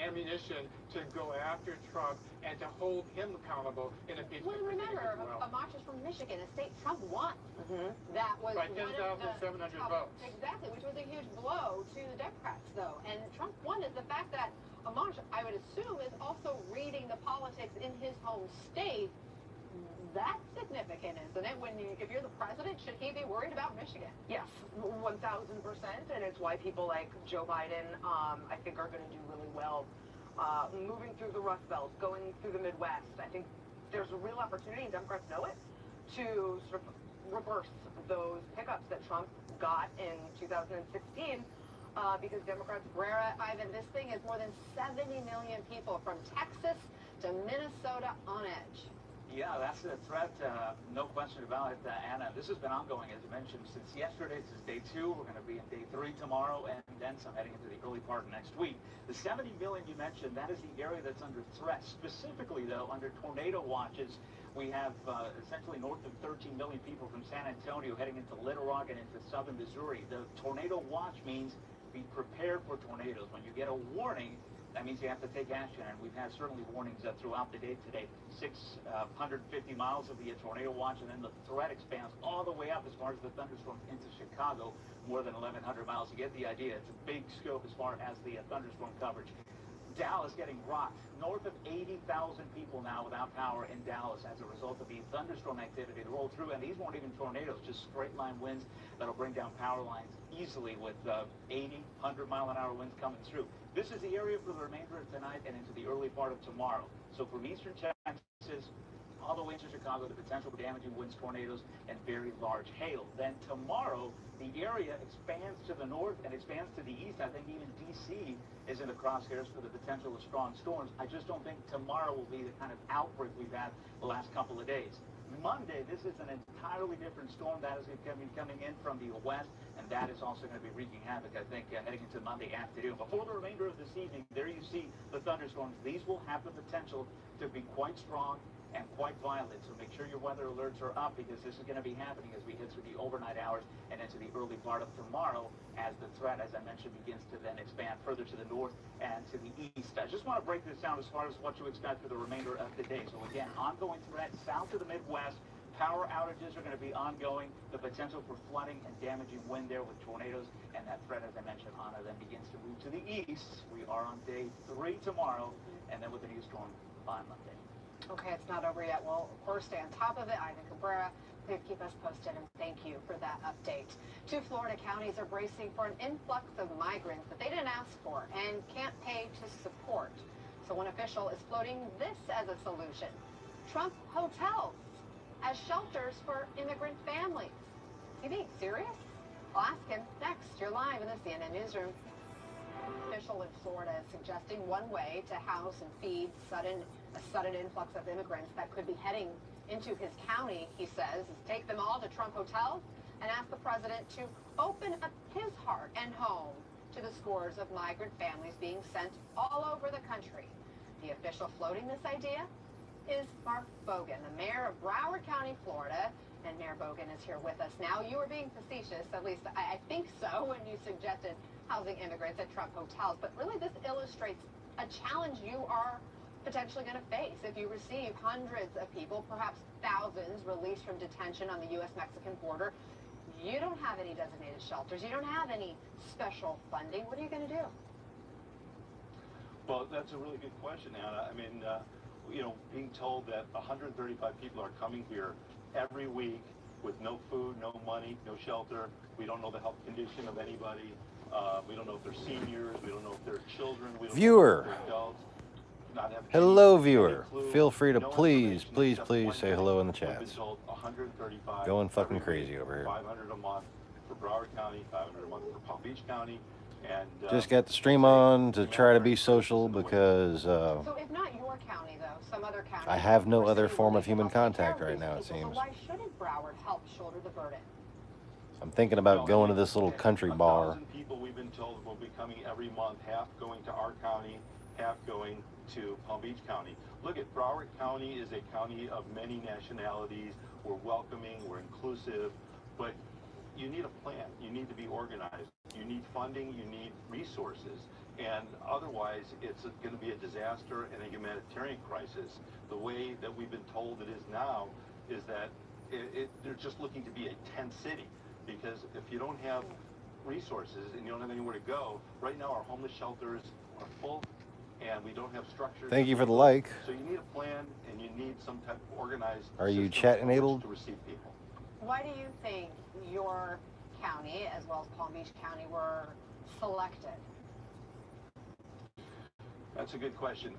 ammunition to go after Trump and to hold him accountable in impeachment. Well, remember, as well. Amash is from Michigan, a state Trump won. That was By 10,700 votes. Exactly, which was a huge blow to the Democrats, though. And Trump won is the fact that Amash, I would assume, is also reading the politics in his home state. That's significant, isn't it? If you're the president, should he be worried about Michigan? Yes, 1,000%, and it's why people like Joe Biden, I think, are going to do really well moving through the Rust Belt, going through the Midwest. I think there's a real opportunity, and Democrats know it, to sort of reverse those pickups that Trump got in 2016, because Democrats... Brera, Ivan, this thing is more than 70 million people from Texas to Minnesota on edge. Yeah, that's a threat, no question about it, Anna. This has been ongoing, as you mentioned, since yesterday. This is day 2. We're going to be in day 3 tomorrow, and then some heading into the early part of next week. The 70 million you mentioned, that is the area that's under threat. Specifically, though, under tornado watches, we have essentially north of 13 million people from San Antonio heading into Little Rock and into southern Missouri. The tornado watch means be prepared for tornadoes. When you get a warning, that means you have to take action, and we've had certainly warnings throughout the day today. 650 miles of the tornado watch, and then the threat expands all the way up as far as the thunderstorm into Chicago, more than 1,100 miles. You get the idea. It's a big scope as far as the thunderstorm coverage. Dallas getting rocked. North of 80,000 people now without power in Dallas as a result of the thunderstorm activity that rolled through. And these weren't even tornadoes, just straight line winds that'll bring down power lines easily with 80, 100-mile-an-hour winds coming through. This is the area for the remainder of tonight and into the early part of tomorrow. So from eastern Texas all the way into Chicago, the potential for damaging winds, tornadoes, and very large hail. Then tomorrow, the area expands to the north and expands to the east. I think even D.C. is in the crosshairs for the potential of strong storms. I just don't think tomorrow will be the kind of outbreak we've had the last couple of days. Monday, this is an entirely different storm that is going to be coming in from the west, and that is also going to be wreaking havoc, I think, heading into Monday afternoon. Before the remainder of this evening, there you see the thunderstorms. These will have the potential to be quite strong and quite violent, so make sure your weather alerts are up, because this is going to be happening as we hit through the overnight hours and into the early part of tomorrow as the threat, as I mentioned, begins to then expand further to the north and to the east. I just want to break this down as far as what to expect for the remainder of the day. So again, ongoing threat south to the Midwest. Power outages are going to be ongoing. The potential for flooding and damaging wind there with tornadoes, and that threat, as I mentioned, Anna, then begins to move to the east. We are on day 3 tomorrow, and then with a new storm on Monday. Okay, it's not over yet. We'll, of course, stay on top of it. Ivan Cabrera, please keep us posted, and thank you for that update. 2 Florida counties are bracing for an influx of migrants that they didn't ask for and can't pay to support. So one official is floating this as a solution: Trump hotels as shelters for immigrant families. Is he being serious? I'll ask him next. You're live in the CNN Newsroom. Official in Florida is suggesting one way to house and feed a sudden influx of immigrants that could be heading into his county, he says, is take them all to Trump hotels and ask the president to open up his heart and home to the scores of migrant families being sent all over the country. The official floating this idea is Mark Bogan, the mayor of Broward County, Florida. And Mayor Bogan is here with us now. You were being facetious, at least I think so, when you suggested housing immigrants at Trump hotels. But really, this illustrates a challenge you are potentially going to face if you receive hundreds of people, perhaps thousands, released from detention on the U.S.-Mexican border. You don't have any designated shelters. You don't have any special funding. What are you going to do? Well, that's a really good question, Anna. I mean, being told that 135 people are coming here every week with no food, no money, no shelter. We don't know the health condition of anybody. We don't know if they're seniors. We don't know if they're children. We don't Viewer. know if they're adults. Hello, viewer. Feel free to please say hello in the chats. Going fucking crazy over here. 500 a month for Broward County, 500 a month for Palm Beach County, and just got the stream on to try to be social because So if not your county, though, some other county. I have no other form of human contact right now, it seems. So why shouldn't Broward help shoulder the burden? I'm thinking about going to this little country bar. 1,000 people we've been told will be coming every month, half going to our county, half going to Palm Beach County. Look at Broward County is a county of many nationalities. We're welcoming, we're inclusive, but you need a plan. You need to be organized. You need funding, you need resources, and otherwise it's going to be a disaster and a humanitarian crisis. The way that we've been told it is now is that they're just looking to be a tent city, because if you don't have resources and you don't have anywhere to go, right now our homeless shelters are full and we don't have structures. Thank you for the like. So you need a plan and you need some type of organized Are you system chat in which enabled? to receive people. Why do you think your county, as well as Palm Beach County, were selected? That's a good question.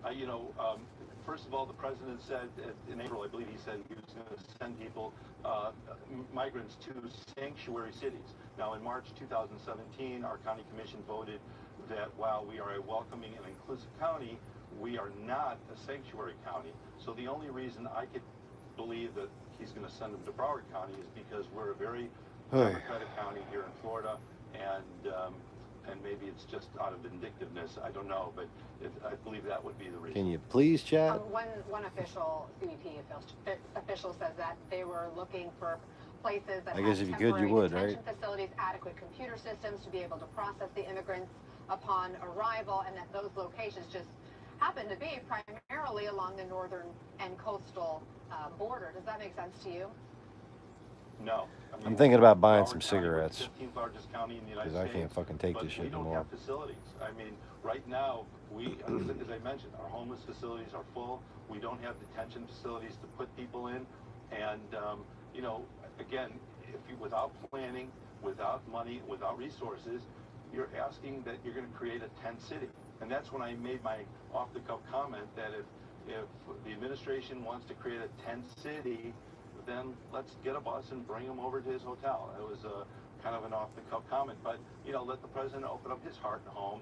First of all, the president said in April, I believe he said he was going to send people, migrants to sanctuary cities. Now, in March 2017, our county commission voted that while we are a welcoming and inclusive county, we are not a sanctuary county. So the only reason I could believe that he's going to send them to Broward County is because we're a very democratic county here in Florida, and maybe it's just out of vindictiveness. I don't know, but I believe that would be the reason. Can you please chat? One official, CBP official, says that they were looking for places that I guess have if you could, you temporary would, right? detention facilities, adequate computer systems to be able to process the immigrants upon arrival, and that those locations just happen to be primarily along the northern and coastal border. Does that make sense to you? No. I mean, I'm thinking about buying Broward some County, we're the cigarettes 15th largest county in the United because I States. can't fucking take But this we shit don't anymore. have facilities. I mean, right now, as I mentioned, our homeless facilities are full. We don't have detention facilities to put people in. And, you know, again, without planning, without money, without resources, you're asking that you're going to create a tent city. And that's when I made my off-the-cuff comment that if the administration wants to create a tent city, then let's get a bus and bring him over to his hotel. It was kind of an off-the-cuff comment, but, you know, let the president open up his heart and home,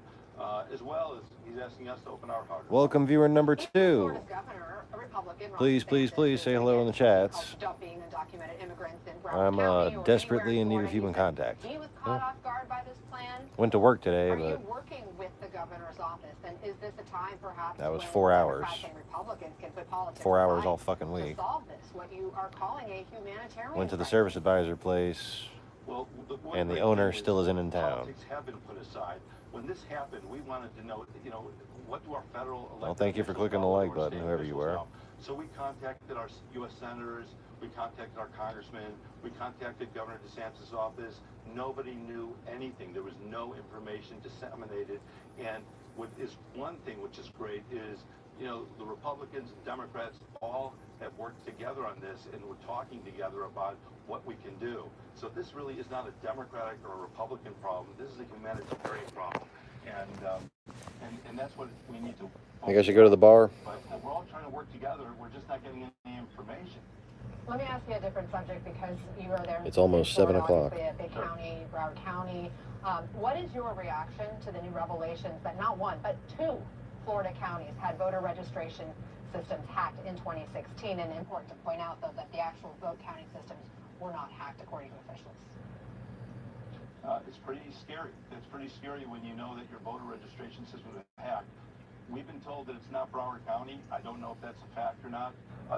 as well as he's asking us to open our heart. Welcome, viewer number 2. Florida's governor, a Republican, Ron Please, please, DeSantis, please is say hello in the against chats. dumping undocumented immigrants in Broward I'm County or desperately in anywhere need of Florida. human contact. He was caught off guard by this plan. Went to work today, Are you but working with the governor's office? And is this a time, perhaps, that was when 4 hours. Democrats and Republicans can put politics 4 hours aside all fucking to week. solve this, what you are calling a humanitarian Went to the crisis? service advisor place, Well, one and the great owner thing still is isn't in town. Politics have been put aside. When this happened, we wanted to know, you know, what do our federal elected Well, thank you for officials clicking the know, like or button, state whoever you officials were. know? So we contacted our U.S. senators, we contacted our congressmen, we contacted Governor DeSantis' office. Nobody knew anything. There was no information disseminated. And what is one thing which is great is, you know, the Republicans and Democrats all have worked together on this, and we're talking together about what we can do. So this really is not a Democratic or a Republican problem. This is a humanitarian problem. And that's what we need to. I think I should go to the bar. But we're all trying to work together. We're just not getting any information. Let me ask you a different subject because you are there. It's almost in Florida, 7 o'clock. obviously, at Big County, Broward County. What is your reaction to the new revelations that not one, but 2 Florida counties had voter registration systems hacked in 2016? And important to point out, though, that the actual vote counting systems were not hacked, according to officials. It's pretty scary. It's pretty scary when you know that your voter registration system is hacked. We've been told that it's not Broward County. I don't know if that's a fact or not.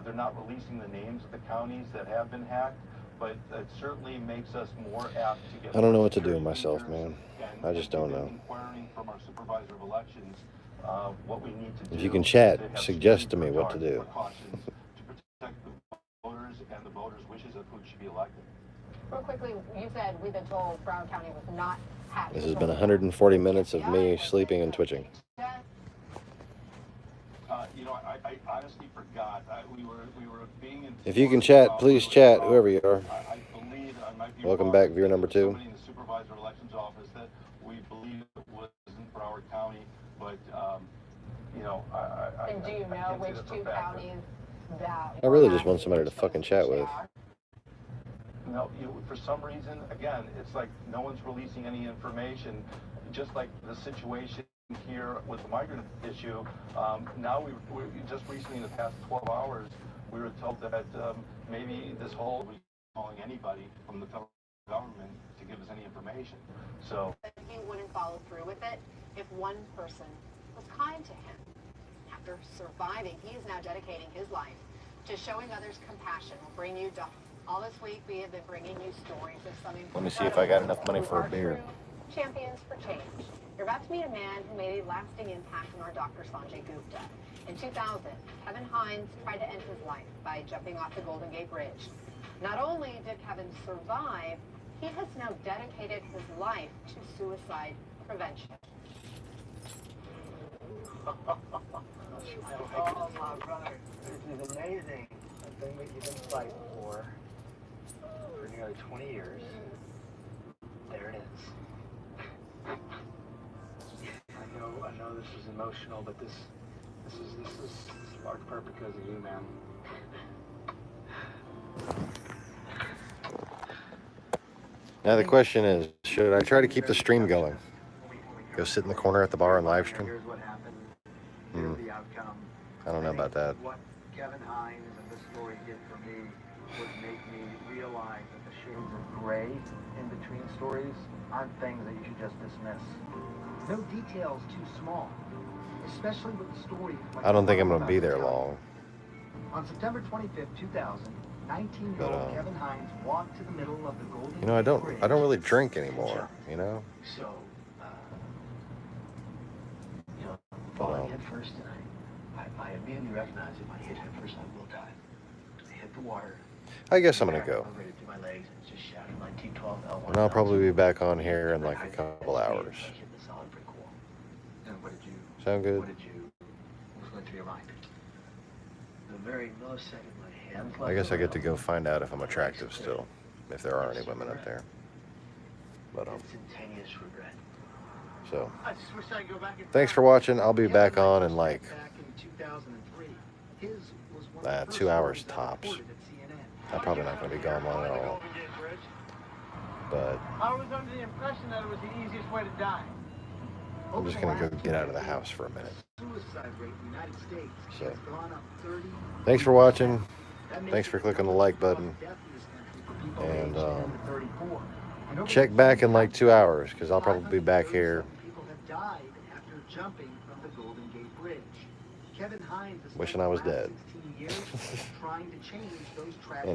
They're not releasing the names of the counties that have been hacked, but it certainly makes us more apt to get. I don't know what to do security myself, features, man. and I just don't we've been know. Inquiring from our supervisor of elections what we need to do. If you can chat, to have suggest to me what to security do. precautions to protect the voters and the voters' wishes of who should be elected. Real quickly, you said we've been told Broward County was not hacked. This has been 140 minutes of me sleeping and twitching. You know, I honestly forgot. We were being in. If you can chat, please chat, whoever you are. I believe I might be Welcome wrong. back, viewer number 2. Somebody in the supervisor of elections office that we believe it was in Broward County, but you know, And do you I know can't say which that for a 2 fact. counties that? I really just want somebody to fucking chat with. No, for some reason, again, it's like no one's releasing any information. Just like the situation here with the migrant issue, now we just recently in the past 12 hours, we were told that maybe this whole was calling anybody from the federal government to give us any information. So He wouldn't follow through with it if one person was kind to him. After surviving, he is now dedicating his life to showing others compassion. We'll bring you all this week. We have been bringing you stories of some. Let me see if I got enough money for a beer. Champions for change. You're about to meet a man who made a lasting impact on our Dr. Sanjay Gupta. In 2000, Kevin Hines tried to end his life by jumping off the Golden Gate Bridge. Not only did Kevin survive, he has now dedicated his life to suicide prevention. Oh, my brother, this is amazing. The thing that you've been fighting for nearly 20 years. There it is. I know this is emotional, but this is large part because of you, man. Now the question is, should I try to keep the stream going? Go sit in the corner at the bar and live stream? Here's what happened. Here's the outcome. I don't know about that. What Kevin Hines and this story did for me was make me realize that the shades of gray in between stories aren't things that you should just dismiss. No details too small, especially with the story. Like I don't think I'm going going to be there long. On September 25th, 2000, 19-year-old But, Kevin Hines walked to the middle of the Golden You know, I Gate don't Bridge. really drink anymore, you know? So, falling head first, and I immediately recognized if I hit head first, I will die. I hit the water. I guess I'm gonna go. And I'll probably be back on here in like a couple hours. Sound good? I guess I get to go find out if I'm attractive still, if there are any women up there. But so, thanks for watching. I'll be back on in like 2 hours tops. I'm probably not going to be gone long at all. But I was under the impression that it was the easiest way to die. I'm just going to go get out of the house for a minute. So, thanks for watching. Thanks for clicking the like button. And check back in like 2 hours, because I'll probably be back here. Wishing I was dead.